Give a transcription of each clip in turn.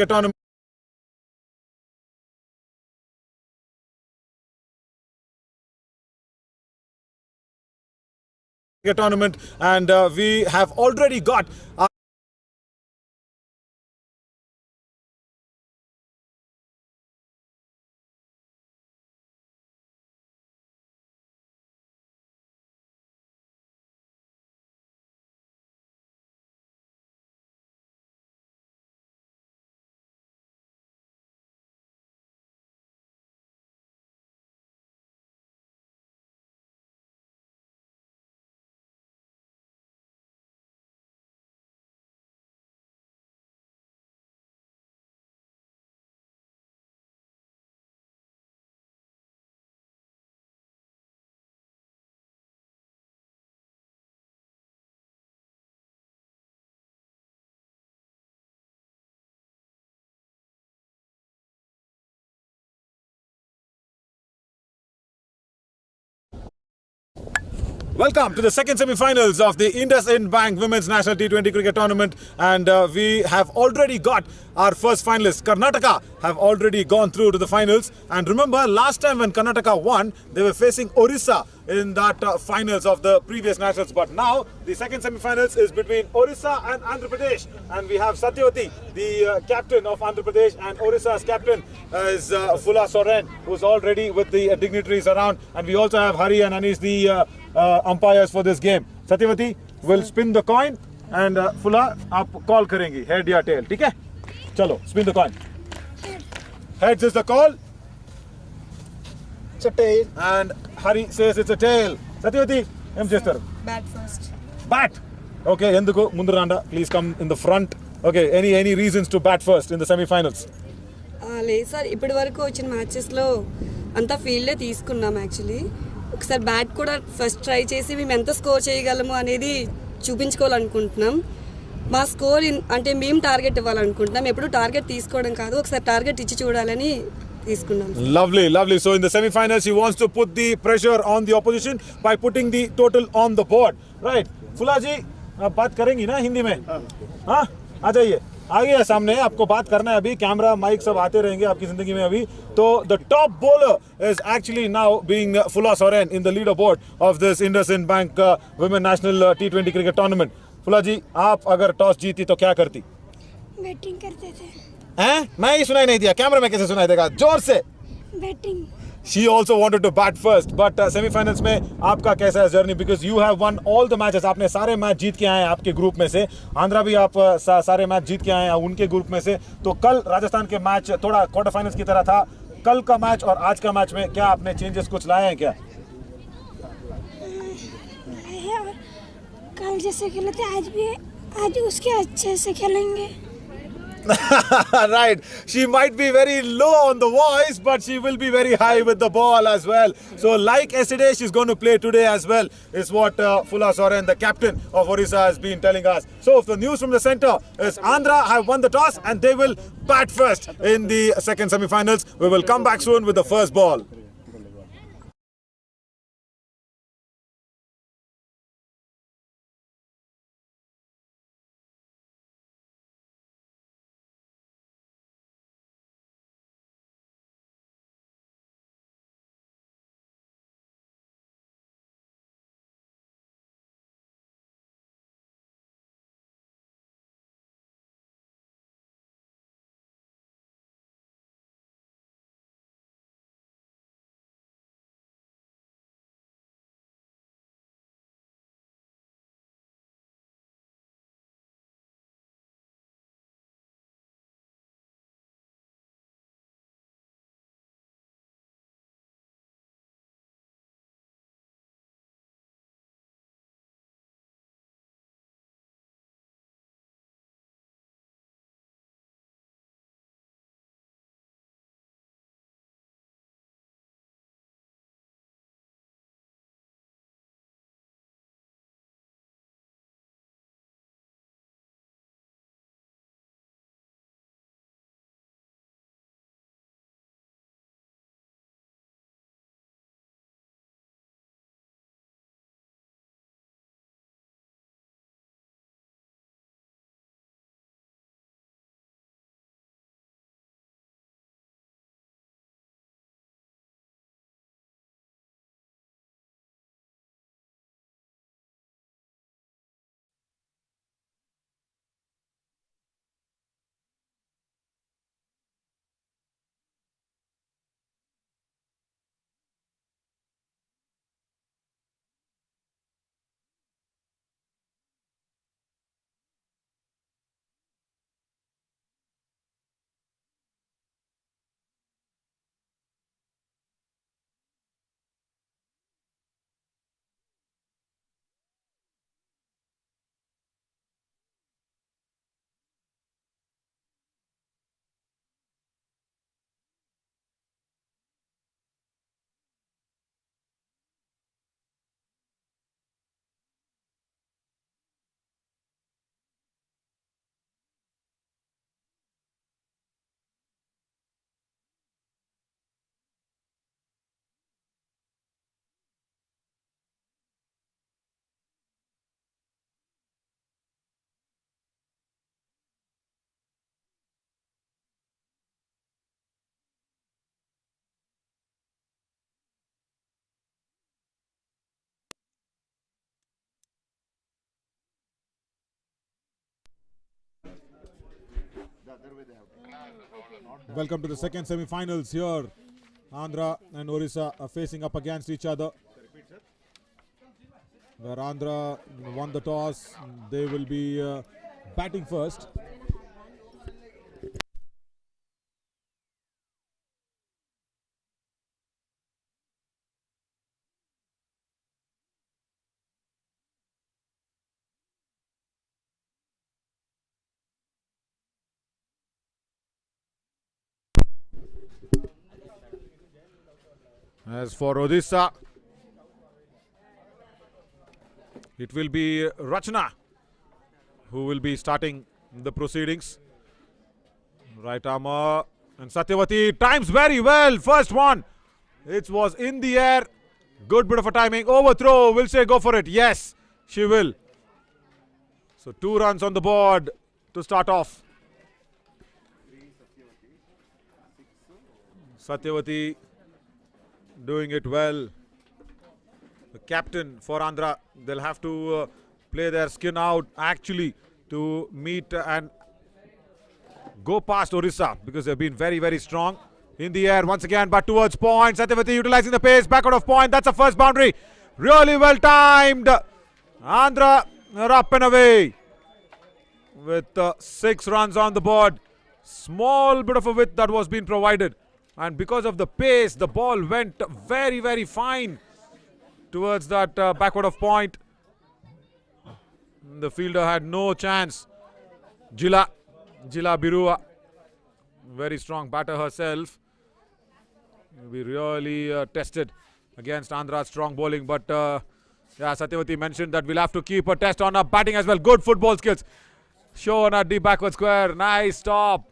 tournament. Tournament, and we have already got our welcome to the second semi-finals of the INDUSInd Bank Women's National T20 Cricket Tournament, and we have already got our first finalists. Karnataka have already gone through to the finals, and remember last time when Karnataka won, they were facing Odisha in that finals of the previous nationals. But now the second semi-finals is between Odisha and Andhra Pradesh, and we have Satyavati, the captain of Andhra Pradesh, and Odisha's captain is Phula Soren, who's already with the dignitaries around, and we also have Hari and Anis, the umpires for this game. Satyavati will spin the coin, and Phula, आप call करेंगी head या tail, ठीक है? चलो, spin the coin. Heads is the call. It's a tail. And Hari says it's a tail. Satyavati, em sister. Bat first. Bat. Okay, ఎందుకు ముందు రాండా. Please come in the front. Okay, any reasons to bat first in the semi-finals? లేదు sir, ఇప్పటి వరకు వచ్చిన మ్యాచెస్లో అంతా ఫీల్డే తీసుకున్నాం. Actually ఒకసారి bat కూడా ఫస్ట్ ట్రై చేసి మేము ఎంత స్కోర్ చేయగలము అనేది చూపించుకోవాలనుకుంటున్నాం. మా స్కోర్ అంటే మేము టార్గెట్ ఇవ్వాలనుకుంటున్నాం. ఎప్పుడు టార్గెట్ తీసుకోవడం కాదు, ఒకసారి టార్గెట్ ఇచ్చి చూడాలని తీసుకున్నాం. Lovely. So in the semi-finals, he wants to put the pressure on the opposition by putting the total on the board. Right? Phula ji, बात करेंगी ना हिंदी में? हाँ, आ जाइए. आगे है सामने, आपको बात करना है अभी. कैमरा माइक सब आते रहेंगे आपकी जिंदगी में अभी. तो the top bowler is actually now being Phula Soren in the leaderboard of this INDUSInd Bank Women National T20 Cricket Tournament. Phula ji, आप अगर टॉस जीती तो क्या करती? बैटिंग करते थे. हैं? मैं ही सुनाई नहीं दिया. कैमरा में कैसे सुनाई देगा? जोर से. Batting. She also wanted to bat first, but semi-finals में आपका कैसा है journey? Because you have won all the matches. आपने सारे मैच जीत के आए हैं आपके ग्रुप में से. आंध्रा भी आप सारे मैच जीत के आए हैं उनके ग्रुप में से. तो कल राजस्थान के मैच थोड़ा क्वार्टर फाइनल्स की तरह था. कल का मैच और आज का मैच में क्या आपने चेंजेस कुछ लाए हैं क्या? कल जैसे खेले थे आज उसके अच्छे से खेलेंगे. Right, she might be very low on the voice, but she will be very high with the ball as well. So like yesterday, she's going to play today as well, is what Phula Soren, the captain of Odisha, has been telling us. So the news from the center is Andhra have won the toss and they will bat first in the second semi-finals. We will come back soon with the first ball. Welcome to the second semi-finals here. Andhra and Odisha are facing up against each other. Where Andhra won the toss, they will be batting first. As for Odisha, it will be Rachna who will be starting the proceedings. Right armour and Satyavati times very well. First one. It was in the air. Good bit of a timing. Overthrow. Will she go for it? Yes, she will. So 2 runs on the board to start off. Satyavati doing it well. The captain for Andhra, they'll have to play their skin out actually to meet and go past Odisha because they've been very, very strong. In the air once again, but towards point. Satyavati utilizing the pace, back out of point. That's a first boundary. Really well timed. Andhra are up and away with 6 runs on the board. Small bit of a width that was being provided. And because of the pace, the ball went very, very fine towards that backward of point. The fielder had no chance. Jila Birua, very strong batter herself. Will be really tested against Andhra's strong bowling. But yeah, Satyavati mentioned that we'll have to keep a test on her batting as well. Good football skills. Shown at deep backward square. Nice stop.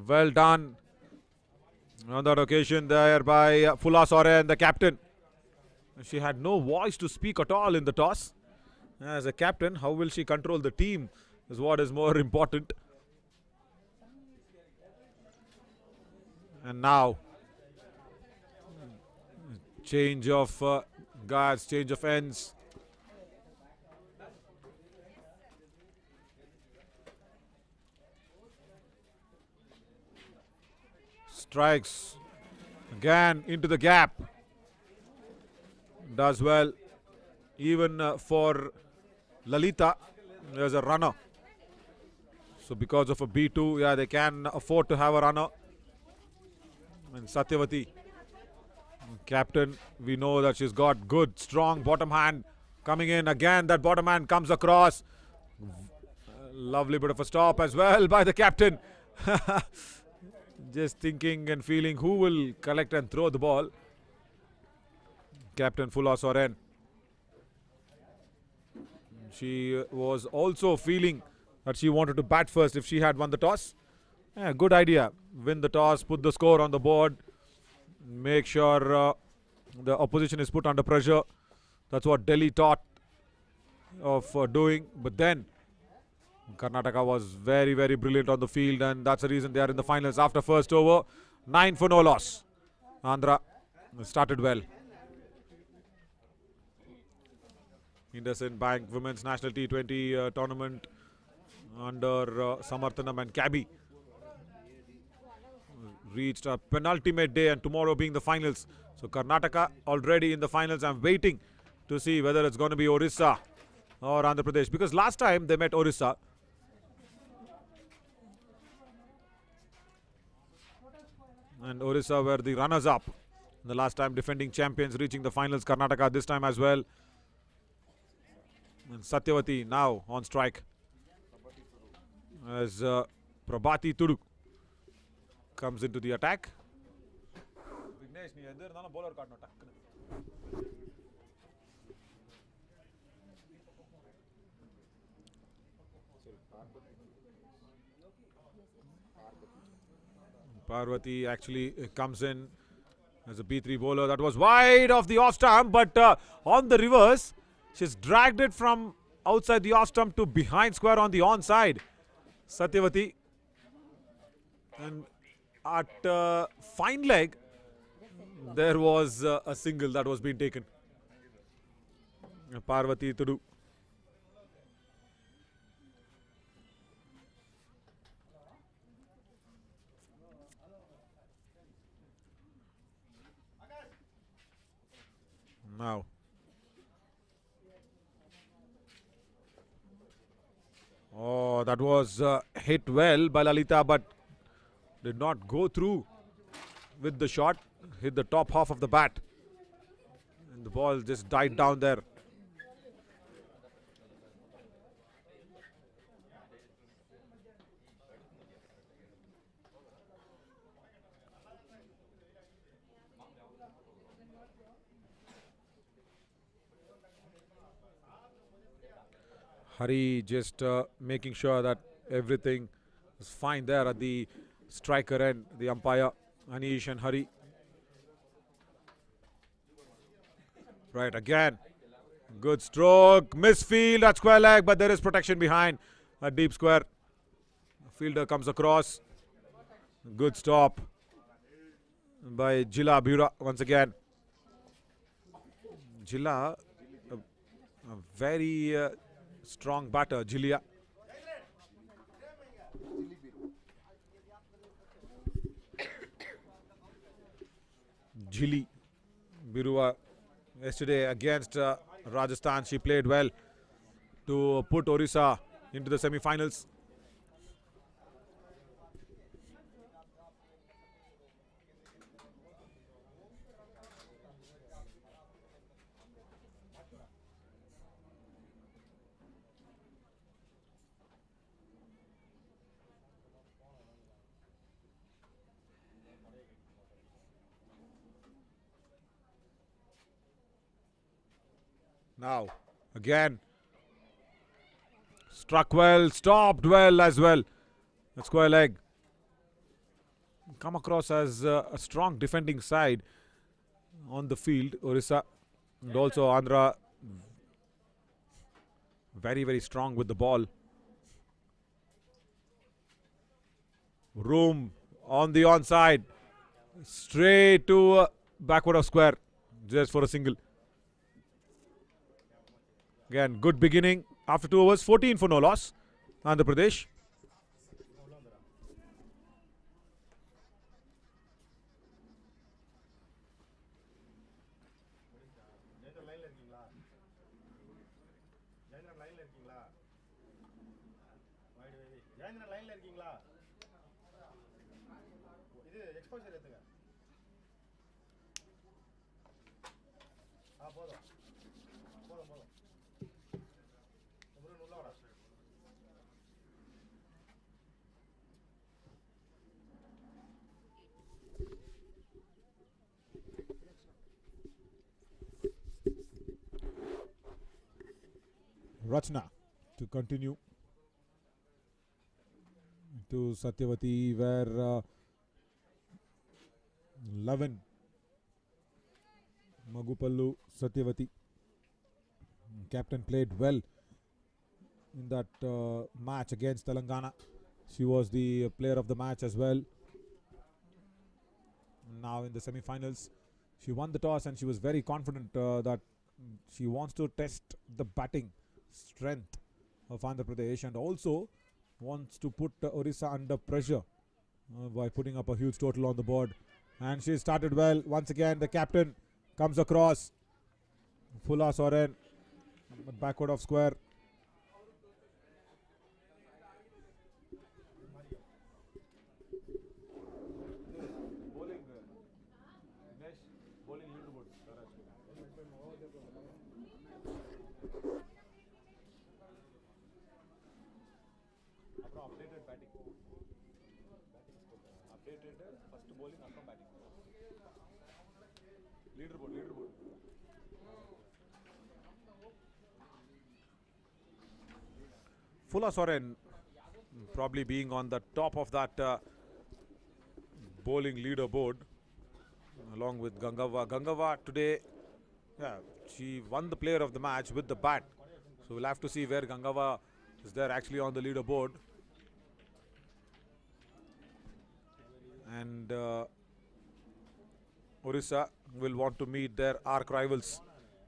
Well done on that occasion there by Phula Soren, the captain. She had no voice to speak at all in the toss. As a captain, how will she control the team is what is more important. And now, change of guards, change of ends. Strikes again into the gap. Does well. Even for Lalita, there's a runner. So because of a B2, yeah, they can afford to have a runner. And Satyavati, captain, we know that she's got good, strong bottom hand coming in. Again, that bottom hand comes across. Lovely bit of a stop as well by the captain. Just thinking and feeling who will collect and throw the ball. Captain Phula Soren. She was also feeling that she wanted to bat first if she had won the toss. Yeah, good idea. Win the toss, put the score on the board. Make sure the opposition is put under pressure. That's what Delhi thought of doing. But then Karnataka was very, very brilliant on the field, and that's the reason they are in the finals after first over. 9 for no loss. Andhra started well. INDUSInd Bank Women's National T20 tournament under Samarthanam and Cabby reached a penultimate day, and tomorrow being the finals. So Karnataka already in the finals. I'm waiting to see whether it's going to be Odisha or Andhra Pradesh, because last time they met Odisha. And Odisha were the runners-up. The last time defending champions reaching the finals. Karnataka this time as well. And Satyavati now on strike. As Prabhati Tudu comes into the attack. Parvati actually comes in as a B3 bowler. That was wide of the off stump, but on the reverse, she's dragged it from outside the off stump to behind square on the onside. Satyavati. And at fine leg, there was a single that was being taken. Parvati to do. Now. Oh, that was hit well by Lalita, but did not go through with the shot. Hit the top half of the bat. And the ball just died down there. Hari just making sure that everything is fine there at the striker end, the umpire, Anish and Hari. Right, again. Good stroke. Misfield at square leg, but there is protection behind a deep square. Fielder comes across. Good stop by Jila Bura once again. Jila, a very strong batter, Jilia. Jili Birua yesterday against Rajasthan, she played well to put Odisha into the semi-finals. Now, again, struck well, stopped well as well. A square leg. Come across as a strong defending side on the field, Odisha. And also Andhra, very, very strong with the ball. Room on the onside. Straight to backward of square, just for a single. Again, good beginning after 2 overs, 14 for no loss. Andhra Pradesh. Rachna to continue to Satyavati, where 11 Magupallu Satyavati, captain, played well in that match against Telangana. She was the player of the match as well. Now in the semi-finals, she won the toss and she was very confident that she wants to test the batting strength of Andhra Pradesh and also wants to put Odisha under pressure by putting up a huge total on the board. And she started well. Once again, the captain comes across. Fulla Soren, backward of square. Fulla Soren probably being on the top of that bowling leaderboard along with Gangava. Gangava today, she won the player of the match with the bat. So we'll have to see where Gangava is there actually on the leaderboard. And Odisha will want to meet their arch rivals,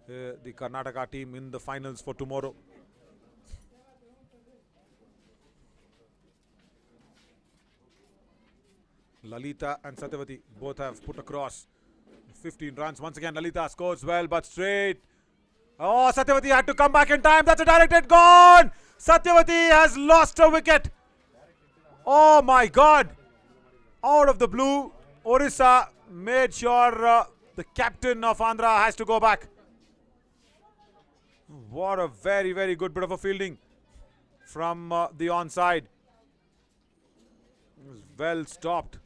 the Karnataka team, in the finals for tomorrow. Lalita and Satyavati both have put across. 15 runs. Once again, Lalita scores well, but straight. Oh, Satyavati had to come back in time. That's a directed gone. Satyavati has lost a wicket. Oh my God. Out of the blue, Odisha made sure the captain of Andhra has to go back. What a very, very good bit of a fielding from the onside. It was well stopped.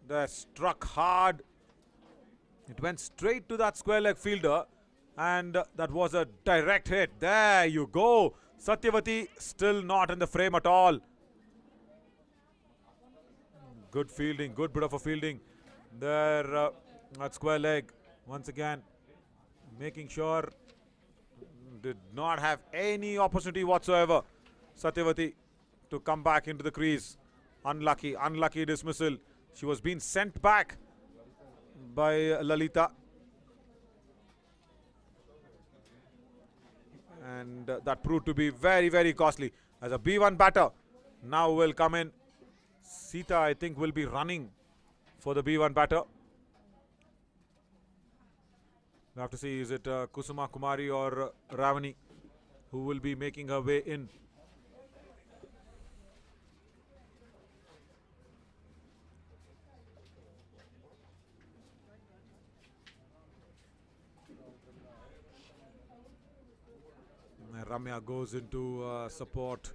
They struck hard. It went straight to that square leg fielder, and that was a direct hit. There you go. Satyavati still not in the frame at all. Good fielding, good bit of a fielding there at square leg. Once again, making sure did not have any opportunity whatsoever. Satyavati to come back into the crease. Unlucky dismissal. She was being sent back by Lalita. And that proved to be very, very costly. As a B1 batter now will come in. Sita, I think, will be running for the B1 batter. We'll have to see, is it Kusuma Kumari or Ravani who will be making her way in. Ramya goes into support.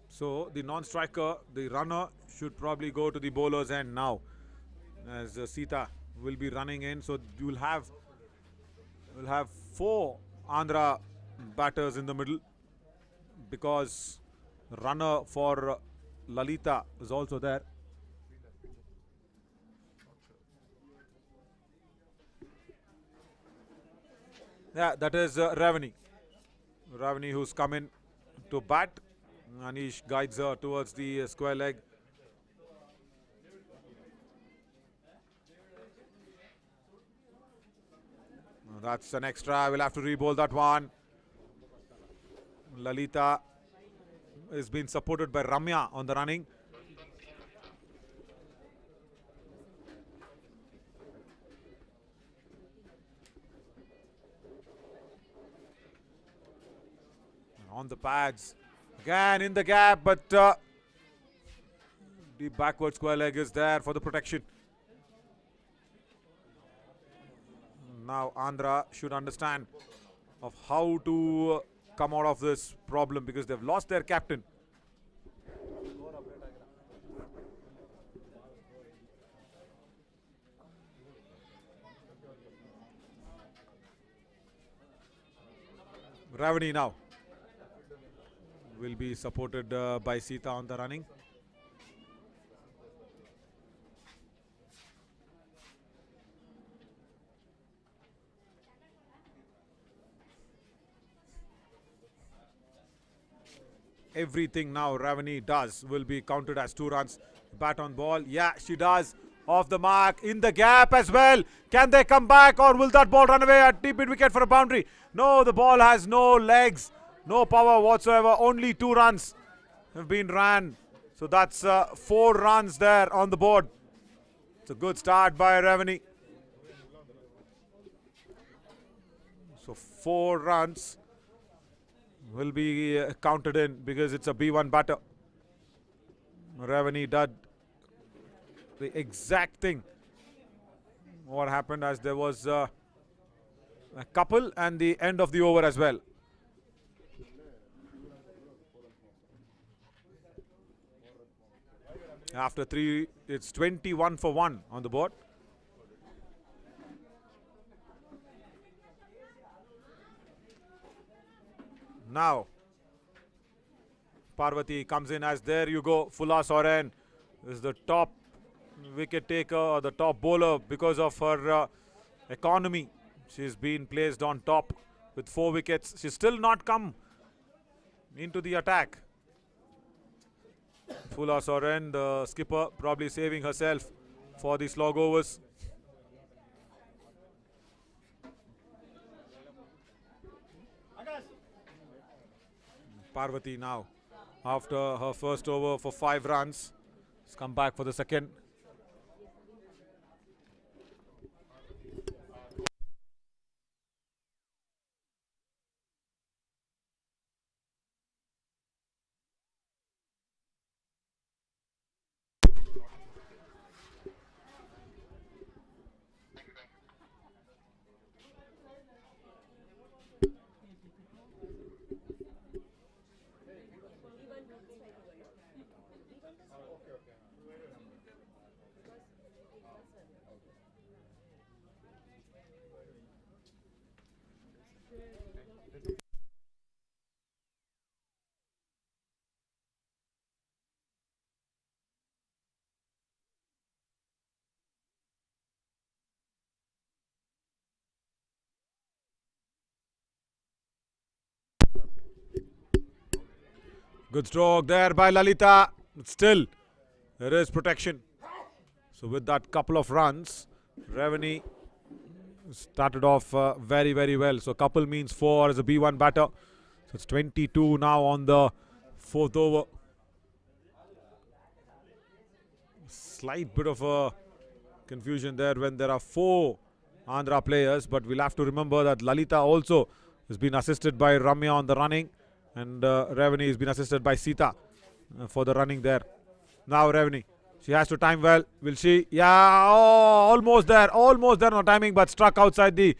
So the non-striker, the runner, should probably go to the bowler's end now, as Sita will be running in. So you will have four Andhra batters in the middle, because runner for Lalita is also there. Yeah, that is Ravani. Ravani, who's come in to bat. Anish guides her towards the square leg. That's an extra. We'll have to re-bowl that one. Lalita is being supported by Ramya on the running. On the pads. Again in the gap, but the backward square leg is there for the protection. Now Andhra should understand of how to come out of this problem, because they've lost their captain. Ravani now will be supported by Sita on the running. Everything now Ravani does will be counted as 2 runs. Bat on ball. Yeah, she does. Off the mark. In the gap as well. Can they come back, or will that ball run away at deep mid wicket for a boundary? No, the ball has no legs. No power whatsoever. Only 2 runs have been ran. So that's 4 runs there on the board. It's a good start by Ravani. So 4 runs will be counted in, because it's a B1 batter. Ravani did the exact thing what happened, as there was a couple and the end of the over as well. After 3, it's 21 for 1 on the board. Now Parvati comes in, as there you go. Fulla Soren is the top wicket taker, or the top bowler, because of her economy. She's been placed on top with 4 wickets. She's still not come into the attack. Fulla Soren, the skipper, probably saving herself for the slog overs. Parvati now after her first over for 5 runs. She's come back for the second. Good stroke there by Lalita. But still, there is protection. So with that couple of runs, Revani started off very, very well. So couple means 4 as a B1 batter. So it's 22 now on the 4th over. Slight bit of a confusion there when there are 4 Andhra players. But we'll have to remember that Lalita also has been assisted by Ramya on the running. And Revani has been assisted by Sita for the running there. Now Revani, she has to time well. Will she? Yeah, oh, almost there on timing, but struck outside the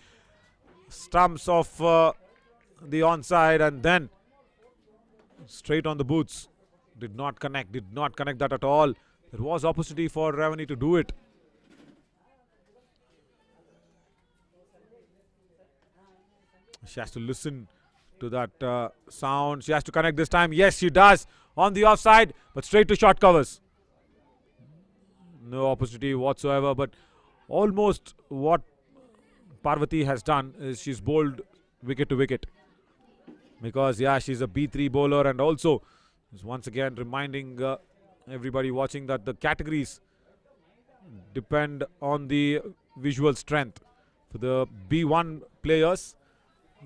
stumps of the onside, and then straight on the boots. Did not connect that at all. There was opportunity for Revani to do it. She has to listen to that sound. She has to connect this time. Yes, she does on the offside, but straight to short covers. No opportunity whatsoever, but almost what Parvati has done is she's bowled wicket to wicket. Because, yeah, she's a B3 bowler, and also is once again reminding everybody watching that the categories depend on the visual strength. For the B1 players,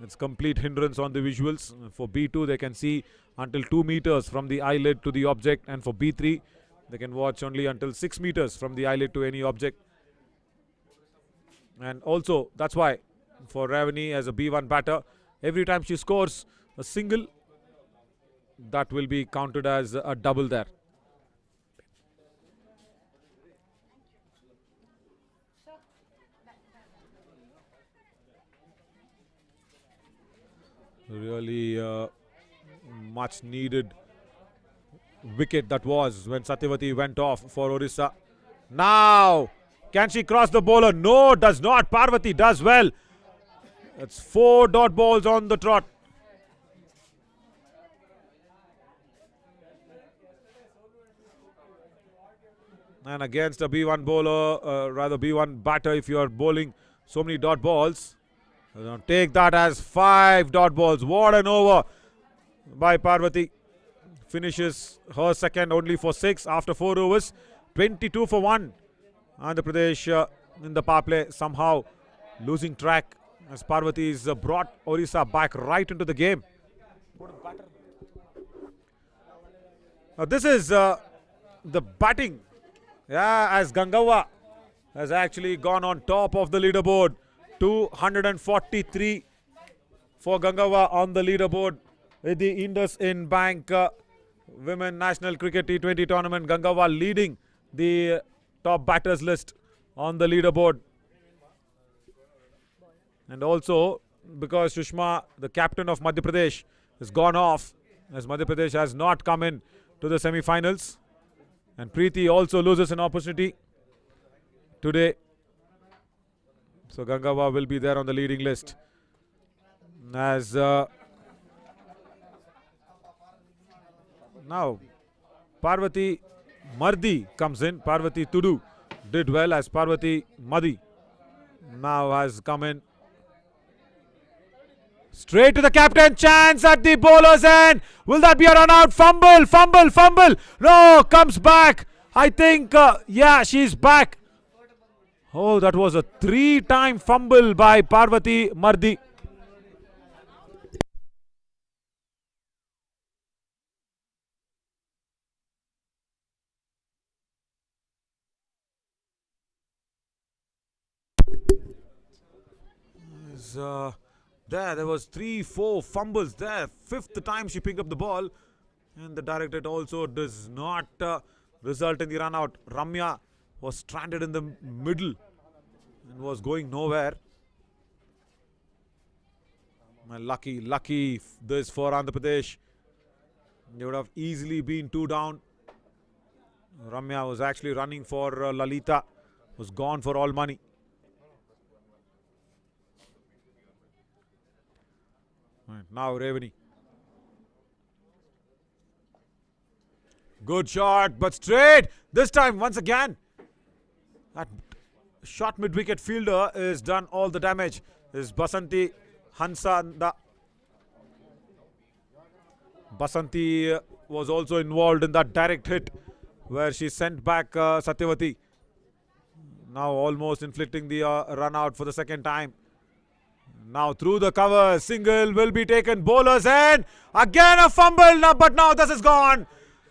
it's complete hindrance on the visuals. For B2, they can see until 2 meters from the eyelid to the object, and for B3, they can watch only until 6 meters from the eyelid to any object. And also, that's why for Revani as a B1 batter, every time she scores a single, that will be counted as a double there. Really much needed wicket that was when Satyavati went off for Odisha. Now, can she cross the bowler? No, does not. Parvati does well. That's 4 dot balls on the trot. And against a B1 bowler, rather B1 batter, if you are bowling so many dot balls, take that as 5 dot balls. What an over by Parvati. Finishes her second only for 6 after 4 overs. 22 for 1. Andhra Pradesh in the power play somehow losing track as Parvati is brought Odisha back right into the game. Now this is the batting. Yeah, as Gangawa has actually gone on top of the leaderboard. 243 for Gangawa on the leaderboard with the INDUSInd Bank Women National Cricket T20 Tournament. Gangawa leading the top batters list on the leaderboard. And also because Sushma, the captain of Madhya Pradesh, has gone off as Madhya Pradesh has not come in to the semi-finals. And Preeti also loses an opportunity today. So Gangawa will be there on the leading list. As now Parvati Mardi comes in. Parvati Tudu did well as Parvati Madi now has come in. Straight to the captain, chance at the bowler's end. Will that be a run out? Fumble, fumble, fumble. No, comes back. I think, yeah, she's back. Oh, that was a 3-time fumble by Parvati Mardi. was there was 3-4 fumbles there. Fifth time she picked up the ball, and the directorate also does not result in the run out. Ramya was stranded in the middle and was going nowhere. Lucky this for Andhra Pradesh. They would have easily been 2 down. Ramya was actually running for Lalita, was gone for all money. Right, now Revani. Good shot, but straight. This time, once again, that shot mid-wicket fielder is done all the damage. Is Basanti Hansanda. Basanti was also involved in that direct hit where she sent back Satyavati. Now almost inflicting the run out for the second time. Now through the cover, single will be taken. Bowlers and again a fumble. Now, but now this is gone.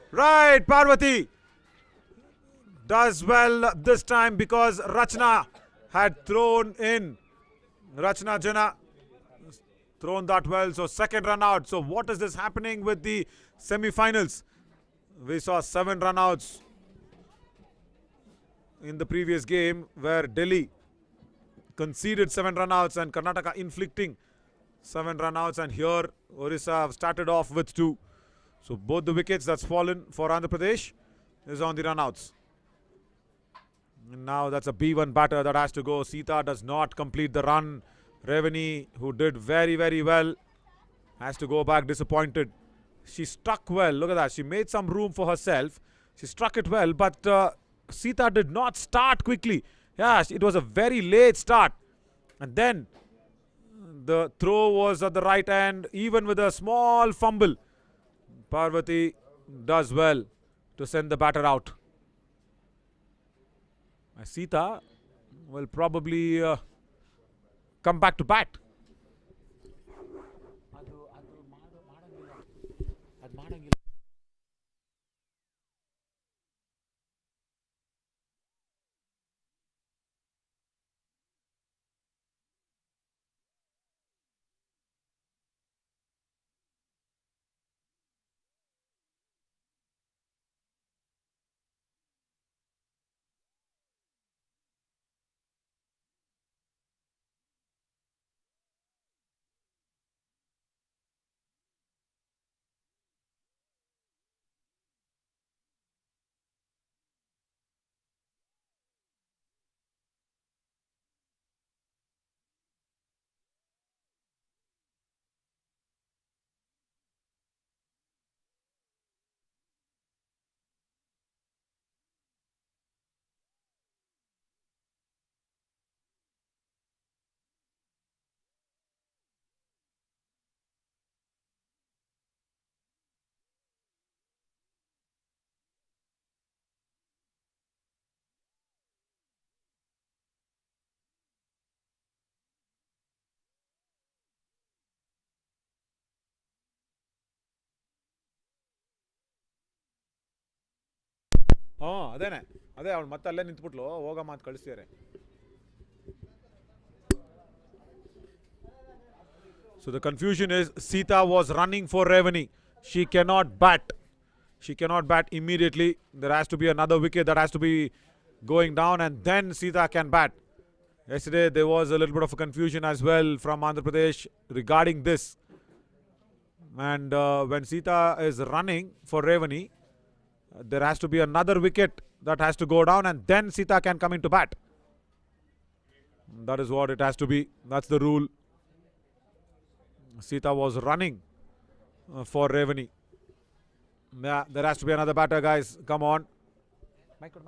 Right, Parvati does well this time because Rachna had thrown in. Rachna Jana thrown that well. So second run out. So what is this happening with the semi-finals? We saw 7 run outs in the previous game where Delhi conceded 7 run outs and Karnataka inflicting 7 run outs, and here Odisha have started off with 2. So both the wickets that's fallen for Andhra Pradesh is on the run outs. And now that's a B1 batter that has to go. Sita does not complete the run. Revani, who did very well, has to go back disappointed. She struck well. Look at that. She made some room for herself. She struck it well, but Sita did not start quickly. Yeah, it was a very late start. And then the throw was at the right end, even with a small fumble. Parvati does well to send the batter out. Sita will probably come back to bat. ಅದೇನೆ ಅದೇ ಅವಳು ಮತ್ತೆ ಅಲ್ಲೇ ನಿಂತ್ಬಿಟ್ಲು ಹೋಗ ಮಾತು ಕಳಿಸ್ತಾರೆ. So the confusion is Sita was running for Revani. She cannot bat. She cannot bat immediately. There has to be another wicket that has to be going down, and then Sita can bat. Yesterday there was a little bit of a confusion as well from Andhra Pradesh regarding this. And when Sita is running for Revani, there has to be another wicket that has to go down, and then Sita can come into bat. That is what it has to be. That's the rule. Sita was running for Revani. Yeah, there has to be another batter, guys. Come on. Micro.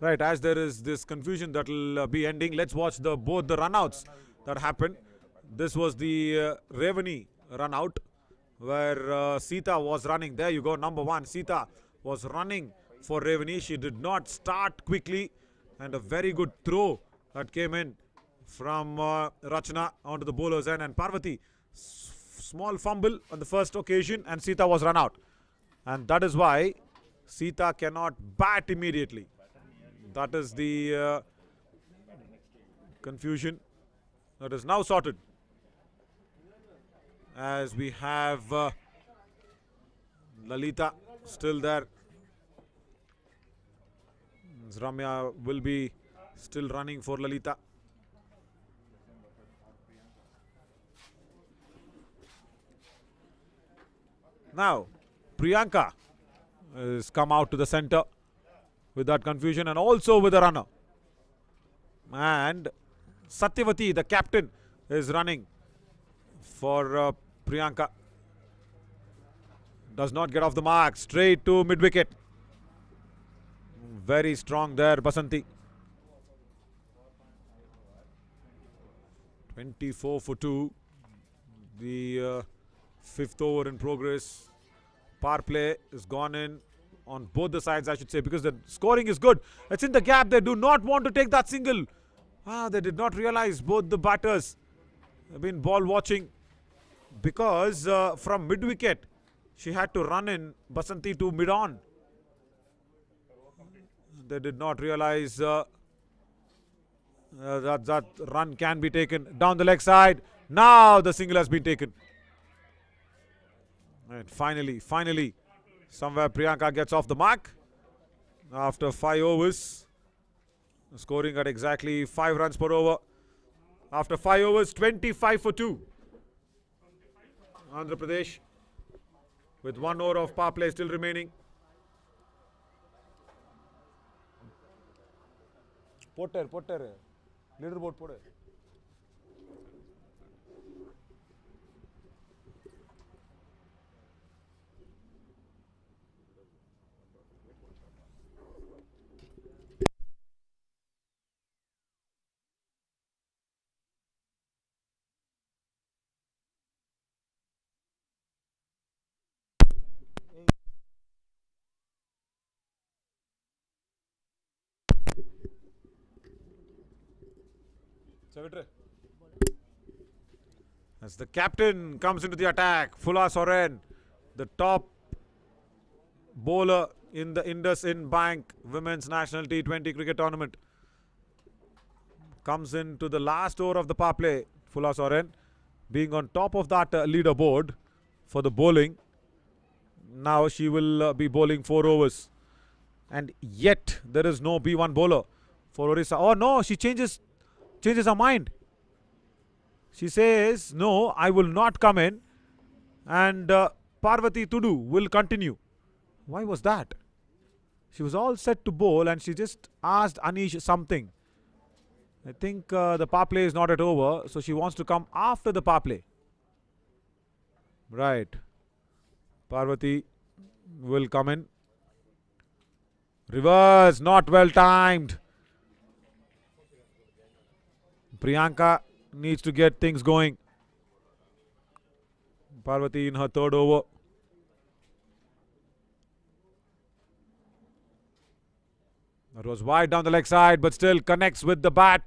Right, as there is this confusion that will be ending, let's watch both the runouts that happened. This was the Revani runout where Sita was running. There you go, number 1. Sita was running for Revani. She did not start quickly, and a very good throw that came in from Rachna onto the bowler's end, and Parvati small fumble on the first occasion and Sita was run out, and that is why Sita cannot bat immediately. That is the confusion that is now sorted, as we have Lalita still there. Ramya will be still running for Lalita. Now Priyanka has come out to the center with that confusion and also with a runner. And Satyavati, the captain, is running for Priyanka. Does not get off the mark. Straight to mid-wicket. Very strong there, Basanti. 24 for 2. The fifth over in progress. Power play is gone in on both the sides, I should say, because the scoring is good. It's in the gap. They do not want to take that single. They did not realize, both the batters have been ball watching, because from mid-wicket she had to run in Basanti to mid-on. They did not realize that run can be taken down the leg side. Now the single has been taken. And finally, somewhere Priyanka gets off the mark after 5 overs. Scoring at exactly 5 runs per over. After 5 overs, 25 for 2. Andhra Pradesh with 1 over of power play still remaining. Potter, leaderboard Potter. As the captain comes into the attack, Phula Soren, the top bowler in the INDUSInd Bank Women's National T20 Cricket Tournament, comes into the last over of the power play. Phula Soren being on top of that leaderboard for the bowling. Now she will be bowling 4 overs, and yet there is no B1 bowler for Odisha. Oh no, she changes her mind. She says, no, I will not come in, and Parvati Tudu will continue. Why was that? She was all set to bowl and she just asked Anish something. I think the power play is not yet over, so she wants to come after the power play. Right. Parvati will come in. Reverse, not well timed. Priyanka needs to get things going. Parvati in her 3rd over. That was wide down the leg side, but still connects with the bat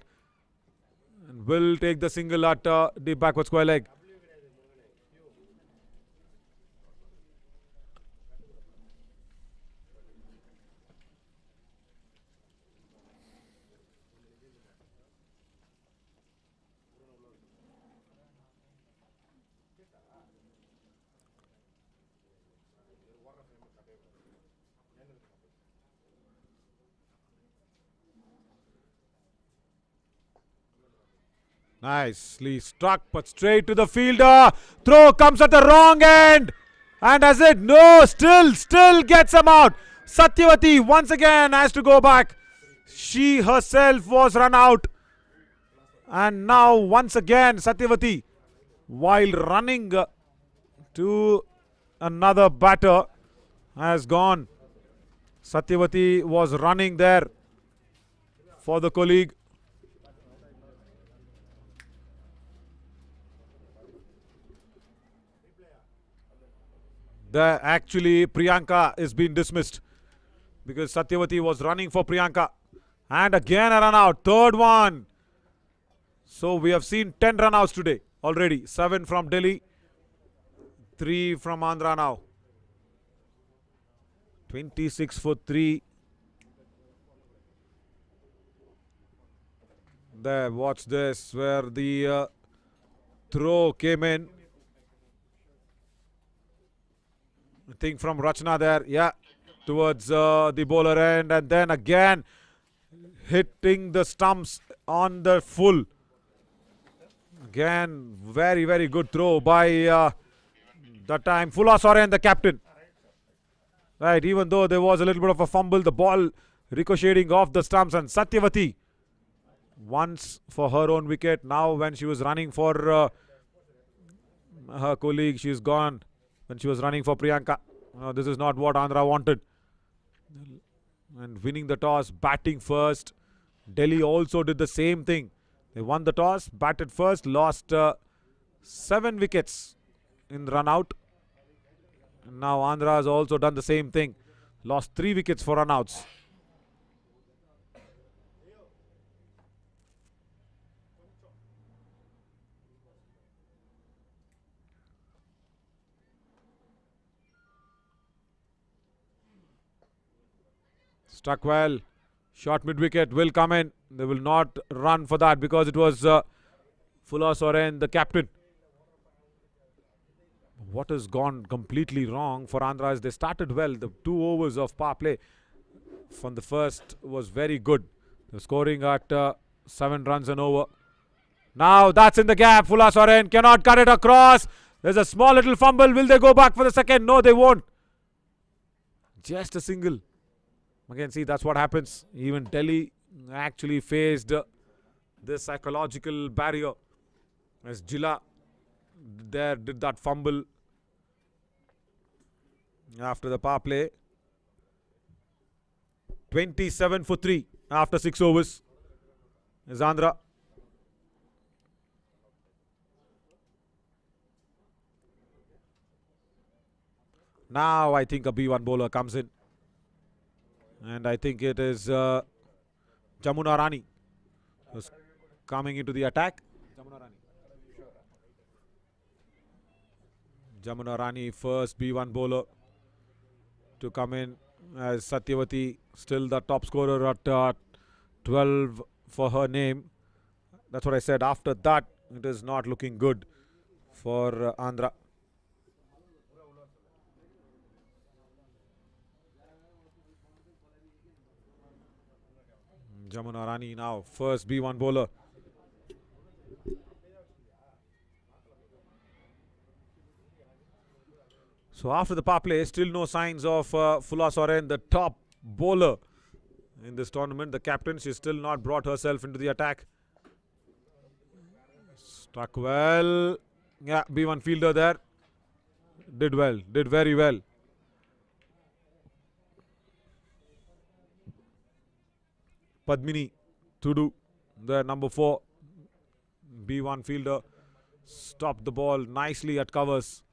and will take the single at deep backward square leg. Nicely struck, but straight to the fielder. Throw comes at the wrong end. And as it, no, still gets him out. Satyavati once again has to go back. She herself was run out. And now once again Satyavati, while running to another batter, has gone. Satyavati was running there for the colleague. Actually, Priyanka is being dismissed because Satyavati was running for Priyanka. And again a run out. Third one. So we have seen 10 run outs today already. 7 from Delhi. 3 from Andhra now. 26 for 3. There, watch this, where the throw came in. I think from Rachna there, yeah, towards the bowler end, and then again hitting the stumps on the full. Again, very, very good throw by that time Phula Soren, the captain. Right, even though there was a little bit of a fumble, the ball ricocheting off the stumps, and Satyavati once for her own wicket. Now when she was running for her colleague, she's gone. When she was running for Priyanka. This is not what Andhra wanted. And winning the toss, batting first. Delhi also did the same thing. They won the toss, batted first, lost 7 wickets in the run out. And now Andhra has also done the same thing. Lost 3 wickets for run outs. Struck well. Short mid-wicket will come in. They will not run for that because it was Phula Soren, the captain. What has gone completely wrong for Andhra is they started well. The 2 overs of power play from the first was very good. They're scoring at 7 runs and over. Now that's in the gap. Phula Soren cannot cut it across. There's a small little fumble. Will they go back for the second? No, they won't. Just a single. Again, see, that's what happens. Even Delhi actually faced this psychological barrier as Jilla there did that fumble after the power play. 27 for 3 after 6 overs is Andhra. Now I think a B1 bowler comes in. And I think it is Jamuna Rani who's coming into the attack. Jamuna Rani, first B1 bowler to come in, as Satyavati still the top scorer at 12 for her name. That's what I said. After that, it is not looking good for Andhra. Jamuna Rani now, first B1 bowler. So after the power play, still no signs of Phula Soren, the top bowler in this tournament. The captain, she's still not brought herself into the attack. Struck well. Yeah, B1 fielder there. Did well, did very well. Padmini Tudu, the number 4 B1 fielder, stopped the ball nicely at covers.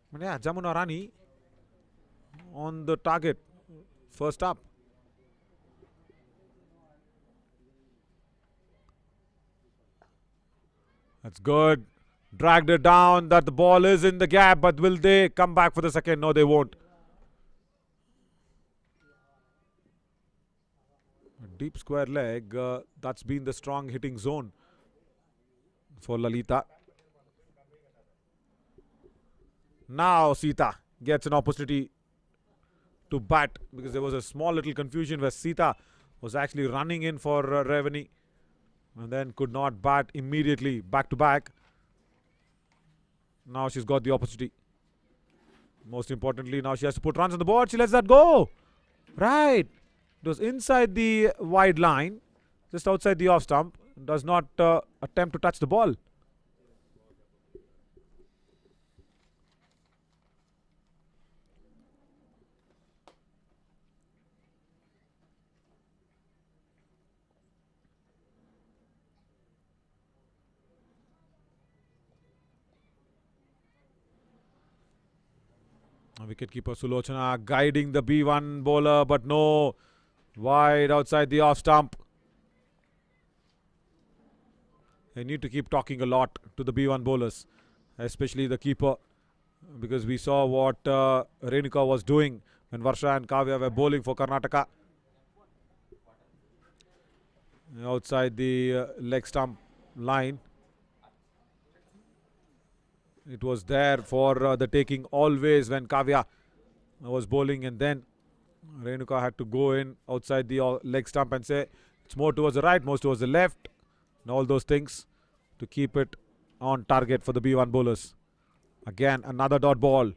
But yeah, Jamuna Rani on the target, first up. That's good. Dragged it down. That the ball is in the gap, but will they come back for the second? No, they won't. Deep square leg, that's been the strong hitting zone for Lalita. Now Sita gets an opportunity to bat because there was a small little confusion where Sita was actually running in for Revani and then could not bat immediately back to back. Now she's got the opportunity. Most importantly, now she has to put runs on the board. She lets that go. Right. It was inside the wide line, just outside the off stump. Does not attempt to touch the ball. Wicketkeeper Sulochana guiding the B1 bowler, but no. Wide outside the off stump. They need to keep talking a lot to the B1 bowlers, especially the keeper, because we saw what Renuka was doing when Varsha and Kavya were bowling for Karnataka. Outside the leg stump line. It was there for the taking always when Kavya was bowling, and then Renuka had to go in outside the leg stump and say it's more towards the right, more towards the left, and all those things to keep it on target for the B1 bowlers. Again, another dot ball.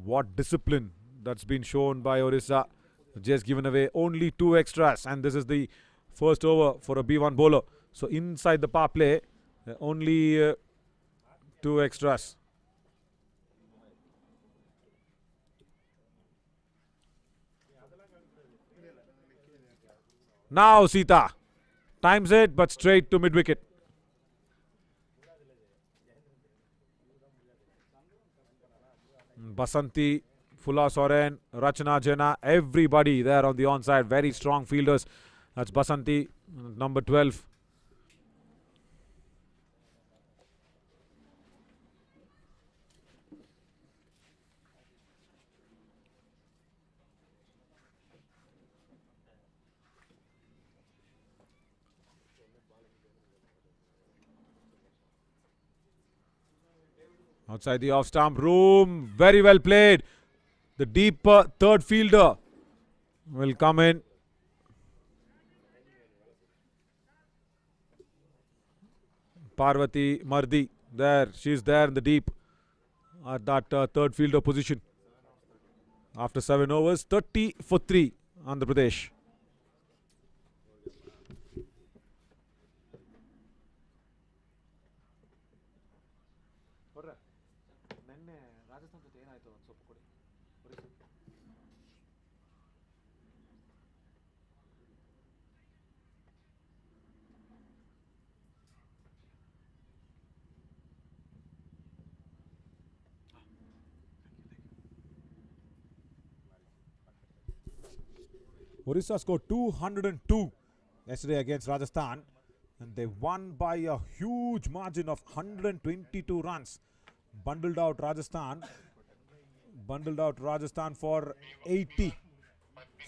What discipline that's been shown by Odisha. Just given away only 2 extras, and this is the first over for a B1 bowler. So inside the power play, only 2 extras. Now Sita times it, but straight to mid-wicket. Basanti, Fula Soren, Rachana Jena, everybody there on the onside. Very strong fielders. That's Basanti, number 12. Outside the off stump, room, very well played. The deep third fielder will come in. Parvati Mardi, there, she's there in the deep at that third fielder position. After 7 overs, 30 for 3, Andhra Pradesh. Odisha scored 202 yesterday against Rajasthan, and they won by a huge margin of 122 runs. Bundled out Rajasthan for 80.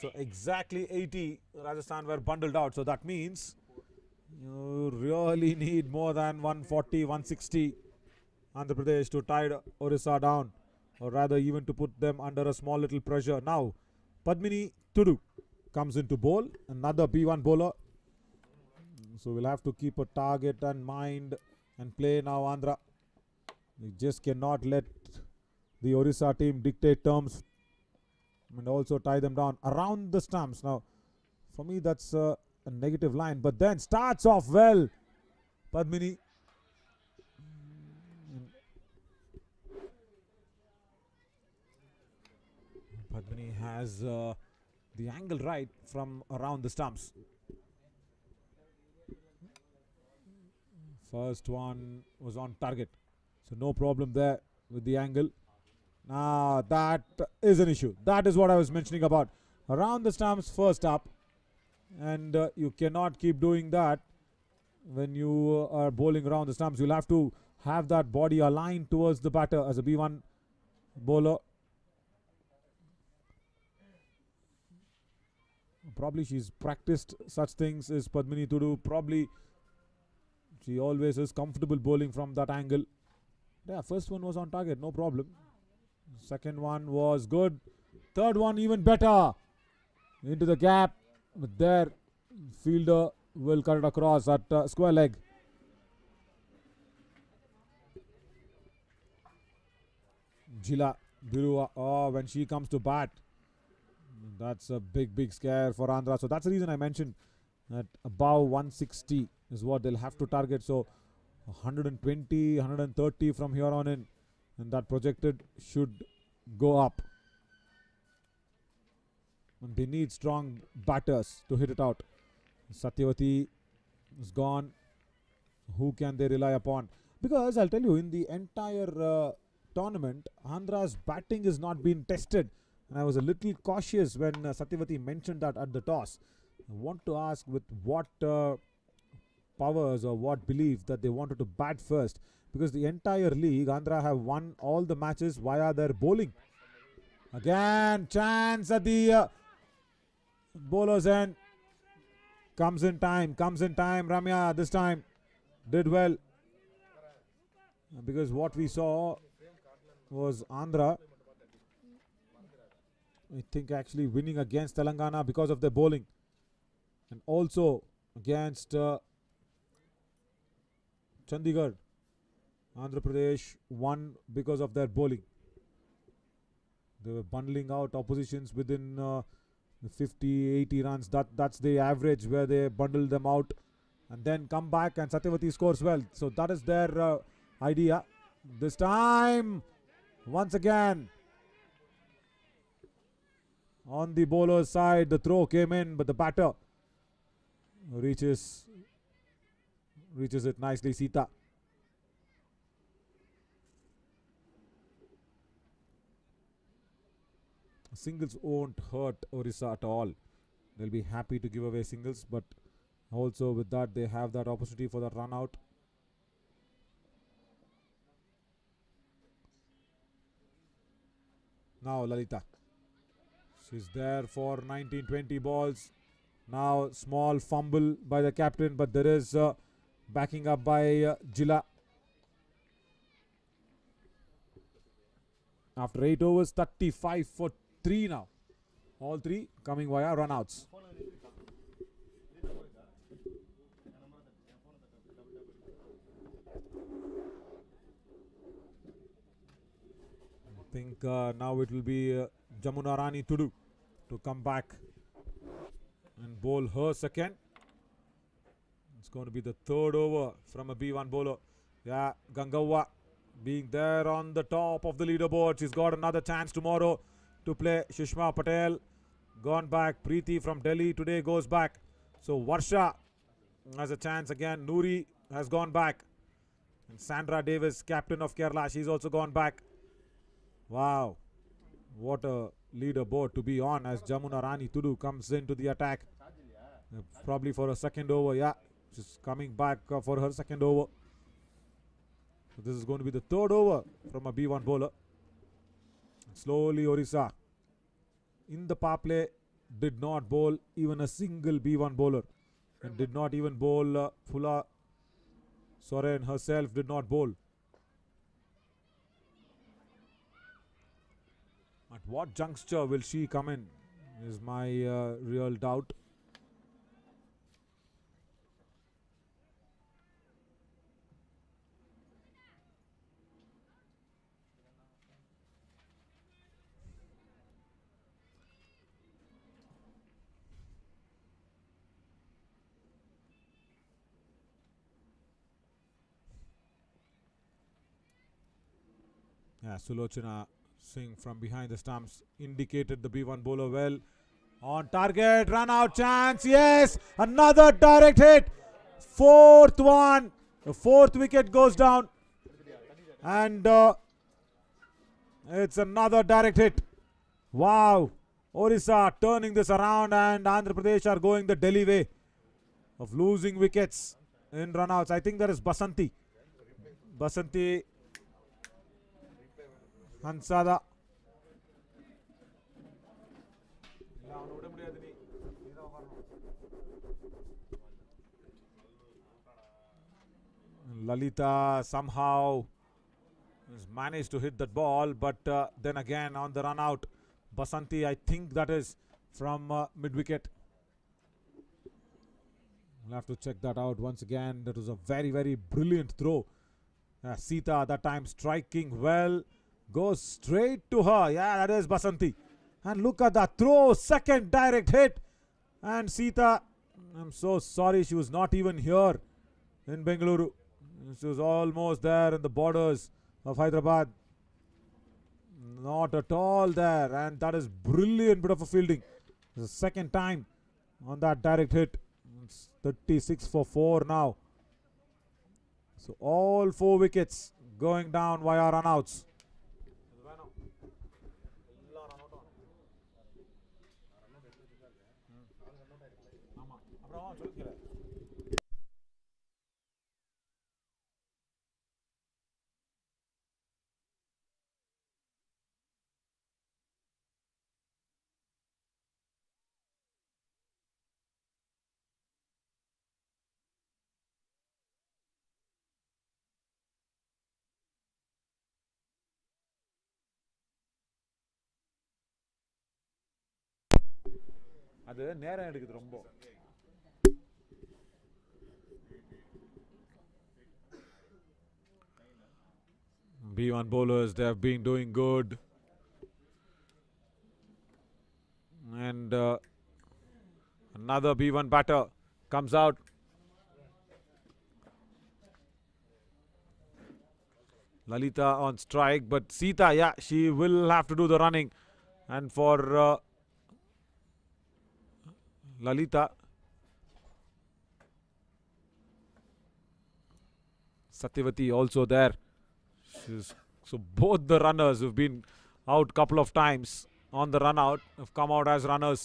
So exactly 80 Rajasthan were bundled out. So that means you really need more than 140, 160 Andhra Pradesh to tie Odisha down, or rather even to put them under a small little pressure. Now Padmini Tudu comes into bowl, another B1 bowler. So we'll have to keep a target and mind and play now, Andhra. We just cannot let the Odisha team dictate terms and also tie them down around the stumps. Now, for me, that's a negative line, but then starts off well. Padmini. Padmini has the angle right from around the stumps. First one was on target, so no problem there with the angle. Now that is an issue. That is what I was mentioning about. Around the stumps first up, and you cannot keep doing that when you are bowling around the stumps. You'll have to have that body aligned towards the batter as a B1 bowler. Probably she's practiced such things as Padmini Tudu. Probably she always is comfortable bowling from that angle. Yeah, first one was on target, no problem. Second one was good. Third one even better. Into the gap. But there, fielder will cut it across at square leg. Jila Birua, oh, when she comes to bat, that's a big scare for Andhra. So that's the reason I mentioned that above 160 is what they'll have to target. So 120, 130 from here on in, and that projected should go up. And they need strong batters to hit it out. Satyavati is gone. Who can they rely upon? Because I'll tell you, in the entire tournament, Andhra's batting is not been tested. And I was a little cautious when Satyavati mentioned that at the toss. I want to ask with what powers or what belief that they wanted to bat first. Because the entire league, Andhra have won all the matches via their bowling. Again, chance at the bowler's end. Comes in time. Ramya this time did well. Because what we saw was Andhra, I think, actually winning against Telangana because of their bowling. And also against Chandigarh. Andhra Pradesh won because of their bowling. They were bundling out oppositions within 50, 80 runs. That's the average where they bundle them out and then come back, and Satyavati scores well. So that is their idea. This time, once again, on the bowler's side, the throw came in, but the batter reaches it nicely. Sita. Singles won't hurt Odisha at all. They'll be happy to give away singles, but also with that they have that opportunity for the run out. Now Lalita. She's there for 19-20 balls. Now small fumble by the captain, but there is backing up by Jilla. After 8 overs, 35 for 3 now. All 3 coming via runouts. I think now it will be Jamuna Rani to come back and bowl her second. It's going to be the 3rd over from a B1 bowler. Yeah, Gangawa being there on the top of the leaderboard. She's got another chance tomorrow to play. Sushma Patel gone back. Preeti from Delhi today goes back. So Varsha has a chance again. Noori has gone back. And Sandra Davis, captain of Kerala, she's also gone back. Wow, what a leaderboard to be on as Jamuna Rani Tudu comes into the attack. Probably for a second over. Yeah, she's coming back for her second over. So this is going to be the 3rd over from a B1 bowler. Slowly Odisha in the power play did not bowl even a single B1 bowler, and did not even bowl Phula Soren herself did not bowl. At what juncture will she come in is my real doubt. Yeah, Sulochana Singh from behind the stumps indicated the B1 bowler well. On target, run out chance. Yes, another direct hit. 4th one. The 4th wicket goes down. And it's another direct hit. Wow. Odisha turning this around, and Andhra Pradesh are going the Delhi way of losing wickets in runouts. I think there is Basanti. Hansada. Lalita somehow has managed to hit that ball, but then again on the run out, Basanti, I think that is from mid-wicket. We'll have to check that out once again. That was a very, very brilliant throw. Sita that time striking well. Goes straight to her. Yeah, that is Basanti. And look at that throw. Second direct hit. And Sita, I'm so sorry, she was not even here in Bengaluru. She was almost there in the borders of Hyderabad. Not at all there. And that is brilliant bit of a fielding. It's the second time on that direct hit. It's 36 for 4 now. So all 4 wickets going down via runouts. அது நேரம் எடுக்குது ரொம்ப. B1 bowlers, they have been doing good. And another B1 batter comes out. Lalita on strike, but Sita, yeah, she will have to do the running. And for Lalita, Satyavati also there. So both the runners who've been out couple of times on the run out have come out as runners.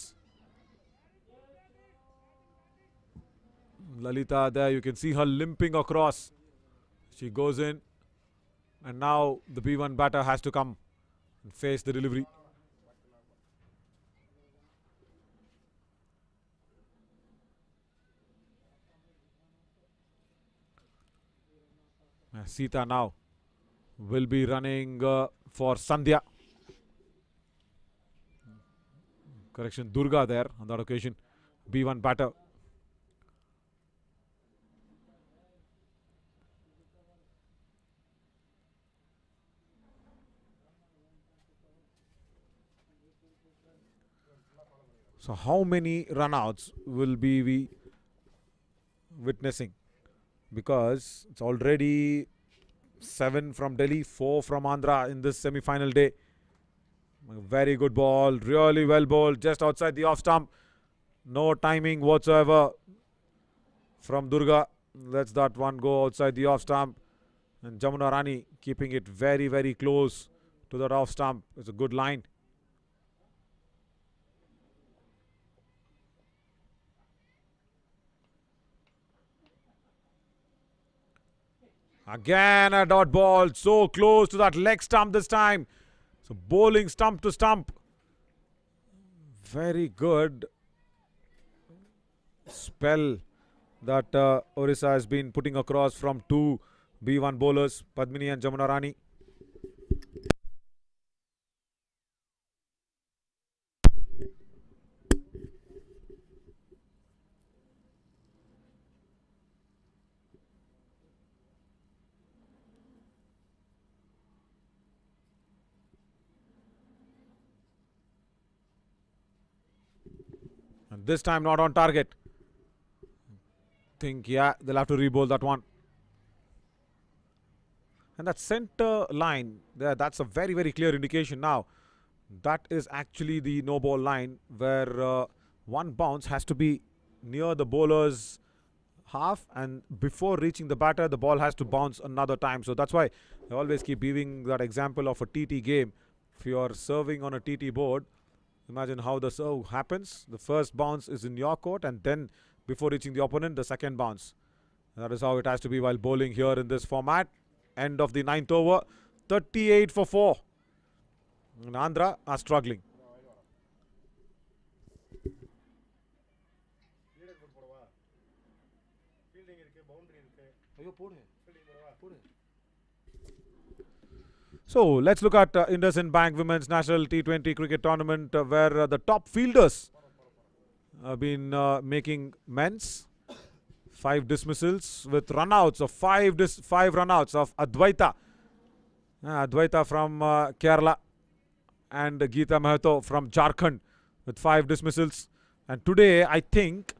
Lalita there, you can see her limping across. She goes in, and now the B1 batter has to come and face the delivery. Sita now will be running for Sandhya. Correction, Durga there on that occasion. B1 batter. So how many runouts will we witnessing? Because it's already 7 from Delhi, 4 from Andhra in this semi-final day. Very good ball, really well bowled, just outside the off stump. No timing whatsoever from Durga. Lets that one go outside the off stump. And Jamuna Rani keeping it very, very close to that off stump. It's a good line. Again a dot ball, so close to that leg stump this time. So bowling stump to stump. Very good spell that Odisha has been putting across from 2 B1 bowlers, Padmini and Jamuna Rani. And this time not on target. Think, yeah, they'll have to re-bowl that one. And that center line there, that's a very, very clear indication now. That is actually the no-ball line where one bounce has to be near the bowler's half, and before reaching the batter, the ball has to bounce another time. So that's why I always keep giving that example of a TT game. If you are serving on a TT board, imagine how the serve happens. The first bounce is in your court, and then before reaching the opponent, the second bounce. That is how it has to be while bowling here in this format. End of the 9th over, 38 for 4. And Andhra are struggling. So let's look at INDUSIND Bank Women's National T20 Cricket Tournament where the top fielders have been making men's. 5 dismissals with runouts of 5 runouts of Advaita. Advaita from Kerala and Geeta Mahato from Jharkhand with 5 dismissals. And today I think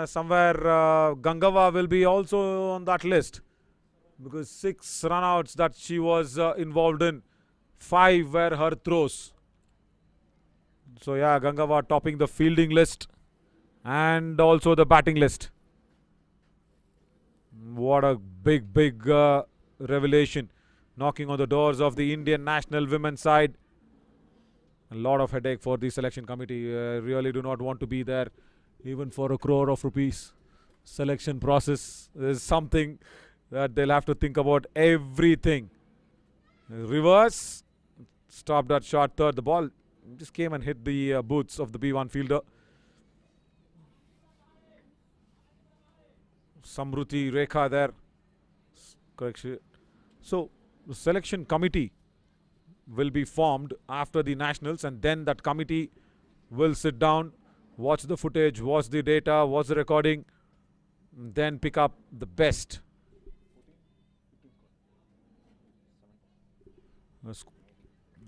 somewhere Gangava will be also on that list, because 6 runouts that she was involved in, 5 were her throws. So yeah, Gangava topping the fielding list and also the batting list. What a big revelation knocking on the doors of the Indian national women's side. A lot of headache for the selection committee. Really do not want to be there even for 1 crore of rupees. Selection process is something that they'll have to think about everything. Reverse. Stopped that shot third. The ball just came and hit the boots of the B1 fielder. Samruti Rekha there. Correction. So the selection committee will be formed after the nationals, and then that committee will sit down, watch the footage, watch the data, watch the recording, then pick up the best. A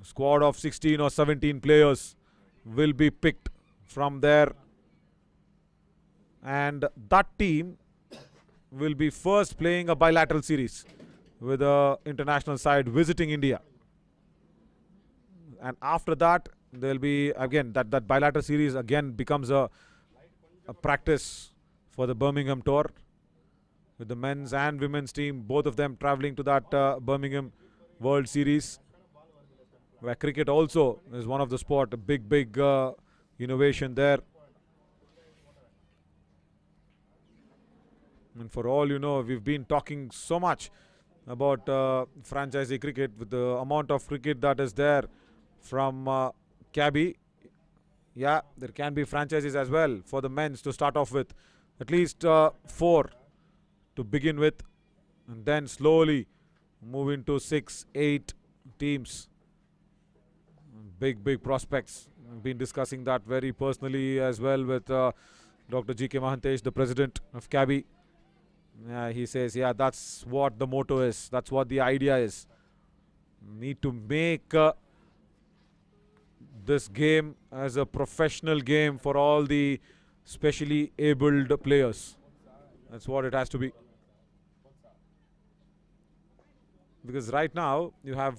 squad of 16 or 17 players will be picked from there, and that team will be first playing a bilateral series with the international side visiting India. And after that, there'll be again that bilateral series again becomes a practice for the Birmingham tour, with the men's and women's team, both of them traveling to that Birmingham World Series, where cricket also is one of the sport. A big innovation there. And for all you know, we've been talking so much about franchisee cricket, with the amount of cricket that is there from Cabby. Yeah, there can be franchises as well for the men's to start off with. At least 4 to begin with, and then slowly move into 6, 8 teams. Big prospects. I've been discussing that very personally as well with Dr. G.K. Mahantesh, the president of Cabby. He says, yeah, that's what the motto is. That's what the idea is. Need to make this game as a professional game for all the specially abled players. That's what it has to be. Because right now you have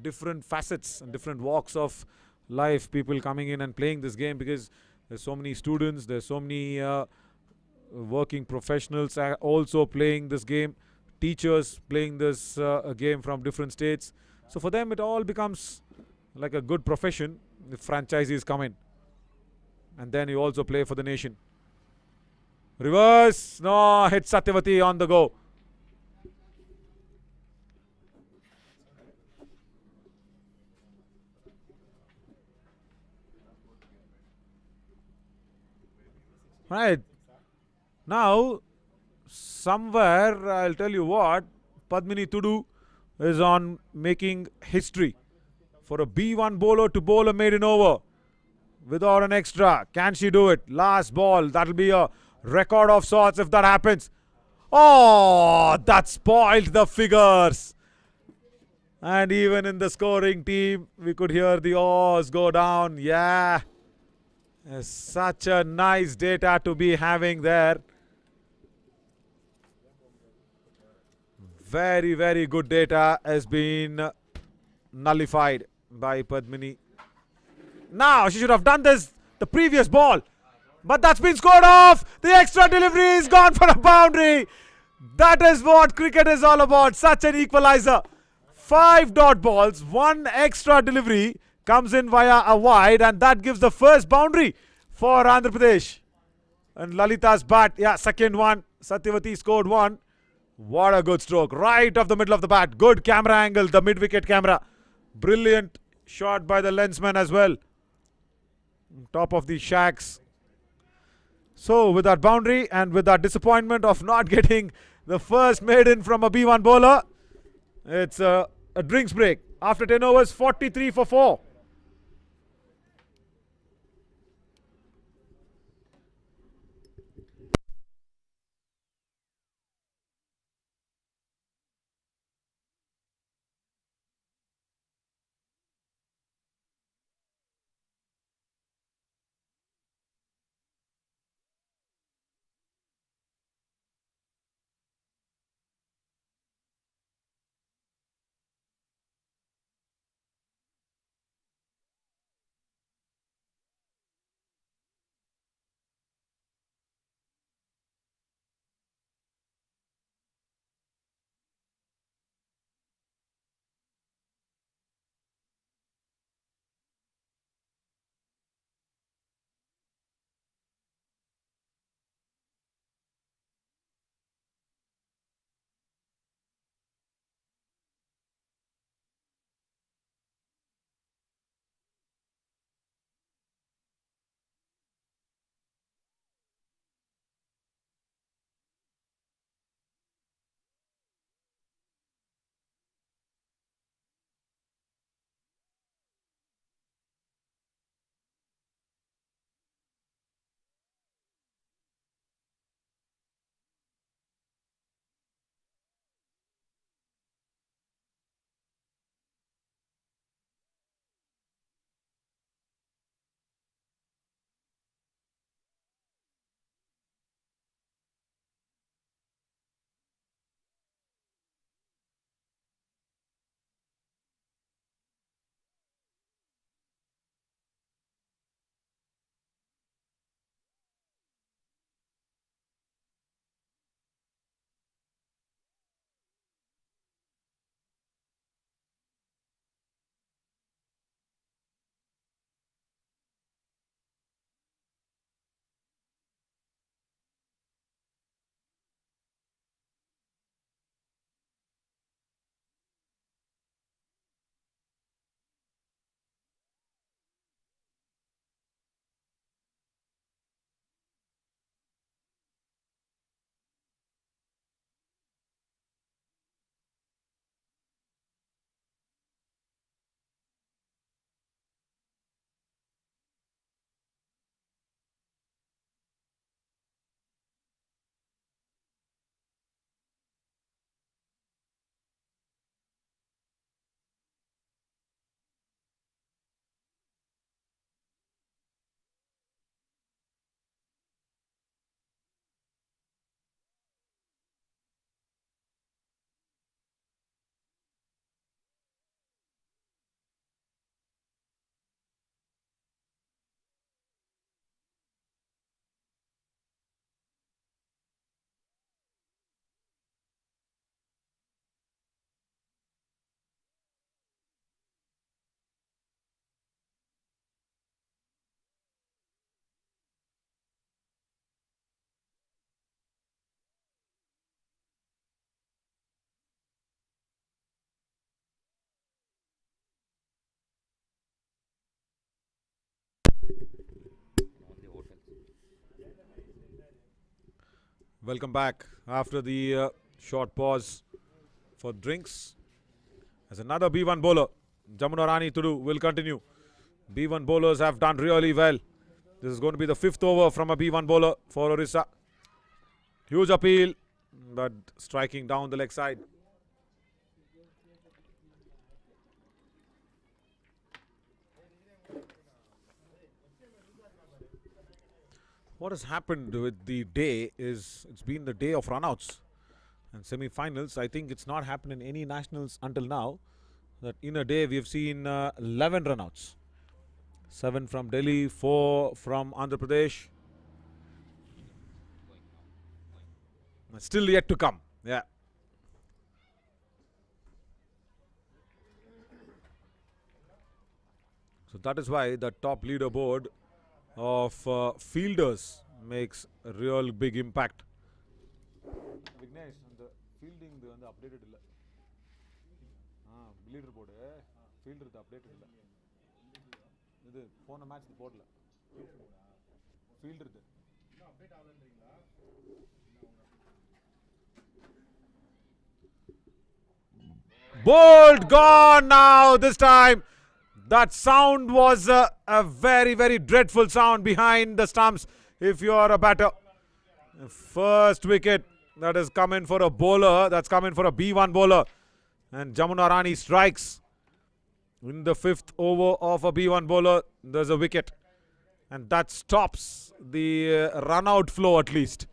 different facets and different walks of life, people coming in and playing this game, because there's so many students, there's so many working professionals also playing this game, teachers playing this game from different states. So for them it all becomes like a good profession if franchisees come in, and then you also play for the nation. Reverse, no, hit Satyavati on the go. Right. Now, somewhere, I'll tell you what, Padmini Tudu is on making history for a B1 bowler to bowl a maiden over without an extra. Can she do it? Last ball. That'll be a record of sorts if that happens. Oh, that spoiled the figures. And even in the scoring team, we could hear the oars go down. Yeah. Such a nice data to be having there. Very good data has been nullified by Padmini. Now, she should have done this the previous ball, but that's been scored off. The extra delivery is gone for a boundary. That is what cricket is all about. Such an equalizer. 5 dot balls, 1 extra delivery comes in via a wide, and that gives the first boundary for Andhra Pradesh. And Lalita's bat, yeah, second one. Satyavati scored 1. What a good stroke. Right off the middle of the bat. Good camera angle, the mid-wicket camera. Brilliant shot by the lensman as well. Top of the shacks. So with that boundary and with that disappointment of not getting the first maiden from a B1 bowler, it's a drinks break. After 10 overs, 43 for 4. Welcome back after the short pause for drinks. As another B1 bowler, Jamuna Rani Tudu will continue. B1 bowlers have done really well. This is going to be the 5th over from a B1 bowler for Odisha. Huge appeal, but striking down the leg side. What has happened with the day is it's been the day of runouts and semi-finals. I think it's not happened in any nationals until now that in a day we have seen 11 runouts. 7 from Delhi, 4 from Andhra Pradesh. Still yet to come. Yeah. So that is why the top leaderboard of fielders makes a real big impact. Vignesh, the fielding the updated illa. Leaderboard fielder the updated illa. Idu phone match the board la. Fielder the. Bowled, gone now this time. That sound was a very, very dreadful sound behind the stumps if you are a batter. First wicket that has come in for a bowler, that's come in for a B1 bowler. And Jamuna Rani strikes in the 5th over of a B1 bowler. There's a wicket. And that stops the run-out flow at least.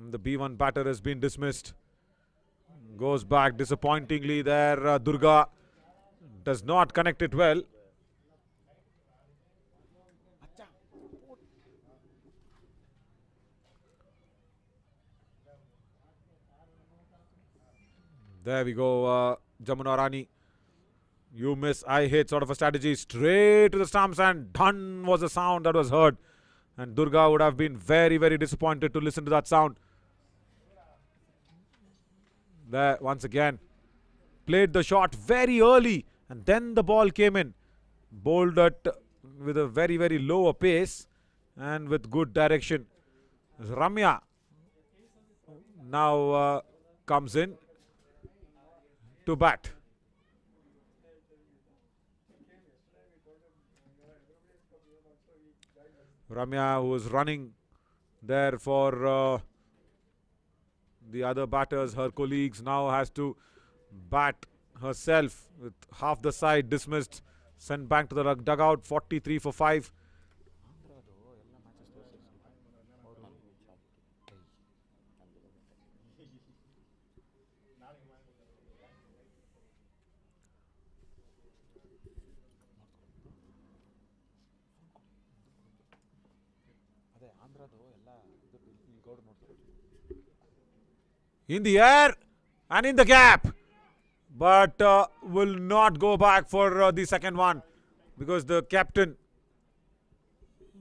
The B1 batter has been dismissed. Goes back disappointingly there. Durga does not connect it well. There we go, Jamuna Rani. You miss, I hit sort of a strategy. Straight to the stumps and done was the sound that was heard. And Durga would have been very, very disappointed to listen to that sound. There, once again. Played the shot very early. And then the ball came in. Bowled it with a very, very lower pace. And with good direction. Ramya now comes in to bat. Ramya, who was running there for the other batters, her colleagues, now has to bat herself with half the side dismissed, sent back to the dugout. 43 for 5. In the air and in the gap, but will not go back for the second one because the captain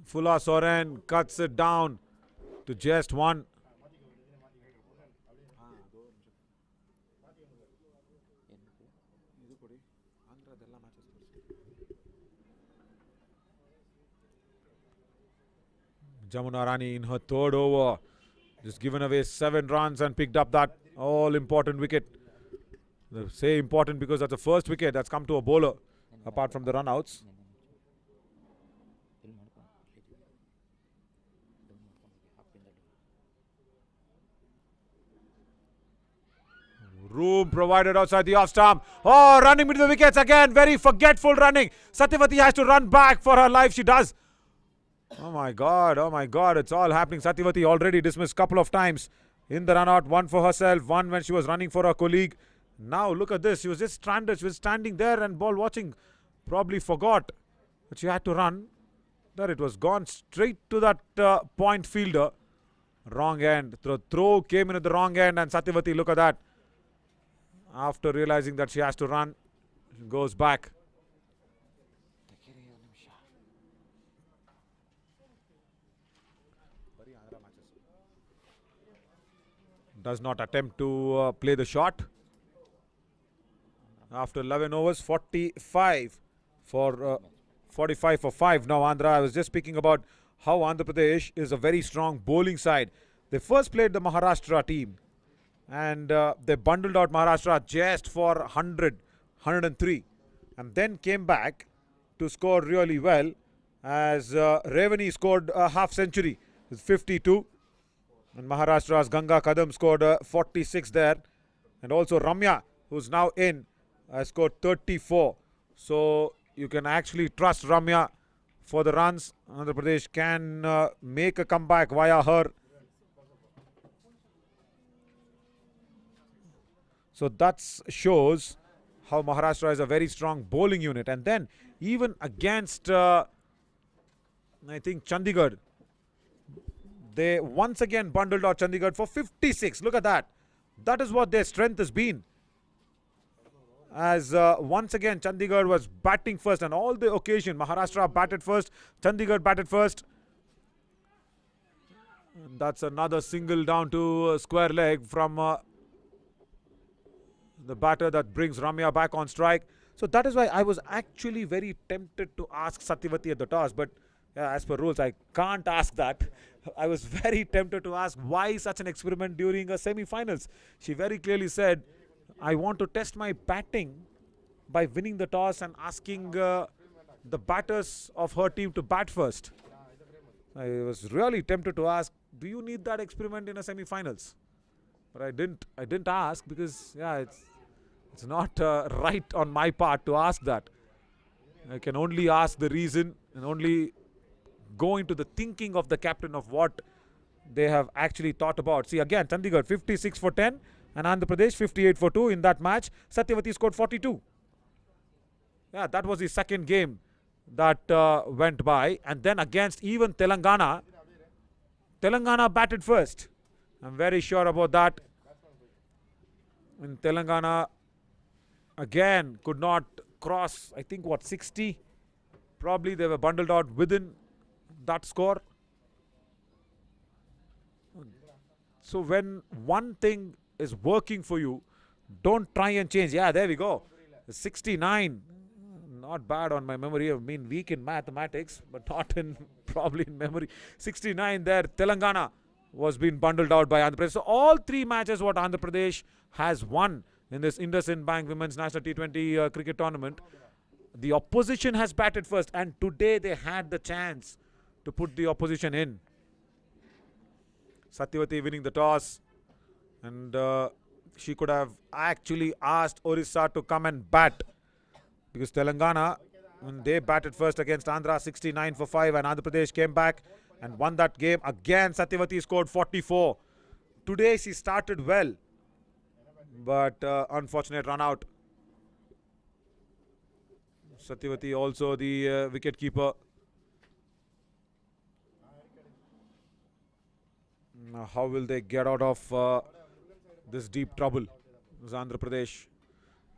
Fula Soren cuts it down to just 1. Jamuna Rani in her 3rd over just given away 7 runs and picked up that all important wicket. They say important because that's the first wicket that's come to a bowler apart from the run-outs. Room provided outside the off stump. Oh, running into the wickets again. Very forgetful running. Satyavati has to run back for her life. She does. Oh my God, it's all happening. Satyavati already dismissed a couple of times in the run-out. 1 for herself, 1 when she was running for her colleague. Now look at this. She was just stranded. She was standing there and ball watching. Probably forgot that she had to run. There it was gone straight to that point fielder. Wrong end. The throw came in at the wrong end and Satyavati, look at that. After realizing that she has to run, she goes back. Does not attempt to play the shot. After 11 overs, 45 for 5. Now Andhra, I was just speaking about how Andhra Pradesh is a very strong bowling side. They first played the Maharashtra team, and they bundled out Maharashtra just for 100, 103, and then came back to score really well as Revani scored a half century with 52, and Maharashtra's Ganga Kadam scored 46 there, and also Ramya, who's now in, scored 34. So you can actually trust Ramya for the runs. Andhra Pradesh can make a comeback via her. So that shows how Maharashtra is a very strong bowling unit. And then even against, I think, Chandigarh, they once again bundled out Chandigarh for 56. Look at that. That is what their strength has been. As once again Chandigarh was batting first, and all the occasion Maharashtra batted first, Chandigarh batted first. And that's another single down to square leg from the batter that brings Ramya back on strike. So that is why I was actually very tempted to ask Satyavati at the toss, but as per rules I can't ask that. I was very tempted to ask why such an experiment during a semi-finals. She very clearly said, I want to test my batting by winning the toss and asking the batters of her team to bat first. I was really tempted to ask, do you need that experiment in a semi-finals? But I didn't ask because it's not right on my part to ask that. I can only ask the reason and only go into the thinking of the captain of what they have actually thought about. See, again, Chandigarh 56 for 10 and Andhra Pradesh 58 for 2 in that match. Satyavati scored 42. Yeah, that was the second game that went by. And then against even Telangana, Telangana batted first. I'm very sure about that. And Telangana again could not cross, I think, 60. Probably they were bundled out within that score. So when one thing is working for you, don't try and change. Yeah, there we go. 69. Not bad on my memory. I've been weak in mathematics, but not in probably in memory. 69 there. Telangana was being bundled out by Andhra Pradesh. So all three matches what Andhra Pradesh has won in this INDUSIND Bank Women's National T20 cricket tournament, the opposition has batted first, and today they had the chance to put the opposition in. Satyavati winning the toss, and she could have actually asked Odisha to come and bat, because Telangana, when they batted first against Andhra 69 for 5, and Andhra Pradesh came back and won that game. Again Satyavati scored 44. Today she started well, but unfortunate run out. Satyavati also the wicket keeper. Now how will they get out of this deep trouble? This Andhra Pradesh.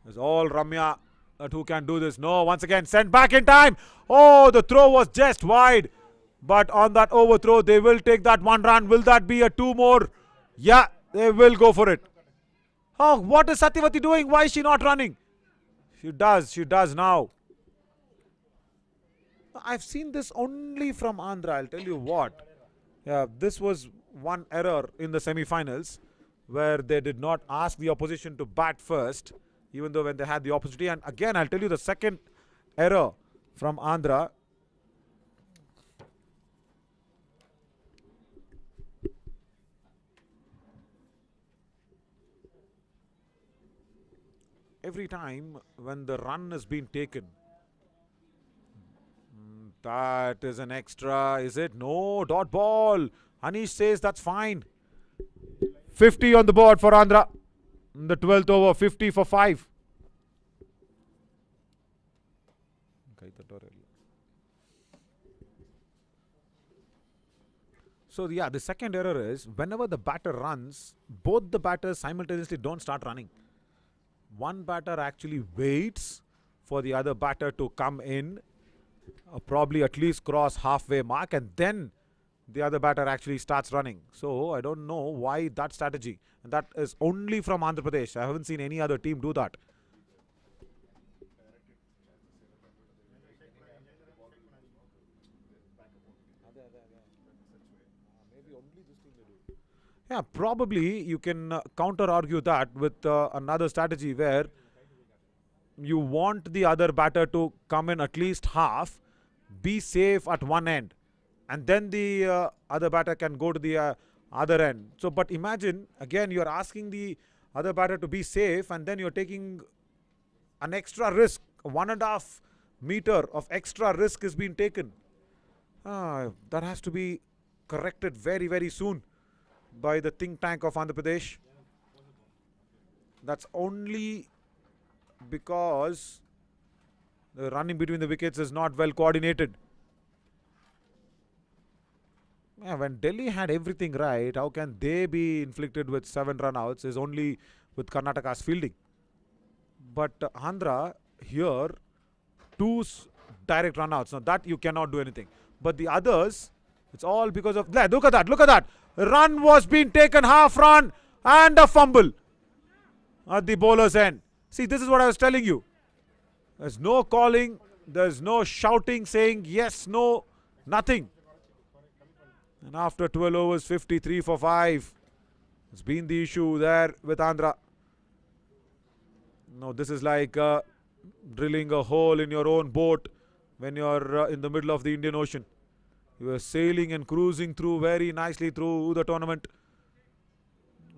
It's all Ramya that who can do this. No, once again sent back in time. Oh, the throw was just wide. But on that overthrow, they will take that one run. Will that be a two more? Yeah, they will go for it. Oh, what is Satyavati doing? Why is she not running? She does now. I've seen this only from Andhra, I'll tell you what. Yeah, this was one error in the semi-finals where they did not ask the opposition to bat first, even though when they had the opportunity. And again, I'll tell you the second error from Andhra. Every time when the run has been taken, that is an extra, is it? No, dot ball. Anish says that's fine. 50 on the board for Andhra. In the 12th over, 50 for 5. So yeah, the second error is whenever the batter runs, both the batters simultaneously don't start running. One batter actually waits for the other batter to come in, probably at least cross halfway mark, and then the other batter actually starts running. So I don't know why that strategy, and that is only from Andhra Pradesh. I haven't seen any other team do that. Yeah, probably you can counter argue that with another strategy where you want the other batter to come in at least half, be safe at one end, and then the other batter can go to the other end. So, but imagine again, you're asking the other batter to be safe, and then you're taking an extra risk. 1.5 meter of extra risk is being taken. That has to be corrected very, very soon by the think tank of Andhra Pradesh. That's only because the running between the wickets is not well coordinated. Yeah, when Delhi had everything right, how can they be inflicted with 7 run-outs? Is only with Karnataka's fielding. But Andhra here, 2 direct run-outs. Now that you cannot do anything. But the others, it's all because of... Look at that, look at that. Run was being taken, half run and a fumble at the bowler's end. See, this is what I was telling you. There's no calling, there's no shouting, saying yes, no, nothing. And after 12 overs, 53 for 5. It's been the issue there with Andhra. No, this is like drilling a hole in your own boat when you're in the middle of the Indian Ocean. You were sailing and cruising through very nicely through the tournament.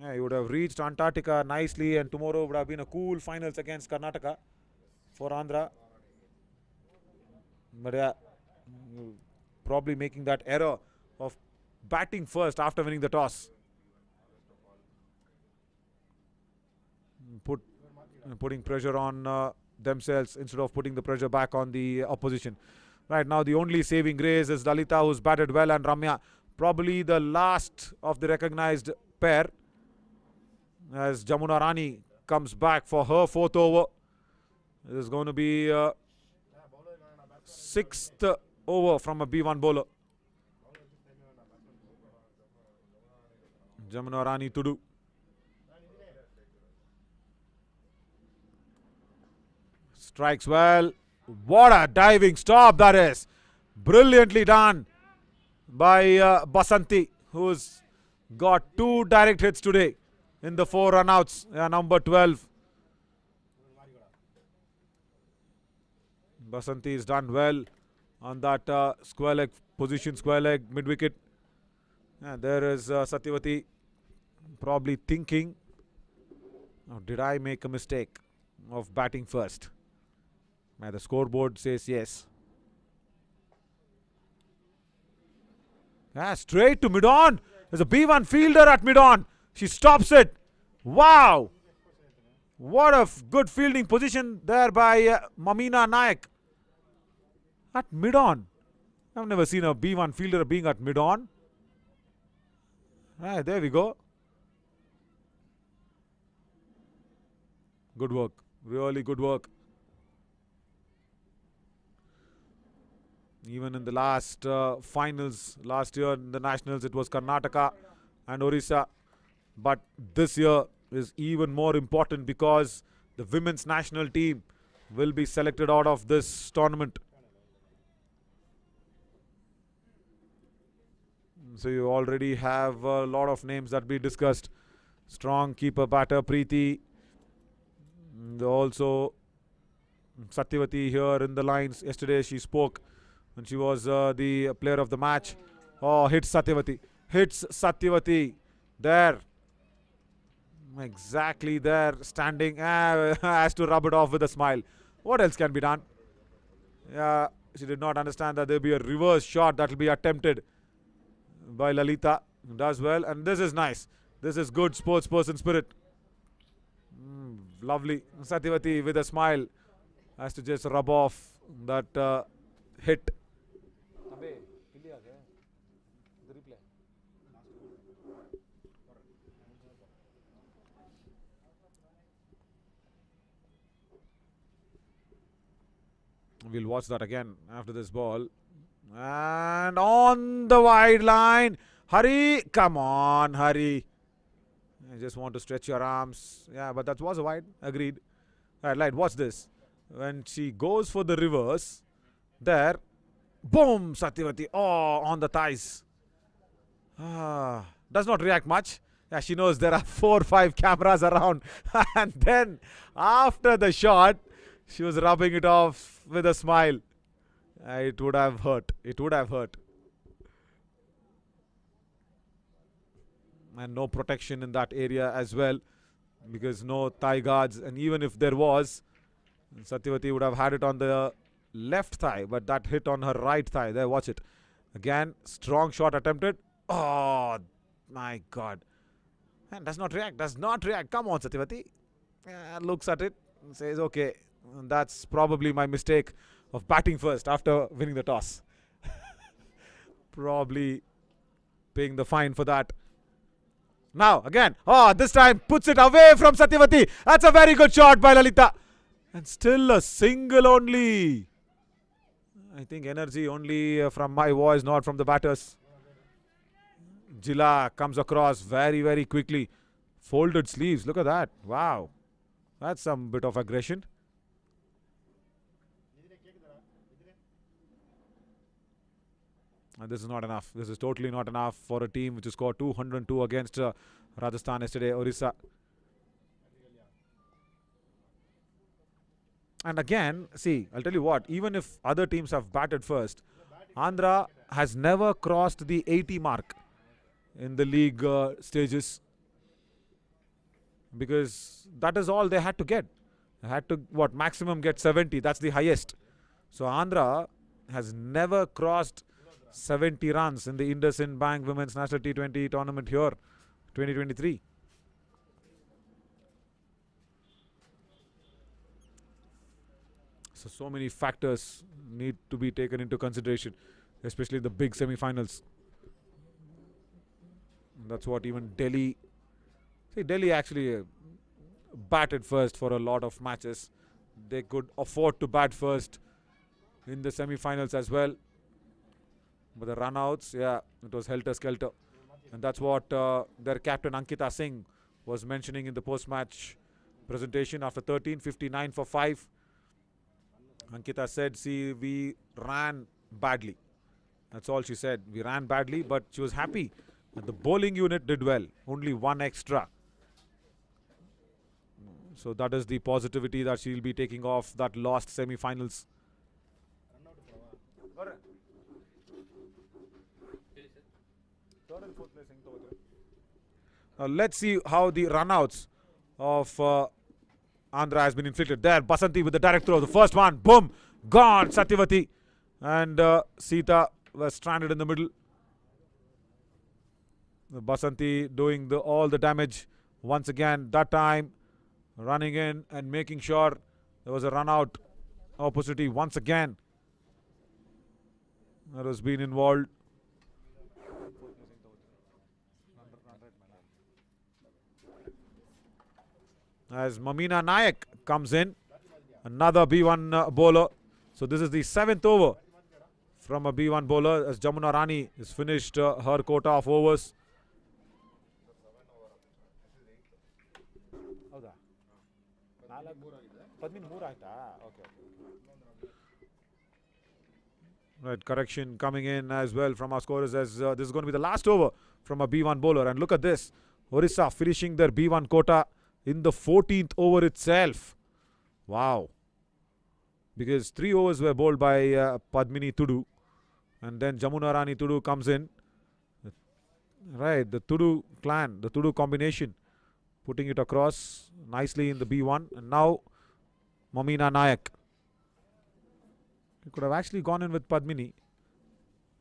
Yeah, you would have reached Antarctica nicely, and tomorrow would have been a cool finals against Karnataka for Andhra. But yeah, probably making that error of batting first after winning the toss. Putting pressure on themselves instead of putting the pressure back on the opposition. Right now, the only saving grace is Lalita, who's batted well, and Ramya, probably the last of the recognized pair, as Jamuna Rani comes back for her 4th over. This is going to be 6th over from a B1 bowler. Jamuna Rani to do. Strikes well. What a diving stop that is. Brilliantly done by Basanti, who's got 2 direct hits today in the 4 run-outs. Number 12. Basanti is done well on that square leg position, square leg, mid-wicket. There is Satyavati probably thinking, oh, did I make a mistake of batting first? The scoreboard says yes. Straight to mid-on. There's a B1 fielder at mid-on. She stops it. Wow. What a good fielding position there by Mamina Nayak. At mid-on. I've never seen a B1 fielder being at mid-on. There we go. Good work. Really good work. Even in the last finals, last year in the Nationals, it was Karnataka and Odisha. But this year is even more important because the women's national team will be selected out of this tournament. So you already have a lot of names that we discussed. Strong keeper batter Preeti. And also Satyavati here in the lines. Yesterday she spoke when she was the player of the match. Oh, hits Satyavati. Hits Satyavati. There. Exactly there. Standing. Has to rub it off with a smile. What else can be done? She did not understand that there will be a reverse shot that will be attempted by Lalita. Does well. And this is nice. This is good sports person spirit. Lovely. Satyavati with a smile has to just rub off that hit. We'll watch that again after this ball. And on the wide line. Hari. Come on, Hari. I just want to stretch your arms. Yeah, but that was a wide. Agreed. Right, watch this. When she goes for the reverse, there. Boom, Satyavati. Oh, on the thighs. Does not react much. Yeah, she knows there are 4 or 5 cameras around. And then after the shot, she was rubbing it off with a smile. It would have hurt. It would have hurt. And no protection in that area as well, because no thigh guards. And even if there was, Satyavati would have had it on the left thigh, but that hit on her right thigh. There, watch it. Again, strong shot attempted. Oh, my God. And does not react. Does not react. Come on, Satyavati. Looks at it and says, okay, that's probably my mistake of batting first after winning the toss. Probably paying the fine for that. Now, again. Oh, this time puts it away from Satyavati. That's a very good shot by Lalita. And still a single only. I think energy only from my voice, not from the batters. Jila comes across very, very quickly. Folded sleeves. Look at that. Wow. That's some bit of aggression. And this is not enough. This is totally not enough for a team which scored 202 against Rajasthan yesterday, Odisha. And again, see, I'll tell you what, even if other teams have batted first, Andhra has never crossed the 80 mark in the league stages, because that is all they had to get. They had to, what, maximum get 70. That's the highest. So Andhra has never crossed 70 runs in the INDUSIND Bank Women's National T20 tournament here, 2023. So many factors need to be taken into consideration, especially the big semi-finals. That's what even Delhi... See, Delhi actually batted first for a lot of matches. They could afford to bat first in the semi-finals as well. But the run-outs, yeah, it was helter-skelter. And that's what their captain Ankita Singh was mentioning in the post-match presentation after 13, 59 for 5. Ankita said, see, we ran badly. That's all she said. We ran badly, but she was happy that the bowling unit did well. Only 1 extra. So that is the positivity that she'll be taking off that lost semi-finals. Now let's see how the run-outs of Andhra has been inflicted. There, Basanti with the direct throw. The first one, boom, gone. Satyavati and Sita were stranded in the middle. Basanti doing all the damage once again. That time, running in and making sure there was a run-out opportunity once again. That has been involved. As Mamina Nayak comes in, another B1 bowler. So this is the 7th over from a B1 bowler, as Jamuna Rani has finished her quota of overs. Right, correction coming in as well from our scorers, as this is going to be the last over from a B1 bowler. And look at this, Odisha finishing their B1 quota in the 14th over itself. Wow. Because 3 overs were bowled by Padmini Tudu. And then Jamuna Rani Tudu comes in. Right, the Tudu clan, the Tudu combination, putting it across nicely in the B1. And now Mamina Nayak. He could have actually gone in with Padmini.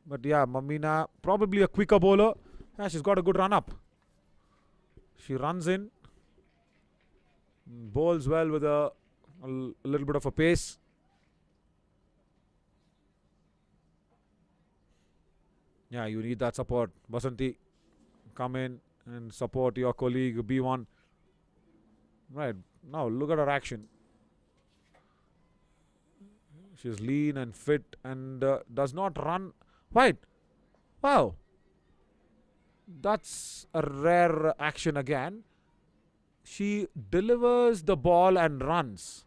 But yeah, Mamina, probably a quicker bowler. Yeah, she's got a good run up. She runs in. Bowls well with a little bit of a pace. Yeah, you need that support. Basanti, come in and support your colleague B1. Right, now look at her action. She's lean and fit and does not run wide. Wow. That's a rare action again. She delivers the ball and runs.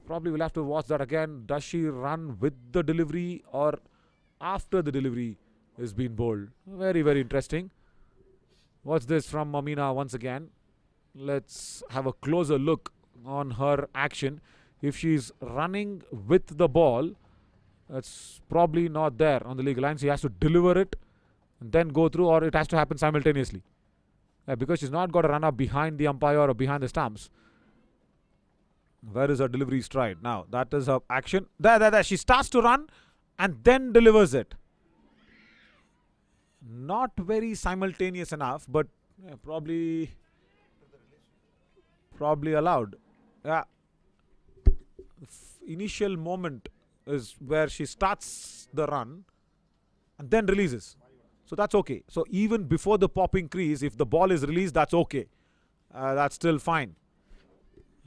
Probably we'll have to watch that again. Does she run with the delivery or after the delivery is being bowled? Very, very interesting. What's this from Mamina once again? Let's have a closer look on her action. If she's running with the ball, it's probably not there on the legal line. She has to deliver it and then go through, or it has to happen simultaneously. Because she's not got to run up behind the umpire or behind the stumps. Where is her delivery stride? Now, that is her action. There. She starts to run and then delivers it. Not very simultaneous enough, but probably allowed. Yeah. Initial moment is where she starts the run and then releases. So that's okay. So even before the popping crease, if the ball is released, that's okay. That's still fine.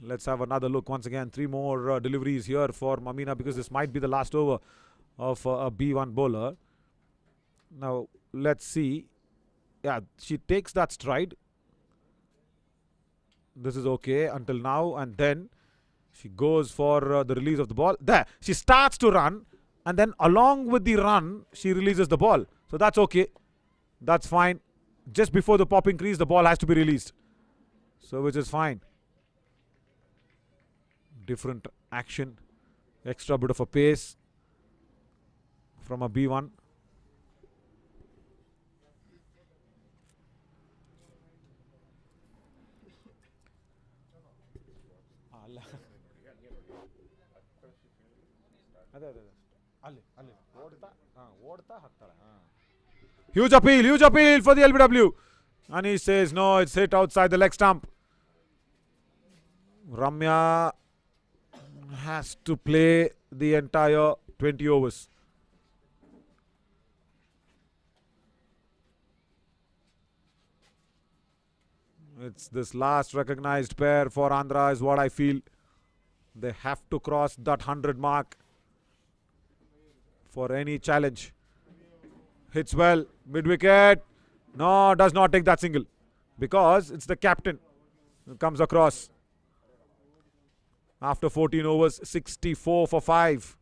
Let's have another look once again. 3 more deliveries here for Mamina, because this might be the last over of a B1 bowler. Now let's see. Yeah, she takes that stride. This is okay until now, and then she goes for the release of the ball. There, she starts to run, and then along with the run, she releases the ball. So that's okay. That's fine. Just before the popping crease, the ball has to be released. So which is fine. Different action. Extra bit of a pace from a B1. Huge appeal for the LBW. And he says, no, it's hit outside the leg stump. Ramya has to play the entire 20 overs. It's this last recognized pair for Andhra is what I feel. They have to cross that 100 mark for any challenge. Hits well, mid-wicket. No, does not take that single, because it's the captain who comes across. After 14 overs, 64 for 5.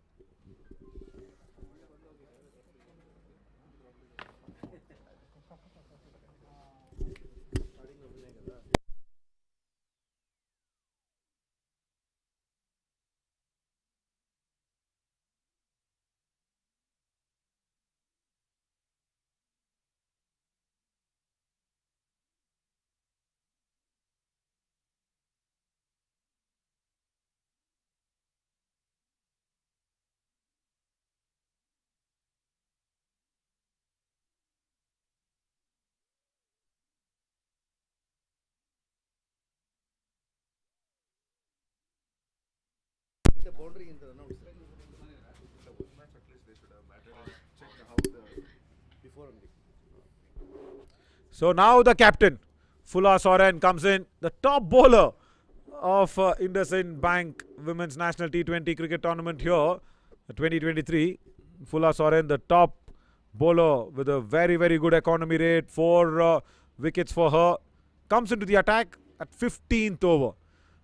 So now the captain, Fulla Soren, comes in, the top bowler of INDUSIND Bank Women's National T20 Cricket Tournament here, 2023. Fulla Soren, the top bowler with a very, very good economy rate, 4 wickets for her, comes into the attack at 15th over.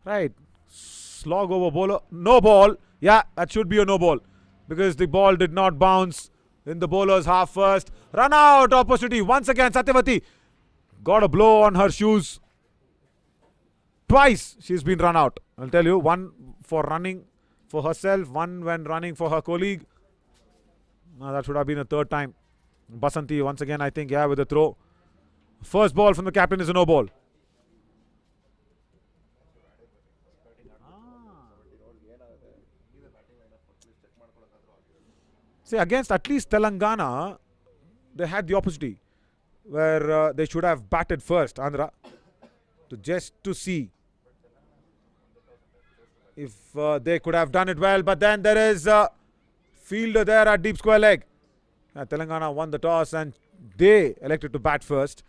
Right, slog over bowler, no ball. Yeah, that should be a no ball, because the ball did not bounce in the bowler's half first. Run out opportunity once again. Satyavati got a blow on her shoes. Twice she's been run out. I'll tell you, one for running for herself, one when running for her colleague. Now that should have been a third time. Basanti once again, I think, yeah, with a throw. First ball from the captain is a no ball. See, against at least Telangana, they had the opportunity where they should have batted first, Andhra, to see if they could have done it well. But then there is a fielder there at deep square leg. Telangana won the toss and they elected to bat first.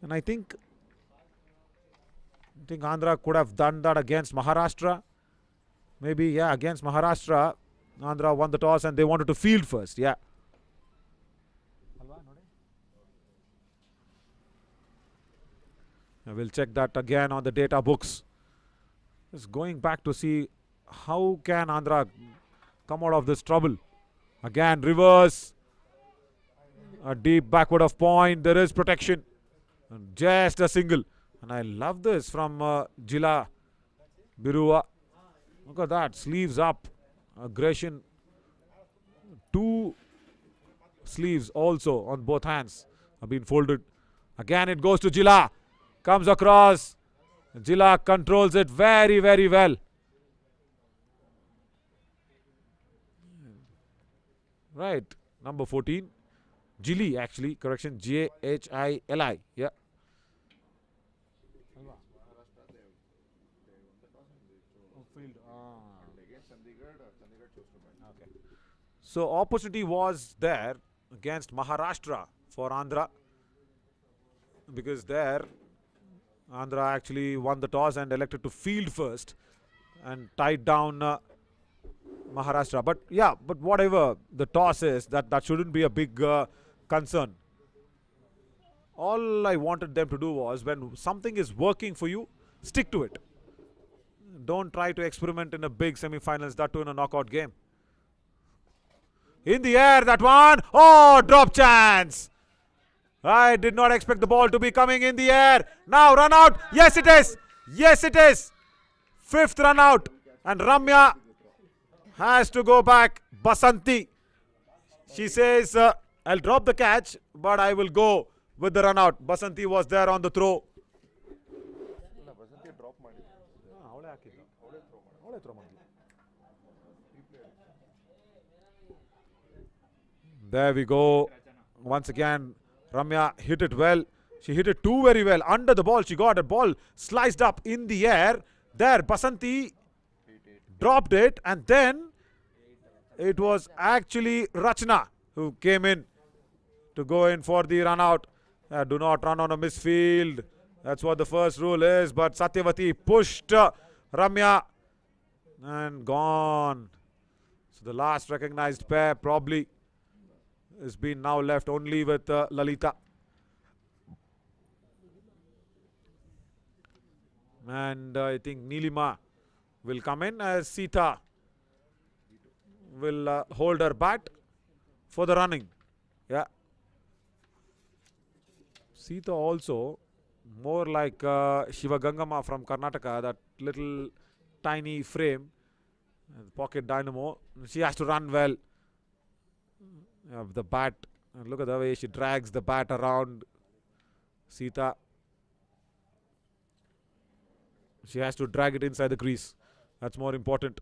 And I think Andhra could have done that against Maharashtra. Maybe, yeah, against Maharashtra, Andhra won the toss and they wanted to field first, yeah. We'll check that again on the data books. Just going back to see how can Andhra come out of this trouble. Again, reverse. A deep backward of point. There is protection. And just a single. And I love this from Jila Birua. Look at that. Sleeves up. Aggression. Two sleeves also on both hands have been folded. Again it goes to Jila. Comes across. Jila controls it very, very well. Right. Number 14. Jili actually. Correction. Jhili. Yeah. So opportunity was there against Maharashtra for Andhra, because there Andhra actually won the toss and elected to field first and tied down Maharashtra. But yeah, but whatever the toss is, that shouldn't be a big concern. All I wanted them to do was, when something is working for you, stick to it. Don't try to experiment in a big semi-finals, that too in a knockout game. In the air, that one. Oh, drop chance. I did not expect the ball to be coming in the air. Now run out. Yes, it is. Yes, it is. Fifth run out. And Ramya has to go back. Basanti. She says, I'll drop the catch, but I will go with the run out. Basanti was there on the throw. There we go. Once again, Ramya hit it well. She hit it too very well. Under the ball, she got a ball sliced up in the air. There, Basanti dropped it, and then it was actually Rachna who came in to go in for the run out. Do not run on a misfield. That's what the first rule is. But Satyavati pushed Ramya and gone. So the last recognized pair probably has been now left only with Lalita. And I think Nilima will come in as Sita will hold her bat for the running. Yeah. Sita also more like Shiva Gangama from Karnataka, that little tiny frame, pocket dynamo. She has to run well. The bat, look at the way she drags the bat around. Sita, she has to drag it inside the crease. That's more important.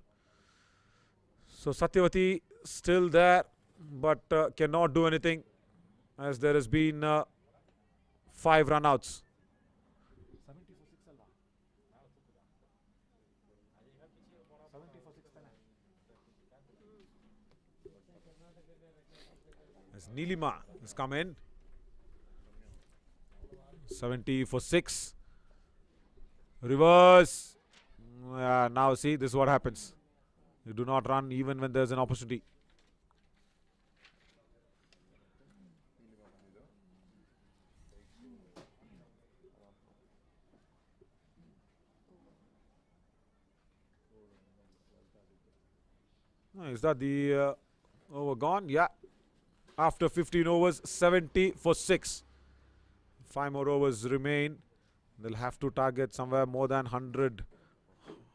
So Satyavati still there, but cannot do anything, as there has been 5 run-outs. As Nilima has come in. 70 for 6. Reverse. Now see, this is what happens. You do not run even when there's an opportunity. Is that the over gone? Yeah. After 15 overs, 70 for 6. 5 more overs remain. They'll have to target somewhere more than 100,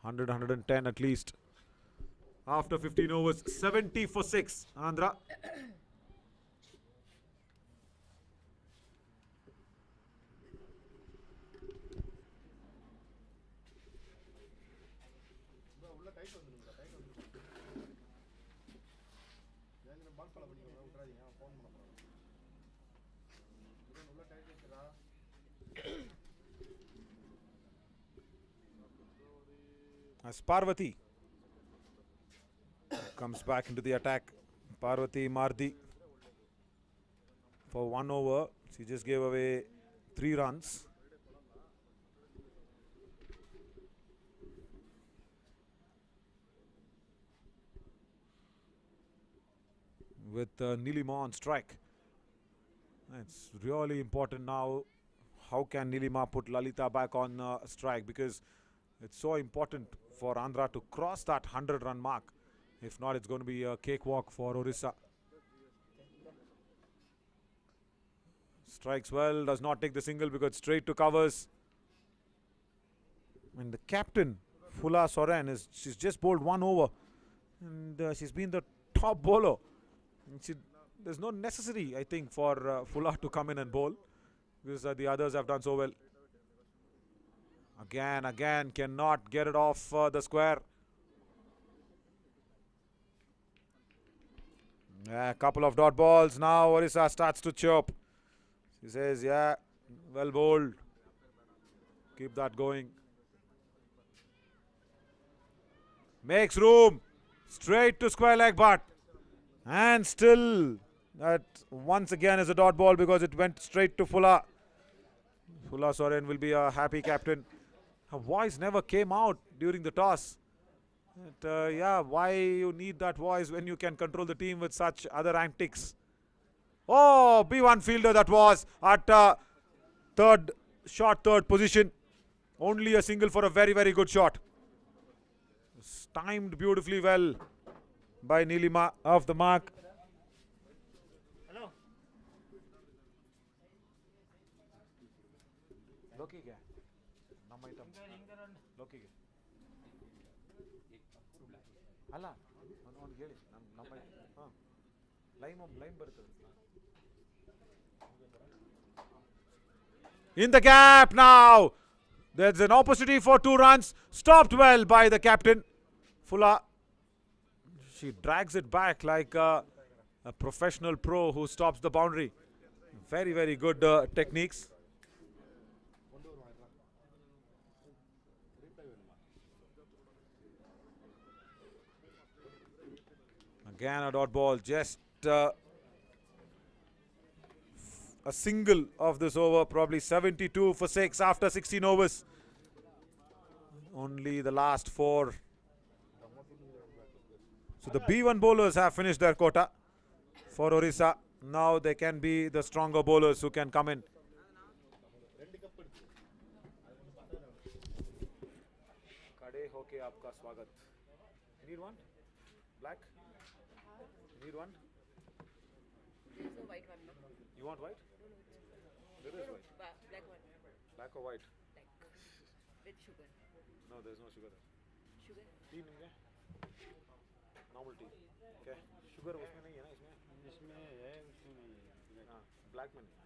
110 at least. After 15 overs, 70 for 6. Andhra. As Parvati comes back into the attack. Parvati Mardi, for 1 over, she just gave away 3 runs. With Nilima on strike. It's really important now. How can Nilima put Lalita back on strike? Because it's so important for Andhra to cross that 100-run mark. If not, it's going to be a cakewalk for Odisha. Strikes well, does not take the single because straight to covers. And the captain, Phula Soren, she's just bowled 1 over. And she's been the top bowler. And there's no necessity, I think, for Phula to come in and bowl. Because the others have done so well. Again, cannot get it off the square. A couple of dot balls. Now Odisha starts to chirp. She says, yeah, well bowled. Keep that going. Makes room. Straight to square leg butt. And still, that once again is a dot ball because it went straight to Phula. Phula Soren will be a happy captain. Her voice never came out during the toss. But, yeah, why you need that voice when you can control the team with such other antics? Oh, B1 fielder that was at third position. Only a single for a very, very good shot. Timed beautifully well by Neelima off the mark. Hello. In the gap now. There's an opportunity for 2 runs. Stopped well by the captain. Phula. She drags it back like a professional pro who stops the boundary. Very, very good techniques. Again a dot ball. Just a single of this over. Probably 72 for 6 after 16 overs. Only the last 4. So the B1 bowlers have finished their quota for Odisha. Now they can be the stronger bowlers who can come in. Kade hoke aapka swagat. Need one? Black? Need one? There's no white one, no? You want white? There is white. Black one. Black or white? Black. With sugar. No, there's no sugar there. Sugar? Tea नहीं है? Normal tea. Okay. Sugar उसमें नहीं है ना इसमें? इसमें है उसमें नहीं है हाँ. Black में नहीं.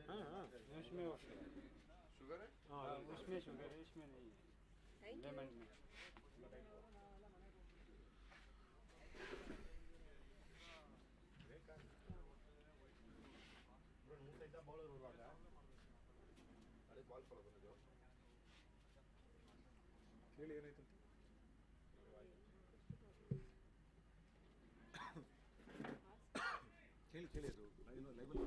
हाँ. उसमें शुगर है? हाँ उसमें शुगर है इसमें नहीं है Thank you. लेमन में अरे बॉल फॉलो करने दो खेल ये नहीं तो खेल ये तो level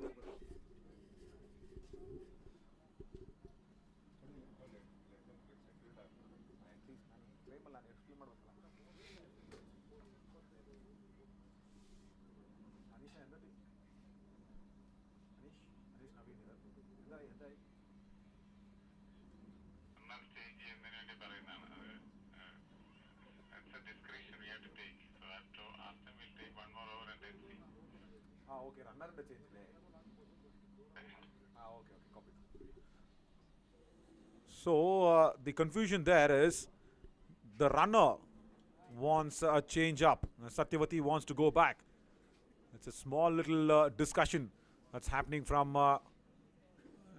okay, runner the change. Okay, copy. So the confusion there is the runner wants a change up. Satyavati wants to go back. It's a small little discussion that's happening from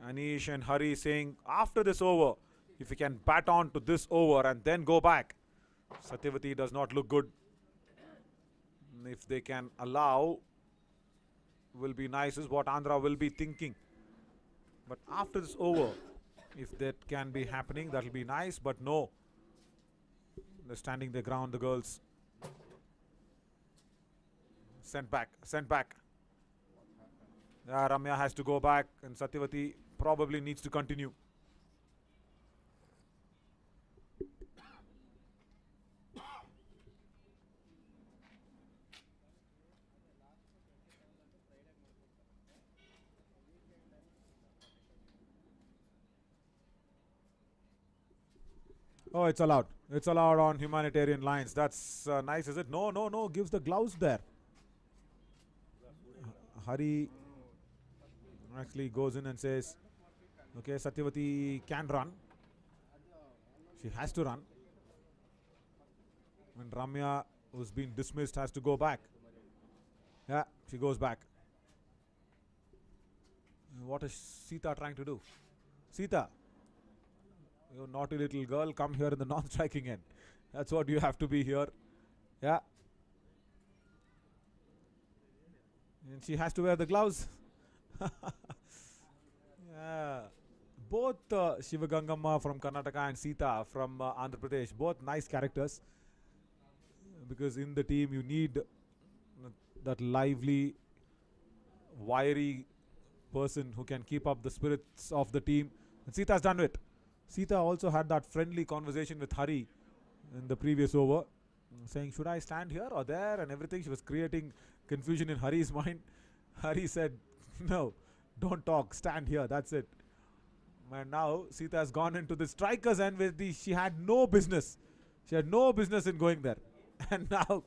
Anish and Hari saying after this over, if you can bat on to this over and then go back, Satyavati does not look good. If they can allow, will be nice is what Andhra will be thinking. But after this over, if that can be happening, that will be nice. But no, they're standing their ground, the girls. Sent back. Ramya has to go back and Satyavati probably needs to continue. Oh, it's allowed. It's allowed on humanitarian lines. That's nice, is it? No. Gives the gloves there. Hari actually goes in and says, okay, Satyavati can run. She has to run. And Ramya, who's been dismissed, has to go back. Yeah, she goes back. What is Sita trying to do? Sita, you naughty little girl, come here in the non-striking end. That's what you have to be here. Yeah. And she has to wear the gloves. Yeah. Both Shivagangamma from Karnataka and Sita from Andhra Pradesh, both nice characters. Because in the team you need that lively, wiry person who can keep up the spirits of the team. And Sita has done it. Sita also had that friendly conversation with Hari in the previous over, saying, should I stand here or there, and everything. She was creating confusion in Hari's mind. Hari said, no, don't talk, stand here, that's it. And now Sita has gone into the strikers end with she had no business. She had no business in going there. And now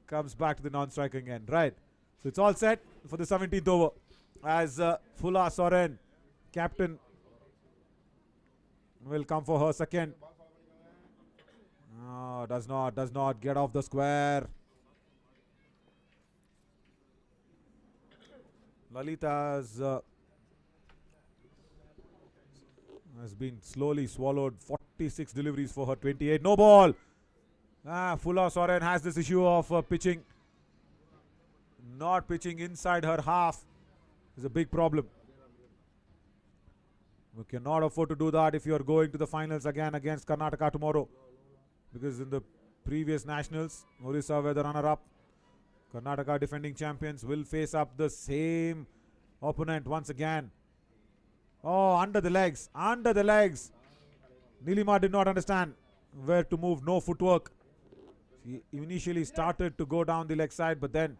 comes back to the non-striking end, right? So it's all set for the 17th over as Phula Soren, captain, will come for her second. Oh, does not get off the square. Lalita's has been slowly swallowed. 46 deliveries for her, 28. No ball. Phula Soren has this issue of pitching. Not pitching inside her half is a big problem. You cannot afford to do that if you are going to the finals again against Karnataka tomorrow. Because in the previous nationals, Odisha were the runner-up. Karnataka defending champions will face up the same opponent once again. Oh, under the legs, under the legs. Nilima did not understand where to move, no footwork. She initially started to go down the leg side, but then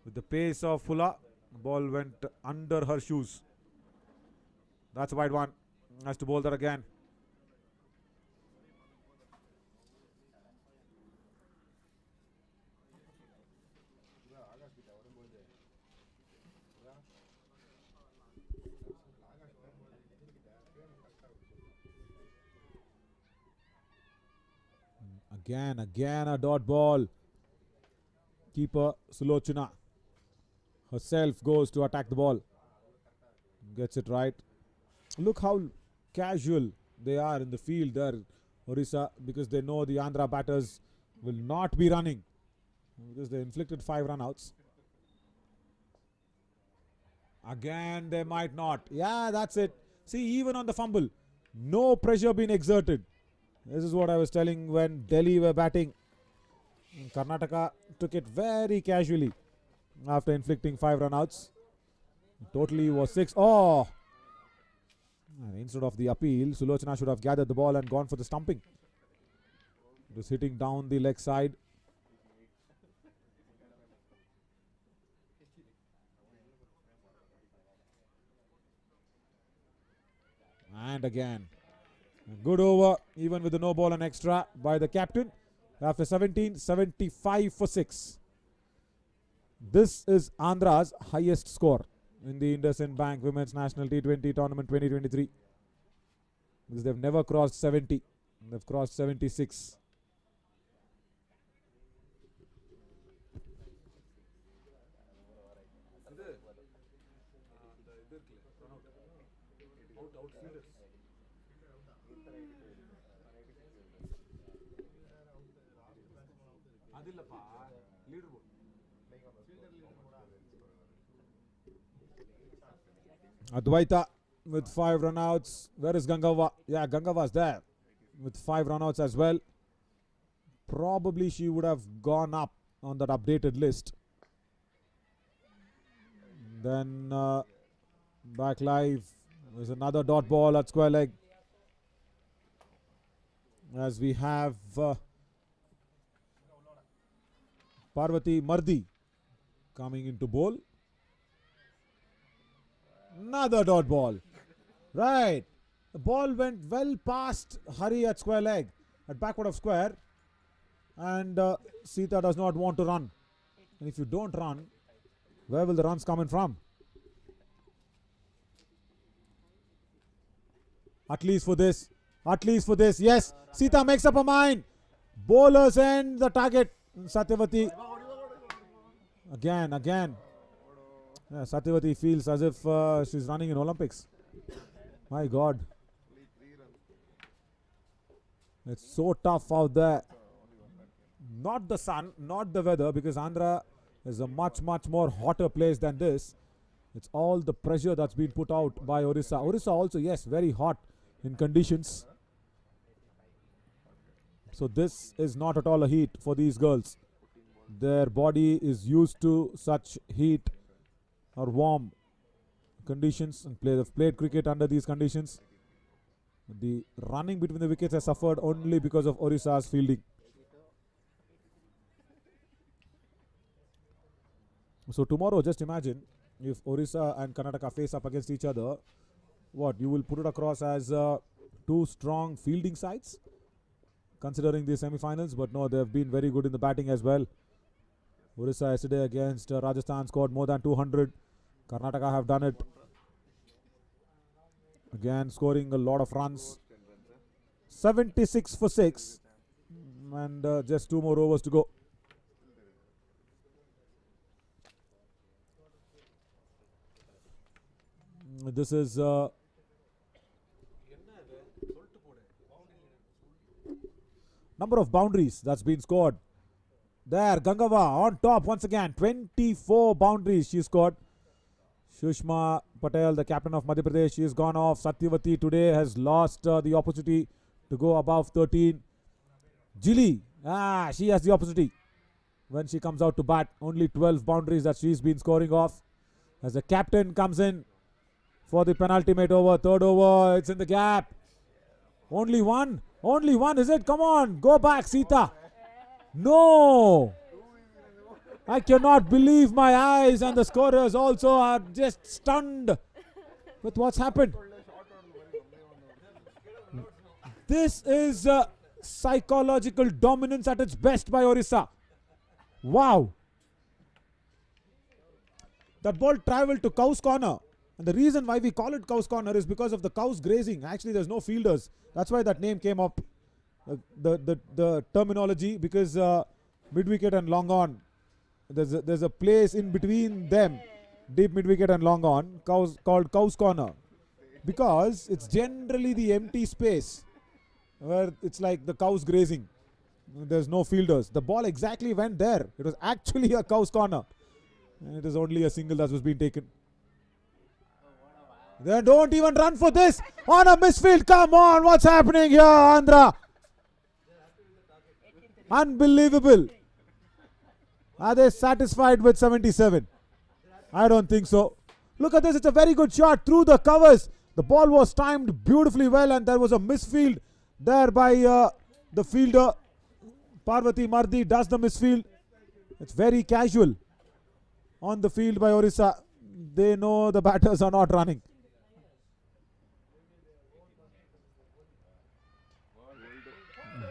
with the pace of Phula, the ball went under her shoes. That's a wide one. Has to bowl that again. Again a dot ball. Keeper Sulochana herself goes to attack the ball. Gets it right. Look how casual they are in the field there, Odisha, because they know the Andhra batters will not be running because they inflicted 5 run-outs. Again they might not. Yeah, that's it. See, even on the fumble, no pressure being exerted. This is what I was telling when Delhi were batting. And Karnataka took it very casually after inflicting 5 run-outs. Totally was 6. Oh! And instead of the appeal, Sulochana should have gathered the ball and gone for the stumping. It was hitting down the leg side. And again. A good over, even with the no ball and extra by the captain. After 17, 75 for 6. This is Andhra's highest score in the INDUSIND Bank Women's National T20 Tournament 2023. Because they've never crossed 70. They've crossed 76. Advaita with 5 run-outs. Where is Gangava? Yeah, Gangava's there with 5 run-outs as well. Probably she would have gone up on that updated list. Then back live. There's another dot ball at square leg. As we have Parvati Mardi coming into bowl. Another dot ball. Right. The ball went well past Hari at square leg, at backward of square. And Sita does not want to run. And if you don't run, where will the runs come in from? At least for this. At least for this. Yes. Sita makes up her mind. Bowlers and the target. Satyavati. Again. Yeah, Satyavati feels as if she's running in Olympics. My God. It's so tough out there. Not the sun, not the weather, because Andhra is a much more hotter place than this. It's all the pressure that's been put out by Odisha. Odisha also, yes, very hot in conditions. So this is not at all a heat for these girls. Their body is used to such heat or warm conditions and they've played cricket under these conditions. The running between the wickets has suffered only because of Odisha's fielding. So tomorrow, just imagine if Odisha and Karnataka face up against each other, what you will put it across as two strong fielding sides, considering the semi-finals. But no, they have been very good in the batting as well. Odisha yesterday against Rajasthan scored more than 200. Karnataka have done it. Again, scoring a lot of runs. 76 for 6. And just 2 more overs to go. This is number of boundaries that's been scored. There, Gangava on top once again. 24 boundaries she scored. Sushma Patel, the captain of Madhya Pradesh, she has gone off. Satyavati today has lost the opportunity to go above 13. Jili, she has the opportunity when she comes out to bat. Only 12 boundaries that she's been scoring off. As the captain comes in for the penultimate over. Third over, it's in the gap. Only one, is it? Come on, go back, Sita. No! I cannot believe my eyes, and the scorers also are just stunned with what's happened. This is psychological dominance at its best by Odisha. Wow! That ball travelled to Cow's Corner. And the reason why we call it Cow's Corner is because of the cows grazing. Actually, there's no fielders. That's why that name came up. The terminology, because mid-wicket and long on, there's a place in between them, deep mid-wicket and long on, called Cow's Corner. Because it's generally the empty space where it's like the cows grazing. There's no fielders. The ball exactly went there. It was actually a Cow's Corner. And it is only a single that was being taken. They don't even run for this. On a misfield. Come on. What's happening here, Andhra? Unbelievable. Are they satisfied with 77? I don't think so. Look at this. It's a very good shot through the covers. The ball was timed beautifully well, and there was a misfield there by the fielder. Parvati Mardi does the misfield. It's very casual on the field by Odisha. They know the batters are not running.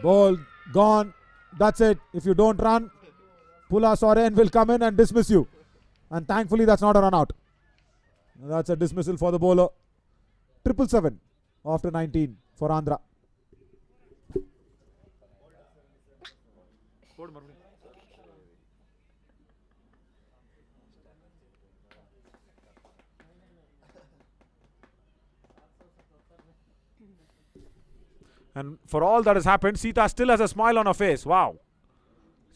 Ball gone. That's it. If you don't run, Pula Soren will come in and dismiss you. And thankfully that's not a run out. That's a dismissal for the bowler. 777 after 19 for Andhra. And for all that has happened, Sita still has a smile on her face. Wow.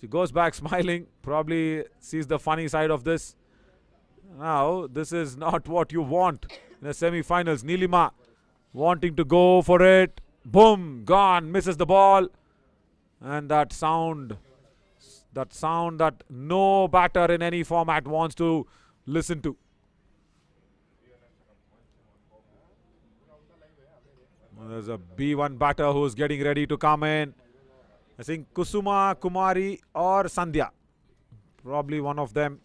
She goes back smiling, probably sees the funny side of this. Now, this is not what you want in the semi-finals. Neelima wanting to go for it. Boom, gone, misses the ball. And that sound that no batter in any format wants to listen to. There's a B1 batter who's getting ready to come in. I think Kusuma, Kumari or Sandhya. Probably one of them.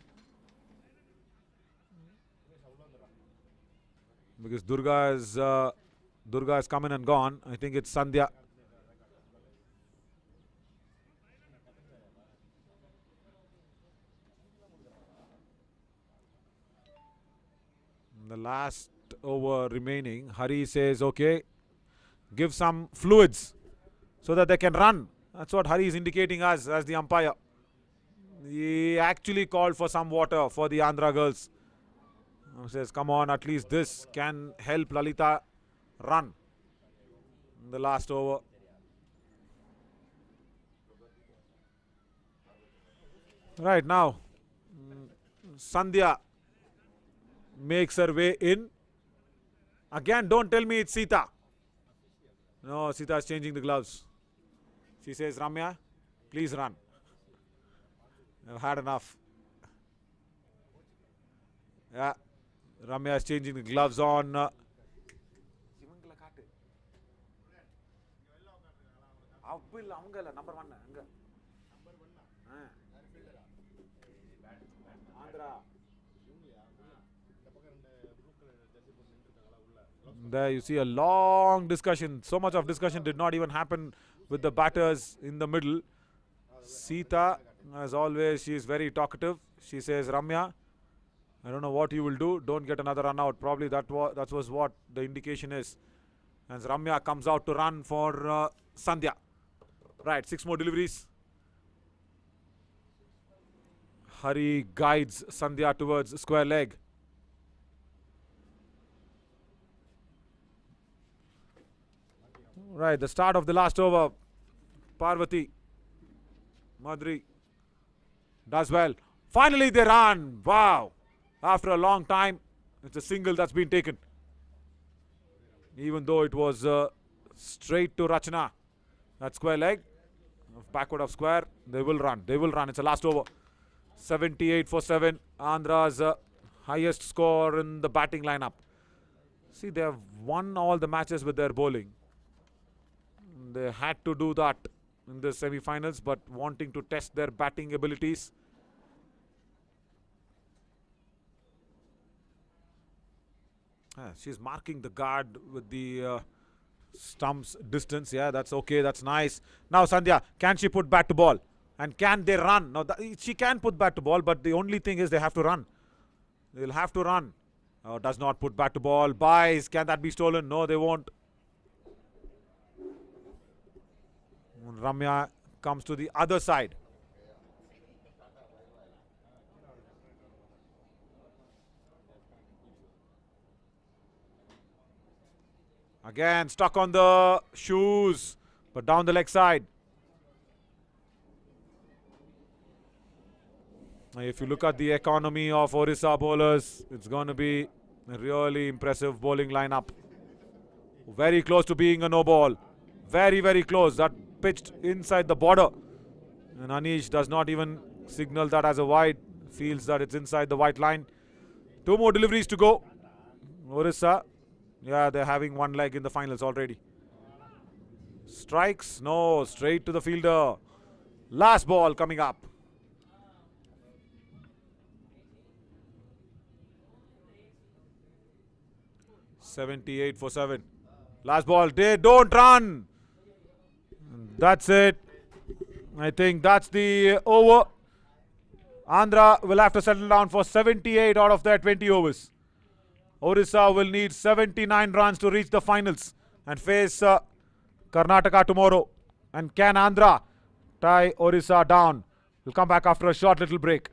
Because Durga has come in and gone. I think it's Sandhya. The last over remaining, Hari says, okay, give some fluids so that they can run. That's what Hari is indicating us as the umpire. He actually called for some water for the Andhra girls. He says, come on, at least this can help Lalita run in the last over. Right now, Sandhya makes her way in. Again, don't tell me it's Sita. No, Sita is changing the gloves. She says, Ramya, please run. I've had enough. Yeah, Ramya is changing the gloves on. Number one. Andhra. There you see a long discussion. So much of discussion did not even happen with the batters in the middle. Sita, as always, she is very talkative. She says, Ramya, I don't know what you will do. Don't get another run out. Probably that was what the indication is. And Ramya comes out to run for Sandhya. Right, 6 more deliveries. Hari guides Sandhya towards square leg. Right, the start of the last over. Parvati, Madri does well. Finally they run. Wow. After a long time, it's a single that's been taken. Even though it was straight to Rachana. That square leg. Backward of square. They will run. They will run. It's a last over. 78 for 7. Andhra's highest score in the batting lineup. See, they have won all the matches with their bowling. They had to do that in the semi-finals, but wanting to test their batting abilities. She's marking the guard with the stumps distance. Yeah, that's okay. That's nice. Now, Sandhya, can she put bat to ball? And can they run? Now, she can put bat to ball, but the only thing is they have to run. They'll have to run. Does not put bat to ball. Buys. Can that be stolen? No, they won't. Ramya comes to the other side. Again, stuck on the shoes, but down the leg side. If you look at the economy of Odisha bowlers, it's going to be a really impressive bowling lineup. Very close to being a no ball. Very, very close. That pitched inside the border. And Anish does not even signal that as a wide. Feels that it's inside the white line. 2 more deliveries to go. Odisha. Yeah, they're having one leg in the finals already. Strikes? No, straight to the fielder. Last ball coming up. $78 for 7. Last ball. They don't run. That's it. I think that's the over. Andhra will have to settle down for 78 out of their 20 overs. Odisha will need 79 runs to reach the finals and face Karnataka tomorrow. And can Andhra tie Odisha down? We'll come back after a short little break.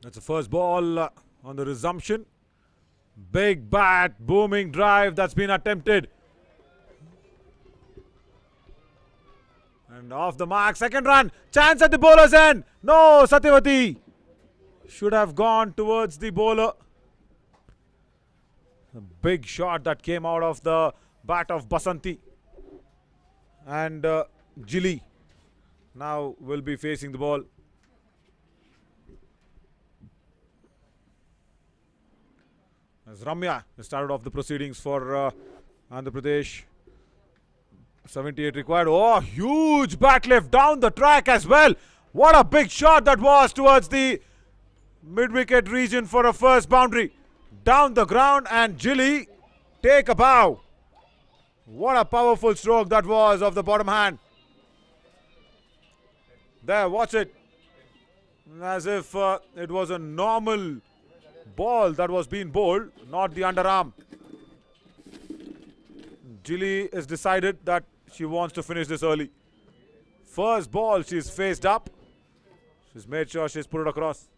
That's the first ball on the resumption. Big bat, booming drive that's been attempted. And off the mark, second run. Chance at the bowler's end. No, Satyavati should have gone towards the bowler. A big shot that came out of the bat of Basanti. And Jilly now will be facing the ball. As Ramya started off the proceedings for Andhra Pradesh. 78 required. Oh, huge bat lift down the track as well. What a big shot that was towards the mid-wicket region for a first boundary. Down the ground, and Jilly take a bow. What a powerful stroke that was of the bottom hand. There, watch it. As if it was a normal ball that was being bowled, not the underarm. Jilly has decided that she wants to finish this early. First ball, she's faced up. She's made sure she's put it across.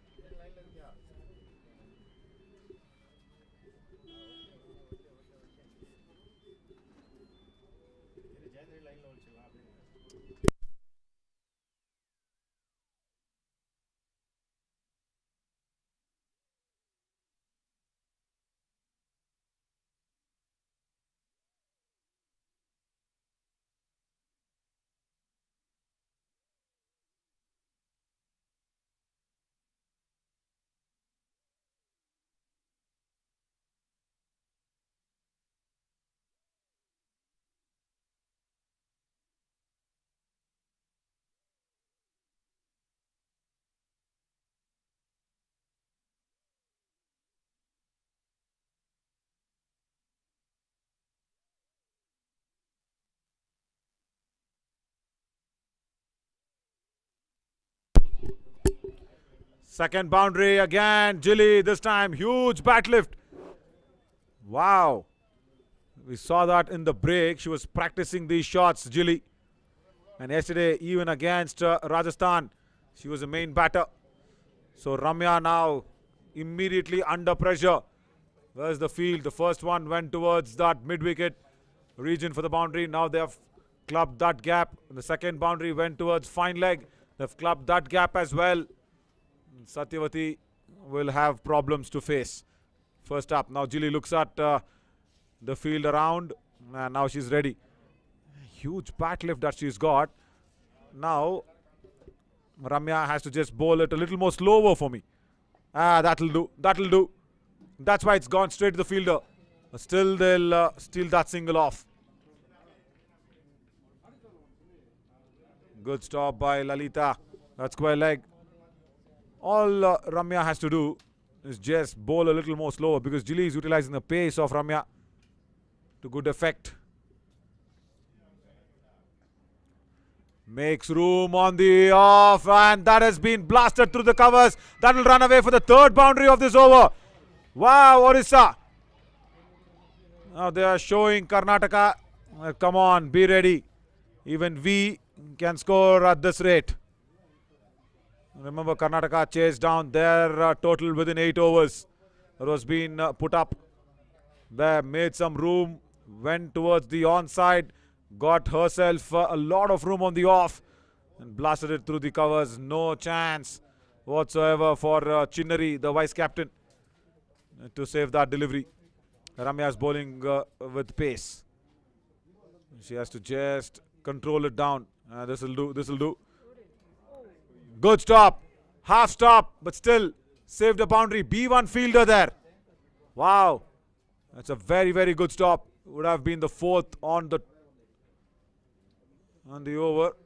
Second boundary again, Jilly this time, huge bat lift. Wow. We saw that in the break. She was practicing these shots, Jilly. And yesterday, even against Rajasthan, she was a main batter. So Ramya now immediately under pressure. Where's the field? The first one went towards that mid-wicket region for the boundary. Now they have clubbed that gap. The second boundary went towards fine leg. They've clubbed that gap as well. Satyavati will have problems to face. First up, now Jilly looks at the field around, and now she's ready. Huge bat lift that she's got. Now Ramya has to just bowl it a little more slower for me. That'll do. That'll do. That's why it's gone straight to the fielder. Still, they'll steal that single off. Good stop by Lalita. That's square leg. All Ramya has to do is just bowl a little more slower, because Jilly is utilizing the pace of Ramya to good effect. Makes room on the off, and that has been blasted through the covers. That will run away for the third boundary of this over. Wow, Odisha. Now they are showing Karnataka. Come on, be ready. Even we can score at this rate. Remember, Karnataka chased down their total within 8 overs. That was being put up. There, made some room, went towards the onside, got herself a lot of room on the off, and blasted it through the covers. No chance whatsoever for Chinnari, the vice captain, to save that delivery. Ramya is bowling with pace. She has to just control it down. This will do. This will do. Good stop. Half stop, but still saved a boundary. B1 fielder there. Wow. That's a very, very good stop. Would have been the fourth on the over.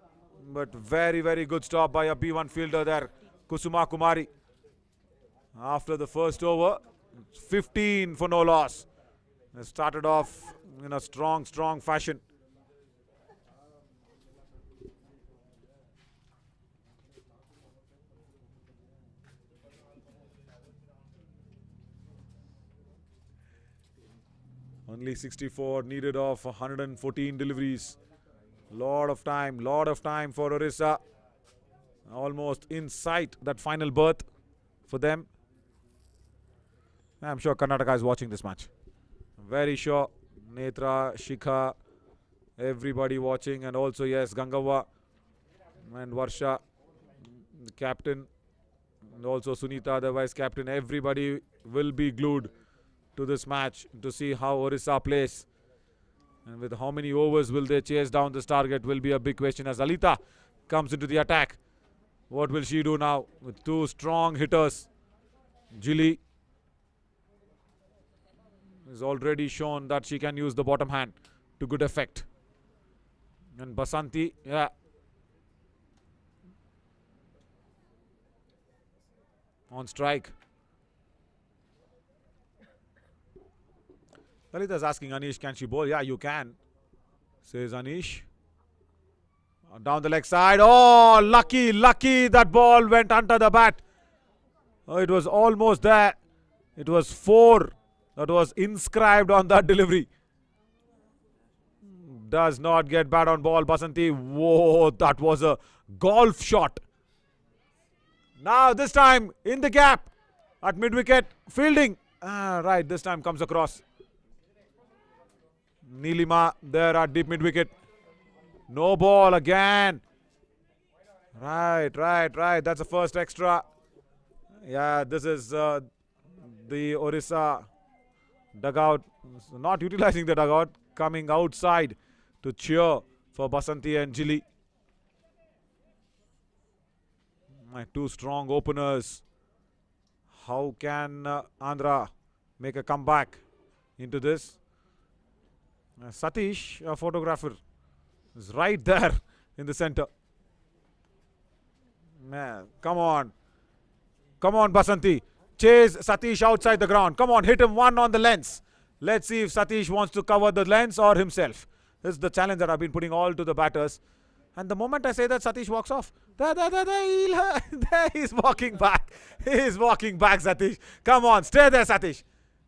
But very, very good stop by a B1 fielder there. Kusuma Kumari. After the first over, 15 for no loss. They started off in a strong fashion. Only 64 needed of 114 deliveries. Lot of time for Odisha. Almost in sight that final berth for them. I'm sure Karnataka is watching this match. Very sure. Netra, Shikha, everybody watching, and also yes, Gangava and Varsha, the captain, and also Sunita, the vice captain. Everybody will be glued to this match to see how Odisha plays. And with how many overs will they chase down this target will be a big question as Alita comes into the attack. What will she do now with two strong hitters? Jilly has already shown that she can use the bottom hand to good effect. And Basanti, yeah. On strike. Lalita is asking Anish, can she bowl? Yeah, you can, says Anish. Down the leg side. Oh, lucky that ball went under the bat. Oh, it was almost there. It was 4 that was inscribed on that delivery. Does not get bat on ball. Basanti. Whoa, that was a golf shot. Now this time in the gap at mid wicket. Fielding. Right, this time comes across. Neelima there at deep mid wicket. No ball again. Right. That's the first extra. Yeah, this is the Odisha dugout. Not utilizing the dugout. Coming outside to cheer for Basanti and Jilly. My two strong openers. How can Andhra make a comeback into this? Satish, a photographer, is right there in the center. Man, come on, Basanti. Chase Satish outside the ground. Come on, hit him one on the lens. Let's see if Satish wants to cover the lens or himself. This is the challenge that I've been putting all to the batters. And the moment I say that, Satish walks off. There, he's walking back. He's walking back, Satish. Come on, stay there, Satish.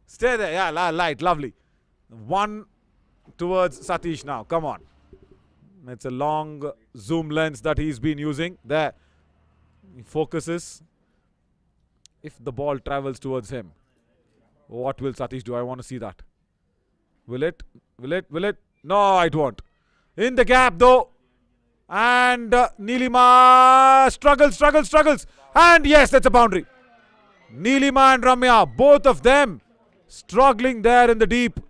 Stay there. Yeah, light, lovely. One towards Satish now. Come on. It's a long zoom lens that he's been using. There. He focuses. If the ball travels towards him, what will Satish do? I want to see that. Will it? No, it won't. In the gap though. And Neelima struggles. And yes, that's a boundary. Neelima and Ramya, both of them struggling there in the deep.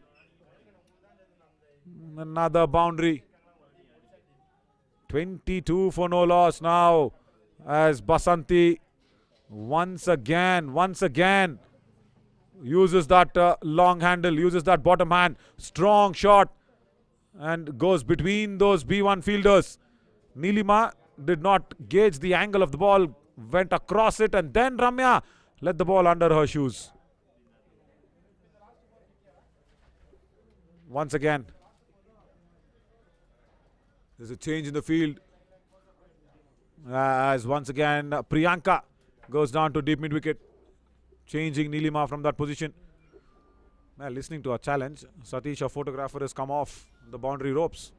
Another boundary. 22 for no loss now as Basanti once again uses that long handle, uses that bottom hand, strong shot and goes between those B1 fielders. Neelima did not gauge the angle of the ball, went across it, and then Ramya let the ball under her shoes. Once again, there's a change in the field as once again Priyanka goes down to deep mid wicket, changing Neelima from that position. Well, listening to a challenge, Satish, a photographer, has come off the boundary ropes.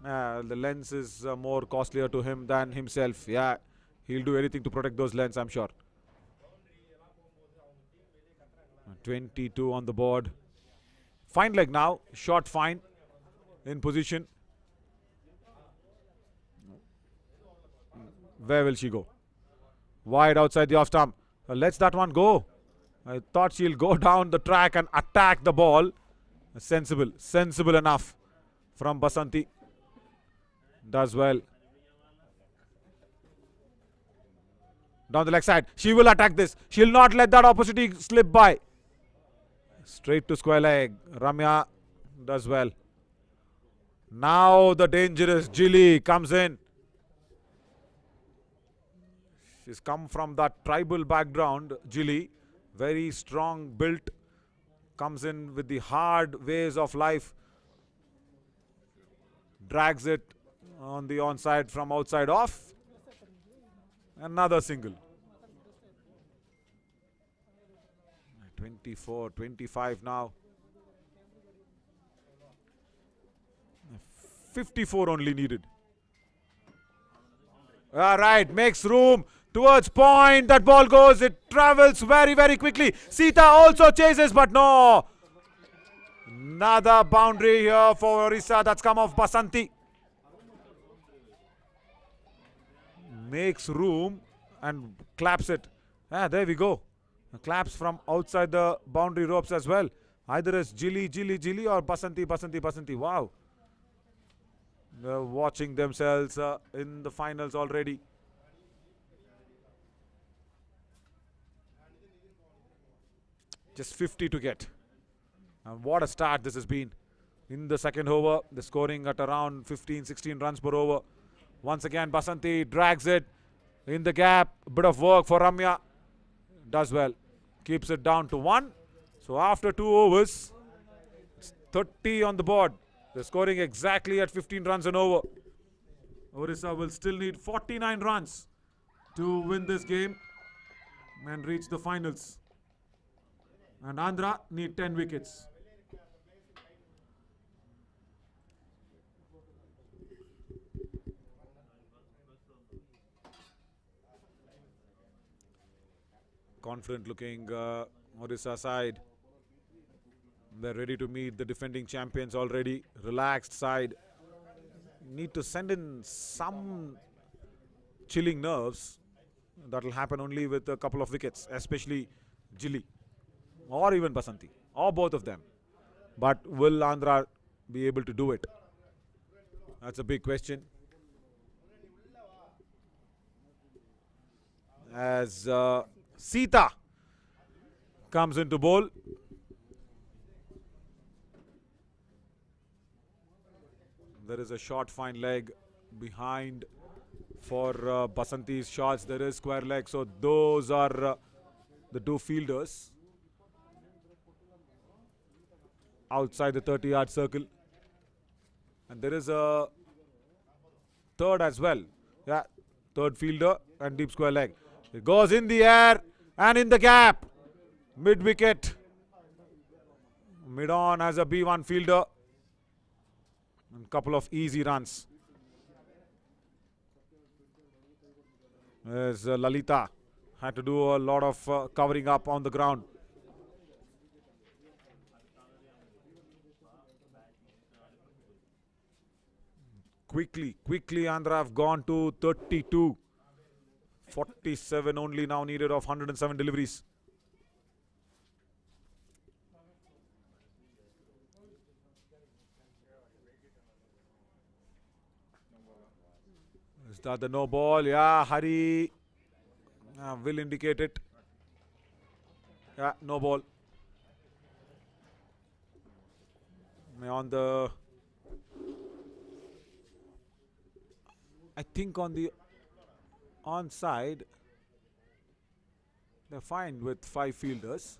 The lens is more costlier to him than himself. Yeah, he'll do anything to protect those lens, I'm sure. 22 on the board. Fine leg now, short fine in position. Where will she go? Wide outside the off stump. Lets that one go. I thought she'll go down the track and attack the ball. Sensible enough from Basanti. Does well. Down the leg side. She will attack this. She'll not let that opportunity slip by. Straight to square leg. Ramya does well. Now the dangerous Jilly comes in. She's come from that tribal background, Jilly. Very strong built. Comes in with the hard ways of life. Drags it on the onside from outside off. Another single. 24, 25 now. 54 only needed. All right, makes room. towards point. That ball goes. It travels very, very quickly. Sita also chases, but no. Another boundary here for Odisha. That's come off Basanti. Makes room and claps it. There we go. Claps from outside the boundary ropes as well. Either it's Jili or Basanti. Wow. They're watching themselves in the finals already. Just 50 to get. And what a start this has been. In the second over, they're scoring at around 15-16 runs per over. Once again, Basanti drags it in the gap. A bit of work for Ramya. Does well. Keeps it down to 1. So after 2 overs, it's 30 on the board. They're scoring exactly at 15 runs an over. Odisha will still need 49 runs to win this game and reach the finals. And Andhra need 10 wickets. Confident looking Odisha side. They're ready to meet the defending champions already. Relaxed side. Need to send in some chilling nerves. That will happen only with a couple of wickets, especially Jili or even Basanti or both of them. But will Andhra be able to do it? That's a big question. As Sita comes into bowl. There is a short fine leg behind for Basanti's shots. There is square leg. So those are the two fielders outside the 30-yard circle. And there is a third as well. Yeah, third fielder and deep square leg. It goes in the air and in the gap. Mid wicket. Mid on as a B1 fielder. And couple of easy runs. As Lalita had to do a lot of covering up on the ground. Quickly Andhra have gone to 32. 47 only now needed of 107 deliveries. Is that the no ball? Yeah, Hari will indicate it. Yeah, no ball. On the, I think on the onside, they're fine with 5 fielders.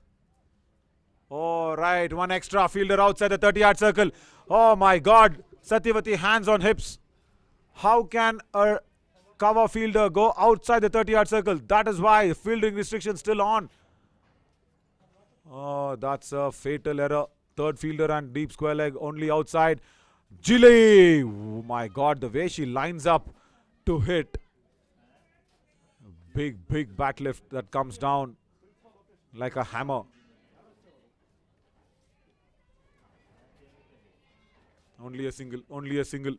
Oh, right, one extra fielder outside the 30-yard circle. Oh my God, Satyavati hands on hips. How can a cover fielder go outside the 30-yard circle? That is why fielding restriction still on. Oh, that's a fatal error. Third fielder and deep square leg only outside. Jili! Oh my God, the way she lines up to hit. Big bat lift that comes down like a hammer. Only a single.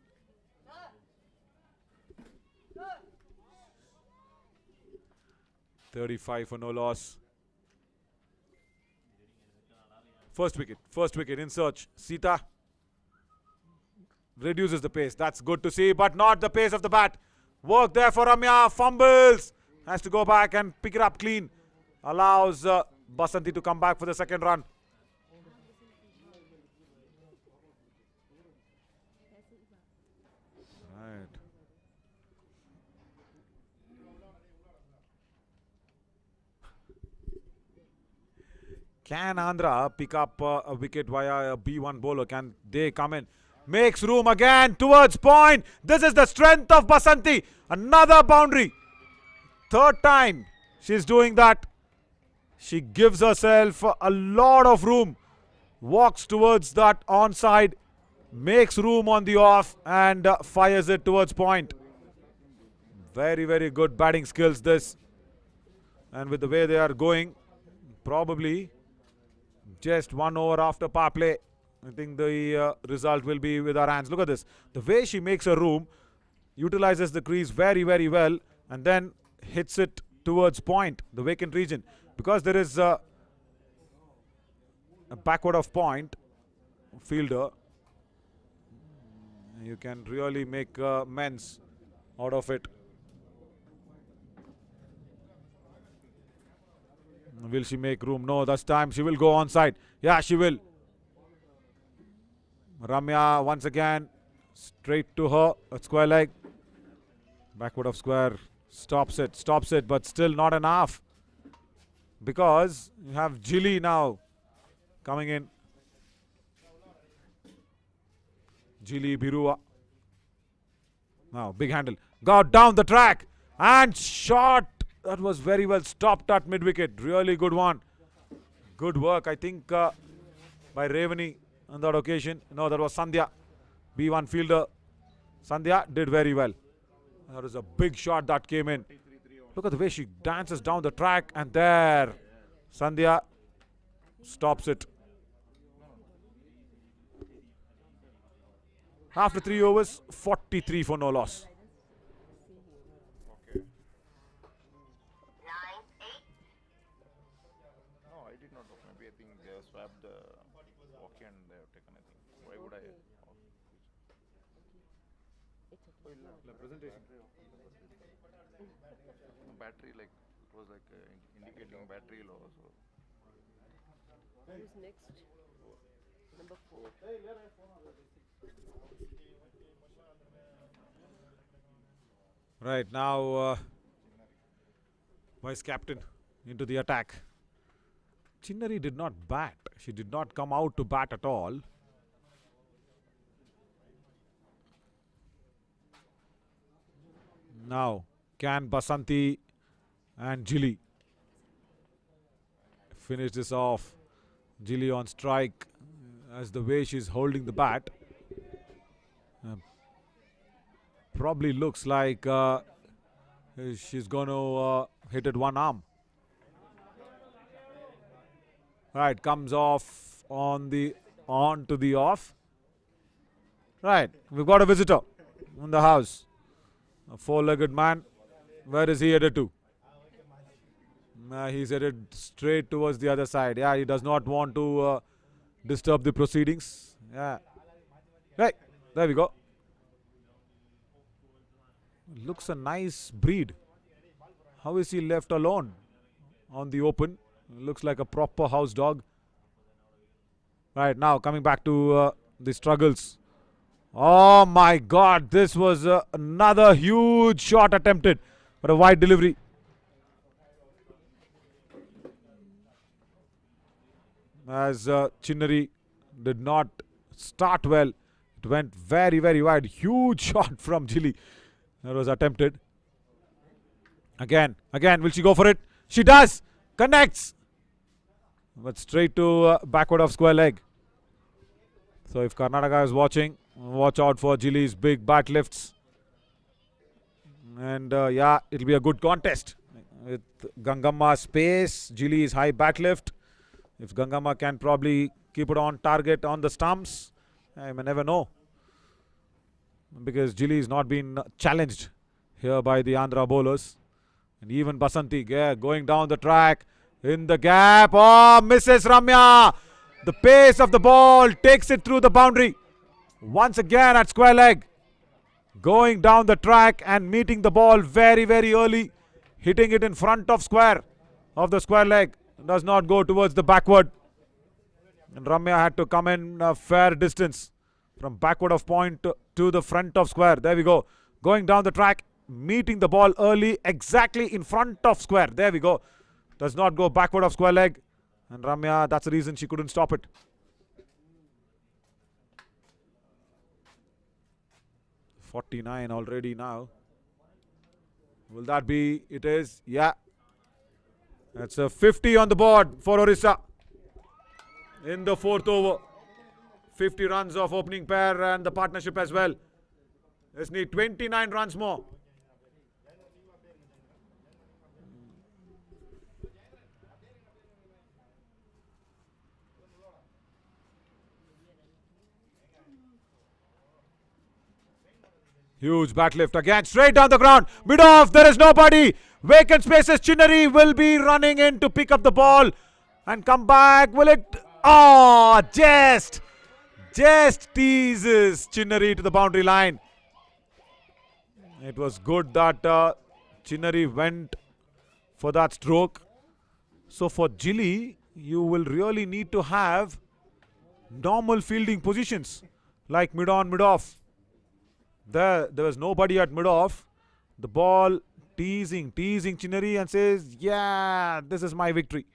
.35 for no loss. First wicket in search. Sita reduces the pace. That's good to see, but not the pace of the bat. Work there for Ramya. Fumbles. Has to go back and pick it up clean. Allows Basanti to come back for the second run. Right. Can Andhra pick up a wicket via a B1 bowler? Can they come in? Makes room again towards point. This is the strength of Basanti. Another boundary. Third time she's doing that. She gives herself a lot of room. Walks towards that onside. Makes room on the off and fires it towards point. Very, very good batting skills this. And with the way they are going, probably just 1 over after power play. I think the result will be with our hands. Look at this. The way she makes her room, utilizes the crease very, very well, and then hits it towards point, the vacant region. Because there is a backward of point fielder, you can really make men's out of it. Will she make room? No, this time she will go onside. Yeah, she will. Ramya once again straight to her. A square leg. Backward of square. Stops it, but still not enough. Because you have Jilly now coming in. Jilly Birua. Now, big handle. Got down the track and shot. That was very well stopped at mid-wicket. Really good one. Good work, I think, by Revani on that occasion. No, that was Sandhya. B1 fielder. Sandhya did very well. That was a big shot that came in. Look at the way she dances down the track. And there, Sandhya stops it. After 3 overs, 43 for no loss. Swapped walkie and they have taken, I think. Why would I? Battery, like, it was like indicating battery low. So. Who's next? Number 4. Right, now vice captain into the attack. Chinnari did not bat. She did not come out to bat at all. Now, can Basanti and Jilly finish this off? Jilly on strike, as the way she's holding the bat. Probably looks like she's going to hit it one arm. Right, comes off on to the off. Right, we've got a visitor in the house. A 4-legged man. Where is he headed to? He's headed straight towards the other side. Yeah, he does not want to disturb the proceedings. Yeah. Right, there we go. Looks a nice breed. How is he left alone on the open? Looks like a proper house dog. Right, now coming back to the struggles. Oh my God, this was another huge shot attempted, but a wide delivery. As Chinnari did not start well, it went very, very wide. Huge shot from Jilly. That was attempted. Again, will she go for it? She does! Connects! But straight to backward of square leg. So if Karnataka is watching, watch out for Jilly's big bat lifts. And yeah, it'll be a good contest. With Gangamma's pace, Jilly's high bat lift. If Gangamma can probably keep it on target on the stumps, I may never know. Because Jilly has not been challenged here by the Andhra bowlers. And even Basanti, yeah, going down the track. In the gap. Oh, misses Ramya. The pace of the ball takes it through the boundary. Once again at square leg. Going down the track and meeting the ball very, very early. Hitting it in front of the square leg. Does not go towards the backward. And Ramya had to come in a fair distance. From backward of point to the front of square. There we go. Going down the track. Meeting the ball early. Exactly in front of square. There we go. Does not go backward of square leg. And Ramya, that's the reason she couldn't stop it. .49 already now. Will that be? It is. Yeah. That's a 50 on the board for Odisha. In the 4th over. 50 runs of opening pair and the partnership as well. Just need 29 runs more. Huge bat lift again, straight down the ground. Mid off, there is nobody. Vacant spaces. Chinnari will be running in to pick up the ball and come back. Will it? Oh, just teases Chinnari to the boundary line. It was good that Chinnari went for that stroke. So for Gilly, you will really need to have normal fielding positions like mid on, mid off. There was nobody at mid off. The ball teasing Chinnari and says, yeah, this is my victory.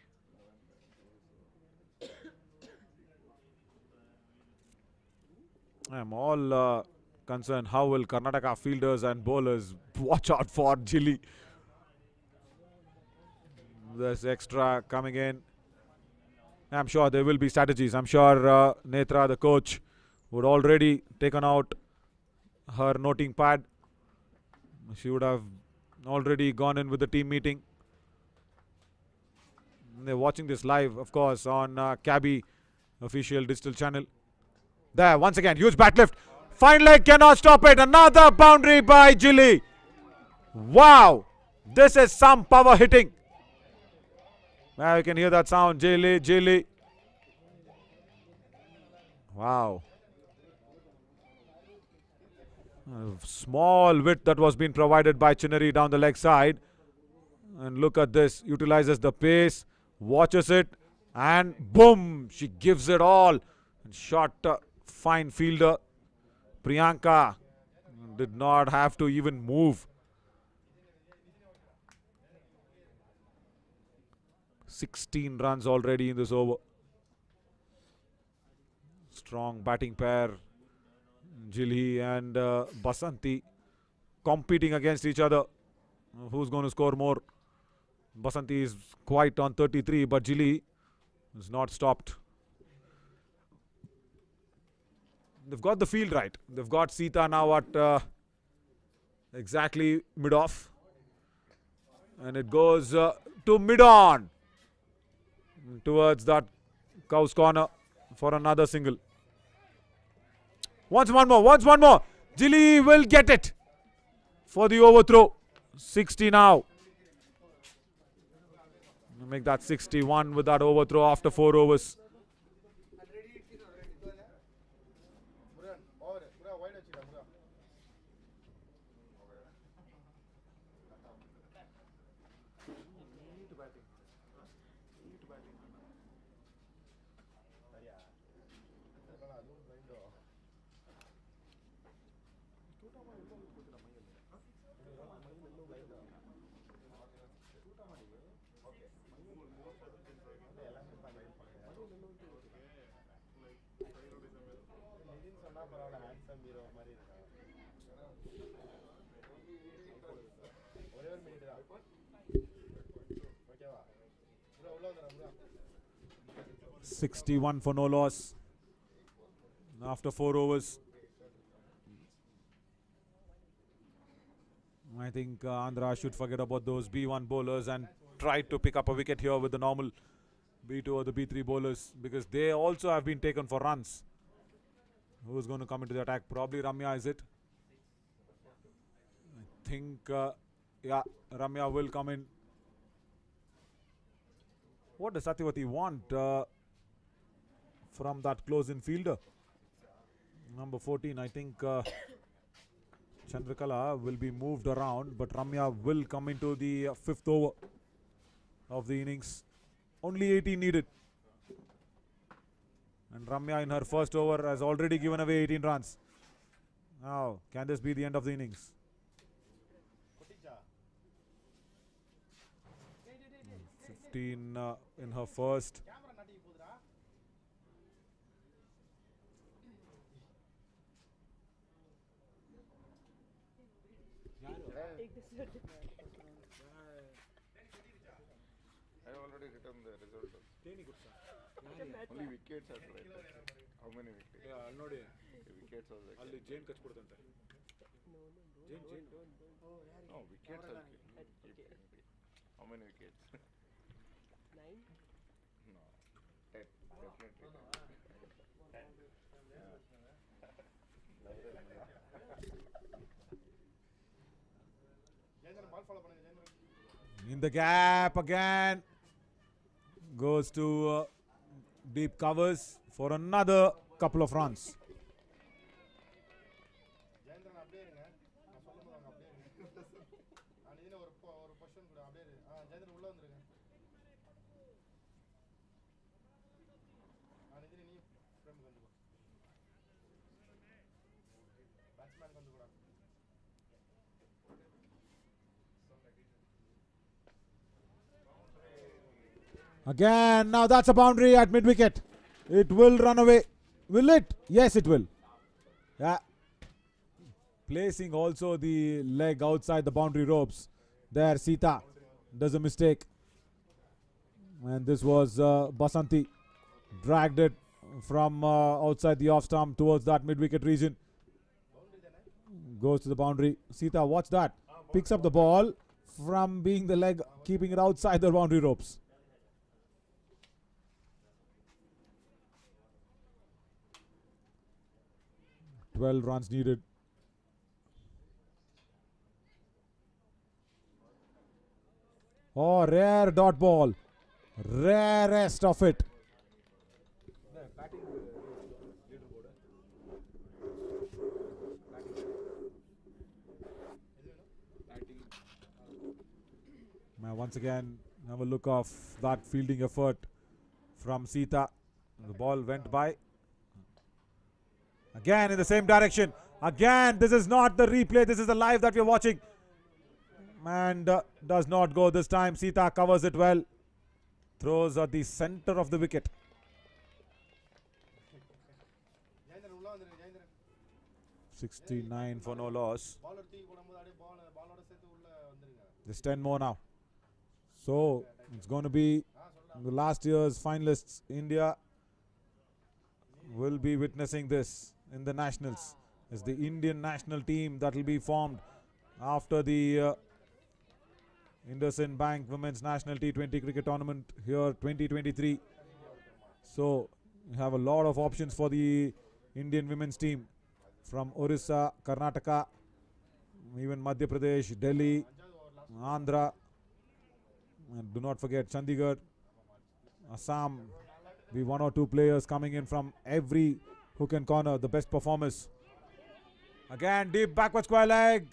I'm all concerned how will Karnataka fielders and bowlers watch out for Gilly. There's extra coming in. I'm sure there will be strategies. I'm sure Netra, the coach, would already taken out her noting pad. She would have already gone in with the team meeting. They're watching this live, of course, on Cabby official digital channel. There, once again, huge bat lift. Fine leg cannot stop it. Another boundary by Gilly. Wow, this is some power hitting. Now you can hear that sound, Gilly. Wow. A small width that was being provided by Chinnari down the leg side. And look at this, utilizes the pace, watches it, and boom, she gives it all. Shot, fine fielder. Priyanka did not have to even move. 16 runs already in this over. Strong batting pair. Gilly and Basanti competing against each other. Who's going to score more? Basanti is quite on 33, but Gilly is not stopped. They've got the field right. They've got Sita now at exactly mid-off. And it goes to mid-on. Towards that cow's corner for another single. Once one more. Gilly will get it for the overthrow. 60 now. Make that 61 with that overthrow after 4 overs. $61 for no loss after 4 overs. I think Andhra should forget about those B1 bowlers and try to pick up a wicket here with the normal B2 or the B3 bowlers, because they also have been taken for runs. Who's going to come into the attack? Probably Ramya, is it? I think, yeah, Ramya will come in. What does Satyavati want from that close-in fielder? Number 14, I think Chandrakala will be moved around, but Ramya will come into the 5th over of the innings. Only 18 needed. And Ramya in her first over has already given away 18 runs. Now, can this be the end of the innings? 15 in her first. I already written the result. Only wickets are right. How many wickets? Yeah, ನೋಡಿ Wickets are like. ಅಲ್ಲಿ ಜೇನ್ ಕಚ್ಬಿಡುತ್ತಂತೆ. No, wickets are. How many wickets? 9. No, 10 definitely. In the gap again. Goes to deep covers for another couple of runs. Again, now that's a boundary at mid-wicket. It will run away. Will it? Yes, it will. Yeah. Placing also the leg outside the boundary ropes. There, Sita does a mistake. And this was Basanti. Dragged it from outside the off stump towards that mid-wicket region. Goes to the boundary. Sita, watch that. Picks up the ball from being the leg, keeping it outside the boundary ropes. Twelve runs needed. Oh, rare dot ball. Rarest of it. Now once again, have a look of that fielding effort from Sita. The ball went by. Again in the same direction. Again, this is not the replay. This is the live that we are watching. And does not go this time. Sita covers it well. Throws at the center of the wicket. .69 for no loss. Just 10 more now. So it's going to be the last year's finalists. India will be witnessing this in the nationals. It's the Indian national team that will be formed after the INDUSIND Bank Women's National T20 Cricket Tournament here 2023. So we have a lot of options for the Indian women's team from Odisha, Karnataka, even Madhya Pradesh, Delhi, Andhra, and do not forget Chandigarh, Assam. Be one or two players coming in from every hook and corner, the best performers. Again, deep backward square leg.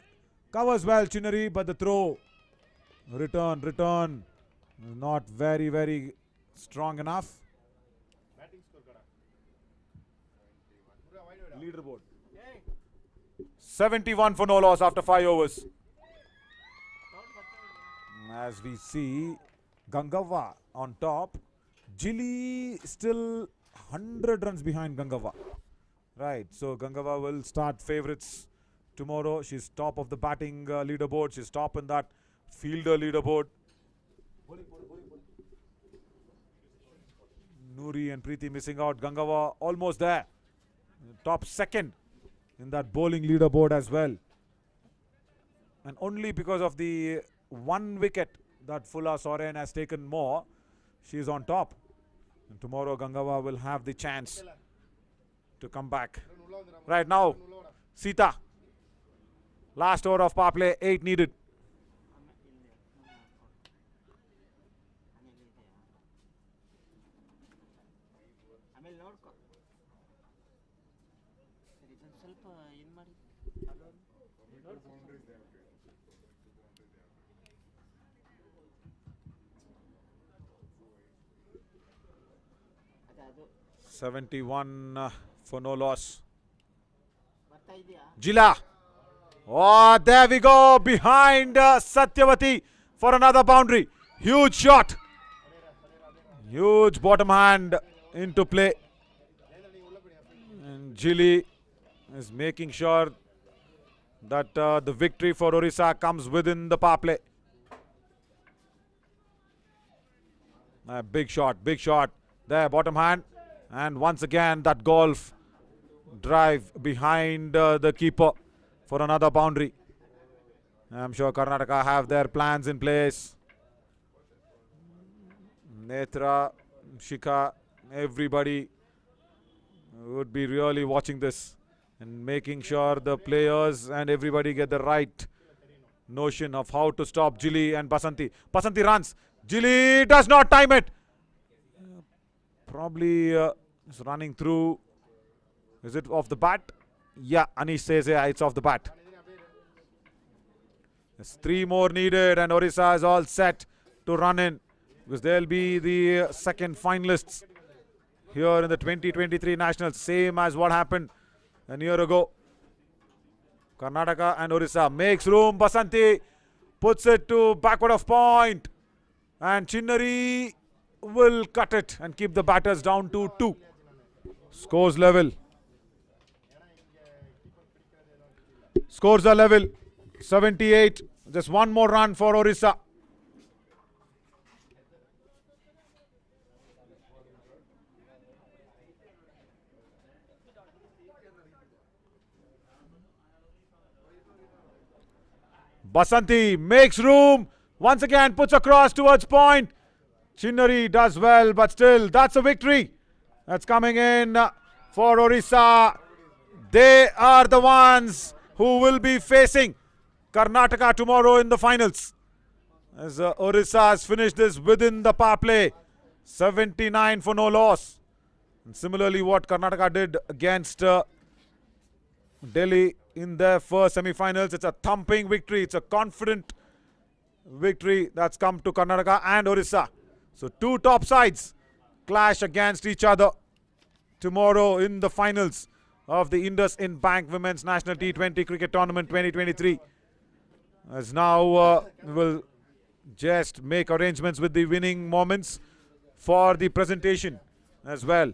Covers well Chinnery, but the throw. Return. Not very, very strong enough. Leaderboard. 71 for no loss after 5 overs. As we see, Gangava on top. Jilly still 100 runs behind Gangava. Right, so Gangava will start favourites tomorrow. She's top of the batting leaderboard. She's top in that fielder leaderboard. Noori and Preeti missing out. Gangava almost there. Top second in that bowling leaderboard as well. And only because of the one wicket that Fulla Soren has taken more, she is on top. And tomorrow Gangava will have the chance to come back. Right now, Sita. Last over of power play, 8 needed. .71 for no loss. Jila. Oh, there we go. Behind Satyavati for another boundary. Huge shot. Huge bottom hand into play. And Jili is making sure that the victory for Odisha comes within the power play. Big shot. There, bottom hand. And once again, that golf drive behind the keeper for another boundary. I'm sure Karnataka have their plans in place. Netra, Shikha, everybody would be really watching this and making sure the players and everybody get the right notion of how to stop Jilly and Basanti. Basanti runs. Jilly does not time it. Probably is running through. Is it off the bat? Yeah, Anish says yeah, it's off the bat. There's 3 more needed and Odisha is all set to run in because they'll be the second finalists here in the 2023 Nationals, same as what happened a year ago. Karnataka and Odisha makes room. Basanti puts it to backward of point and Chinnari will cut it and keep the batters down to 2. Scores level. Scores are level. 78. Just one more run for Odisha. Basanti makes room. Once again puts across towards point. Chinnari does well, but still that's a victory. That's coming in for Odisha. They are the ones who will be facing Karnataka tomorrow in the finals. As Odisha has finished this within the power play. 79 for no loss. And similarly what Karnataka did against Delhi in their first semi-finals. It's a thumping victory. It's a confident victory that's come to Karnataka and Odisha. So 2 top sides clash against each other tomorrow in the finals of the INDUSInd Bank Women's National T20 Cricket Tournament 2023. As now we will just make arrangements with the winning moments for the presentation as well.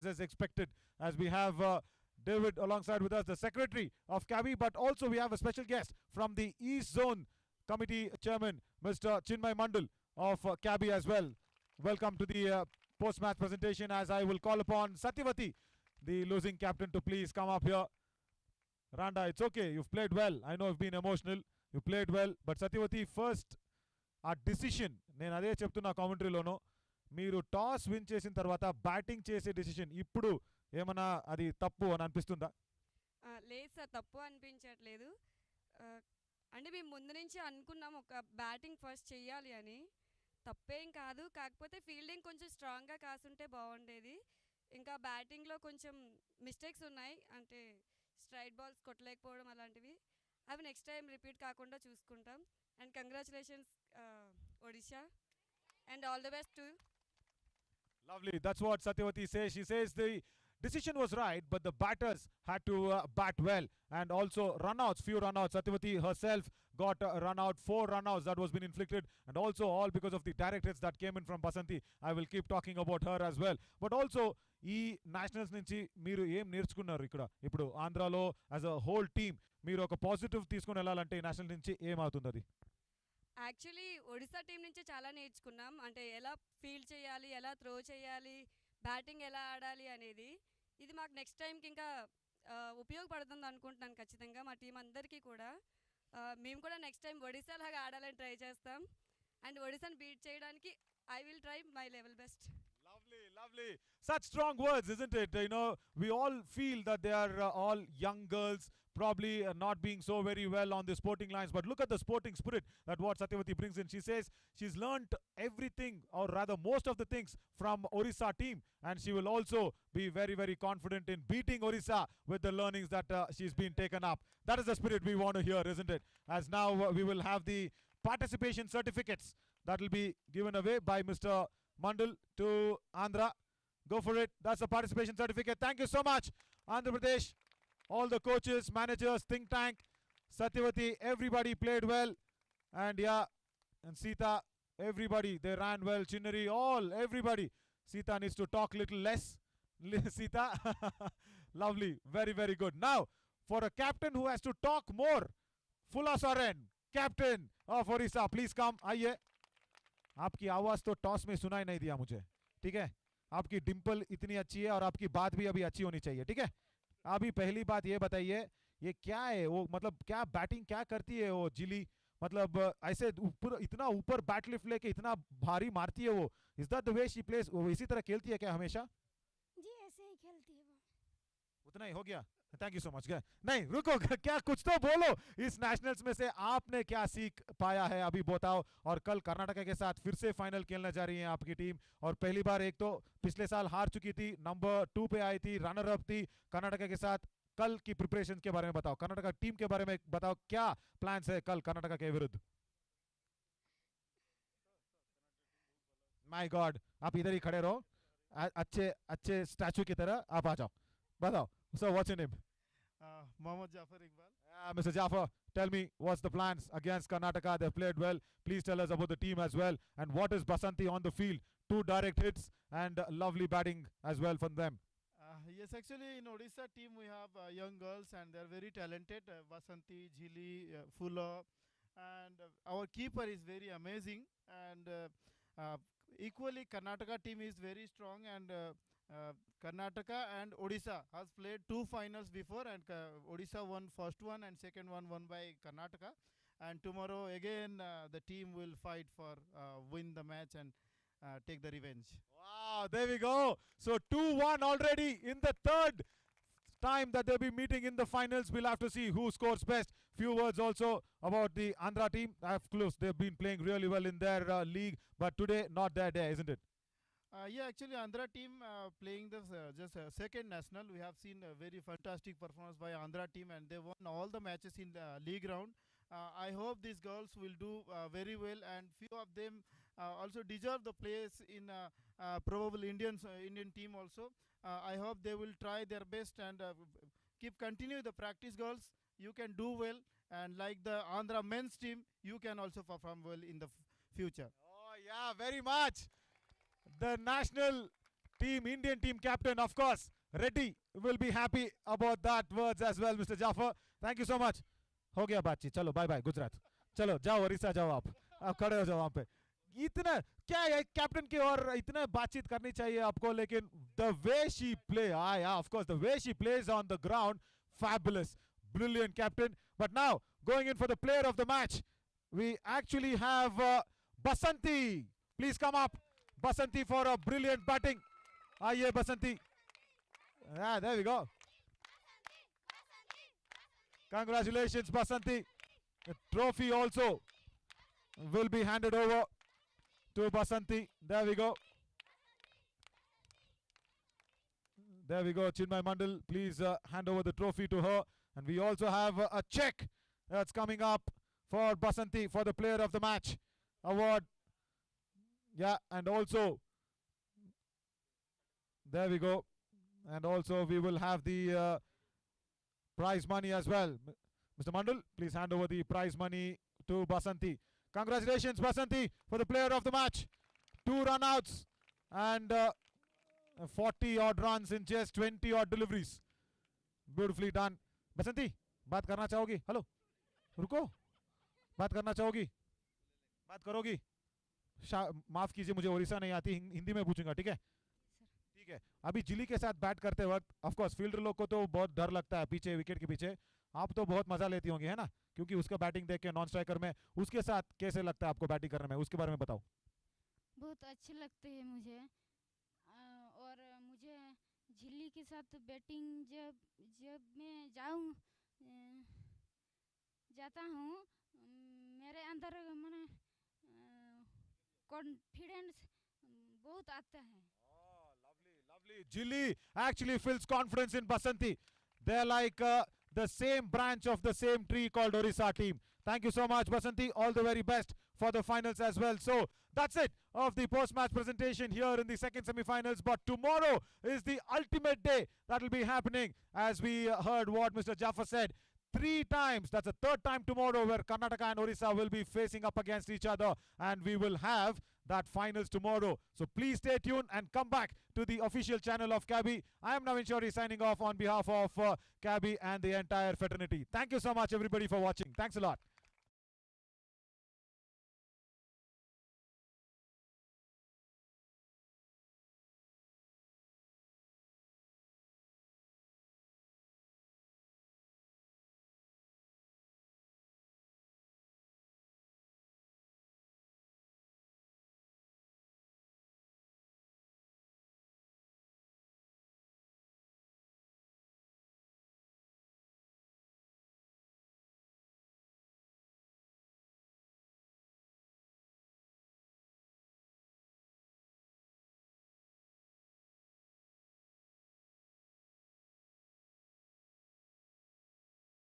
as expected, as we have David alongside with us, the secretary of CABI, but also we have a special guest from the East Zone Committee Chairman, Mr. Chinmay Mandal of CABI as well. Welcome to the post-match presentation, as I will call upon Satyavati, the losing captain, to please come up here. Randa, it's okay, you've played well. I know you've been emotional, you played well, but Satyavati, first ఆ decision నేను అదే చెప్తున్నా కామెంటరీలోనూ, మీరు toss win చేసిన తర్వాత batting చేసే decision ఇప్పుడు ఏమన్నా అది తప్పు అని అనిపిస్తుందా? లేదు సార్, తప్పు అనిపించట్లేదు. అంటే మేము ముందు నుంచి అనుకున్నాం ఒక బ్యాటింగ్ ఫస్ట్ చెయ్యాలి అని. తప్పేం కాదు, కాకపోతే ఫీల్డింగ్ కొంచెం స్ట్రాంగ్గా కాసుంటే బాగుండేది. ఇంకా బ్యాటింగ్లో కొంచెం మిస్టేక్స్ ఉన్నాయి, అంటే స్ట్రైట్ బాల్స్ కొట్టలేకపోవడం అలాంటివి. అవి నెక్స్ట్ టైం రిపీట్ కాకుండా చూసుకుంటాం. And congratulations, Odisha, and all the best to you. Lovely. That's what Satyavati says. She says the decision was right, but the batters had to bat well, and also runouts, few runouts. Satyavati herself got a runout, 4 runouts that was been inflicted, and also all because of the direct hits that came in from Basanti. I will keep talking about her as well. But also ఈ nationals నుంచి మీరు ఏం నేర్చుకున్నారు ఇక్కడ? ఇప్పుడు ఆంధ్రాలో as a whole team మీరు ఒక పాజిటివ్ తీసుకుని వెళ్ళాలంటే ఈ నేషనల్ నుంచి ఏమవుతుంది అది? యాక్చువల్లీ ఒడిశా టీం నుంచి చాలా నేర్చుకున్నాం, అంటే ఎలా ఫీల్డ్ చేయాలి, ఎలా త్రో చేయాలి, బ్యాటింగ్ ఎలా ఆడాలి అనేది. ఇది మాకు నెక్స్ట్ టైంకి ఇంకా ఉపయోగపడుతుంది అనుకుంటున్నాను ఖచ్చితంగా, మా టీం అందరికీ కూడా. మేము కూడా నెక్స్ట్ టైం ఒడిశా లాగా ఆడాలని ట్రై చేస్తాం, అండ్ ఒడిశాని బీట్ చేయడానికి I will try my level best. Lovely, lovely. Such strong words, isn't it? You know, we all feel that they are all young girls, probably not being so very well on the sporting lines. But look at the sporting spirit that what Satyavati brings in. She says she's learnt everything, or rather most of the things, from Odisha team. And she will also be very, very confident in beating Odisha with the learnings that she's been taken up. That is the spirit we want to hear, isn't it? As now we will have the participation certificates that will be given away by Mr. Mandal to Andhra. Go for it. That's a participation certificate. Thank you so much, Andhra Pradesh. All the coaches, managers, think tank, Satyavati, everybody played well. And yeah, and Sita, everybody, they ran well. Chinnari, everybody. Sita needs to talk little less. Sita, lovely. Very, very good. Now, for a captain who has to talk more, Fula Soren, captain of Odisha, please come. Aye. आपकी आवाज़ तो toss में सुनाई नहीं दिया मुझे, ठीक है? आपकी डिम्पल इतनी अच्छी है और आपकी बात भी अभी अच्छी होनी चाहिए, ठीक है? अभी पहली बात ये बताइए, ये क्या है वो, मतलब क्या बैटिंग क्या करती है वो जिली, मतलब ऐसे ऊपर इतना ऊपर बैट लिफ्ट लेके इतना भारी मारती है वो? Is that the way she place? वो इसी तरह खेलती है क्या हमेशा? जी ऐसे ही खेलती है वो। उतना ही हो गया, थैंक यू सो मच। नहीं रुको, क्या कुछ तो बोलो। इस नेशनल्स में से आपने क्या सीख पाया है अभी बताओ। और कल कर्नाटका के साथ फिर से फाइनल खेलने जा रही है आपकी टीम, और पहली बार, एक तो पिछले साल हार चुकी थी, नंबर 2 पे आई थी, रनर अप थी कर्नाटका के साथ। कल की प्रिपरेशन के बारे में बताओ, कर्नाटका टीम के बारे में बताओ, क्या प्लान्स है कल कर्नाटका के विरुद्ध? माय गॉड, आप इधर ही खड़े रहो, अच्छे अच्छे स्टैचू की तरह आप आ जाओ, बताओ। So what's your name? Mohammad Jafar Iqbal. Mr. Jafar, tell me what's the plans against Karnataka? They've played well. Please tell us about the team as well. And what is Basanti on the field? 2 direct hits and lovely batting as well from them. Yes, actually in Odisha team we have young girls and they're very talented. Basanti, Jhili, Fulla, and our keeper is very amazing. And equally Karnataka team is very strong, and Karnataka and Odisha has played 2 finals before, and Odisha won first one and second one won by Karnataka. And tomorrow again the team will fight for win the match and take the revenge. Wow, there we go. So 2-1 already in the third time that they'll be meeting in the finals. We'll have to see who scores best. Few words also about the Andhra team. Of course, they've been playing really well in their league, but today not their day, isn't it? Yeah, actually Andhra team playing this just second national. We have seen a very fantastic performance by Andhra team, and they won all the matches in the league round. I hope these girls will do very well, and few of them also deserve the place in probable Indian team also. I hope they will try their best and continue the practice, girls. You can do well, and like the Andhra men's team, you can also perform well in the future. Oh yeah, very much. The national Indian team captain, of course, Reddy will be happy about that words as well, Mr. Jaffer. Thank you so much. हो गया बातचीत, चलो bye bye Gujarat, चलो जाओ उड़ीसा जाओ, आप खड़े हो जाओ वहां पे. इतना क्या है कैप्टन की और इतना बातचीत करनी चाहिए आपको, लेकिन the way she play, yeah, of course, the way she plays on the ground, fabulous, brilliant captain. But now going in for the player of the match, we actually have Basanti. Please come up, Basanti, for a brilliant batting. आइए Basanti. Yeah, there we go. Congratulations, Basanti. The trophy also will be handed over to Basanti. There we go. There we go. Chinmay Mandal, please hand over the trophy to her. And we also have a check that's coming up for Basanti for the player of the match award. Yeah, and also, there we go. And also we will have the prize money as well. Mr. Mandal, please hand over the prize money to Basanti. Congratulations, Basanti, for the player of the match. 2 run-outs and 40 odd runs in just 20 odd deliveries. Beautifully done. Basanti, बात करना चाहोगी? Hello, रुको, बात करना चाहोगी? बात करोगी? माफ कीजिए, मुझे उड़ीसा नहीं आती, हिंदी में पूछूंगा, ठीक है? ठीक है. अभी जिली के साथ बैट करते वक्त ऑफ कोर्स फील्डर लोग को तो बहुत डर लगता है पीछे विकेट के पीछे. आप तो बहुत मजा लेती होंगी, है ना, क्योंकि उसका बैटिंग देख के नॉन स्ट्राइकर में. उसके साथ कैसे लगता है आपको बैटिंग करने में, उसके बारे में बताओ. बहुत अच्छे लगते हैं मुझे. और मुझे झिल्ली के साथ बैटिंग जब जब मैं जाता हूँ, मेरे अंदर मैंने कॉन्फिडेंस बहुत आता है. Lovely. Jilly actually feels confidence in Basanti. They're like the same branch of the same tree called Odisha team. Thank you so much, Basanti. All the very best for the finals as well. So that's it of the post-match presentation here in the second semi-finals. But tomorrow is the ultimate day that will be happening, as we heard what Mr. Jaffer said. 3 times, that's the 3rd time tomorrow, where Karnataka and Odisha will be facing up against each other, and we will have that finals tomorrow. So please stay tuned and come back to the official channel of Cabby. I am Navin Shori signing off on behalf of Cabby and the entire fraternity. Thank you so much, everybody, for watching. Thanks a lot.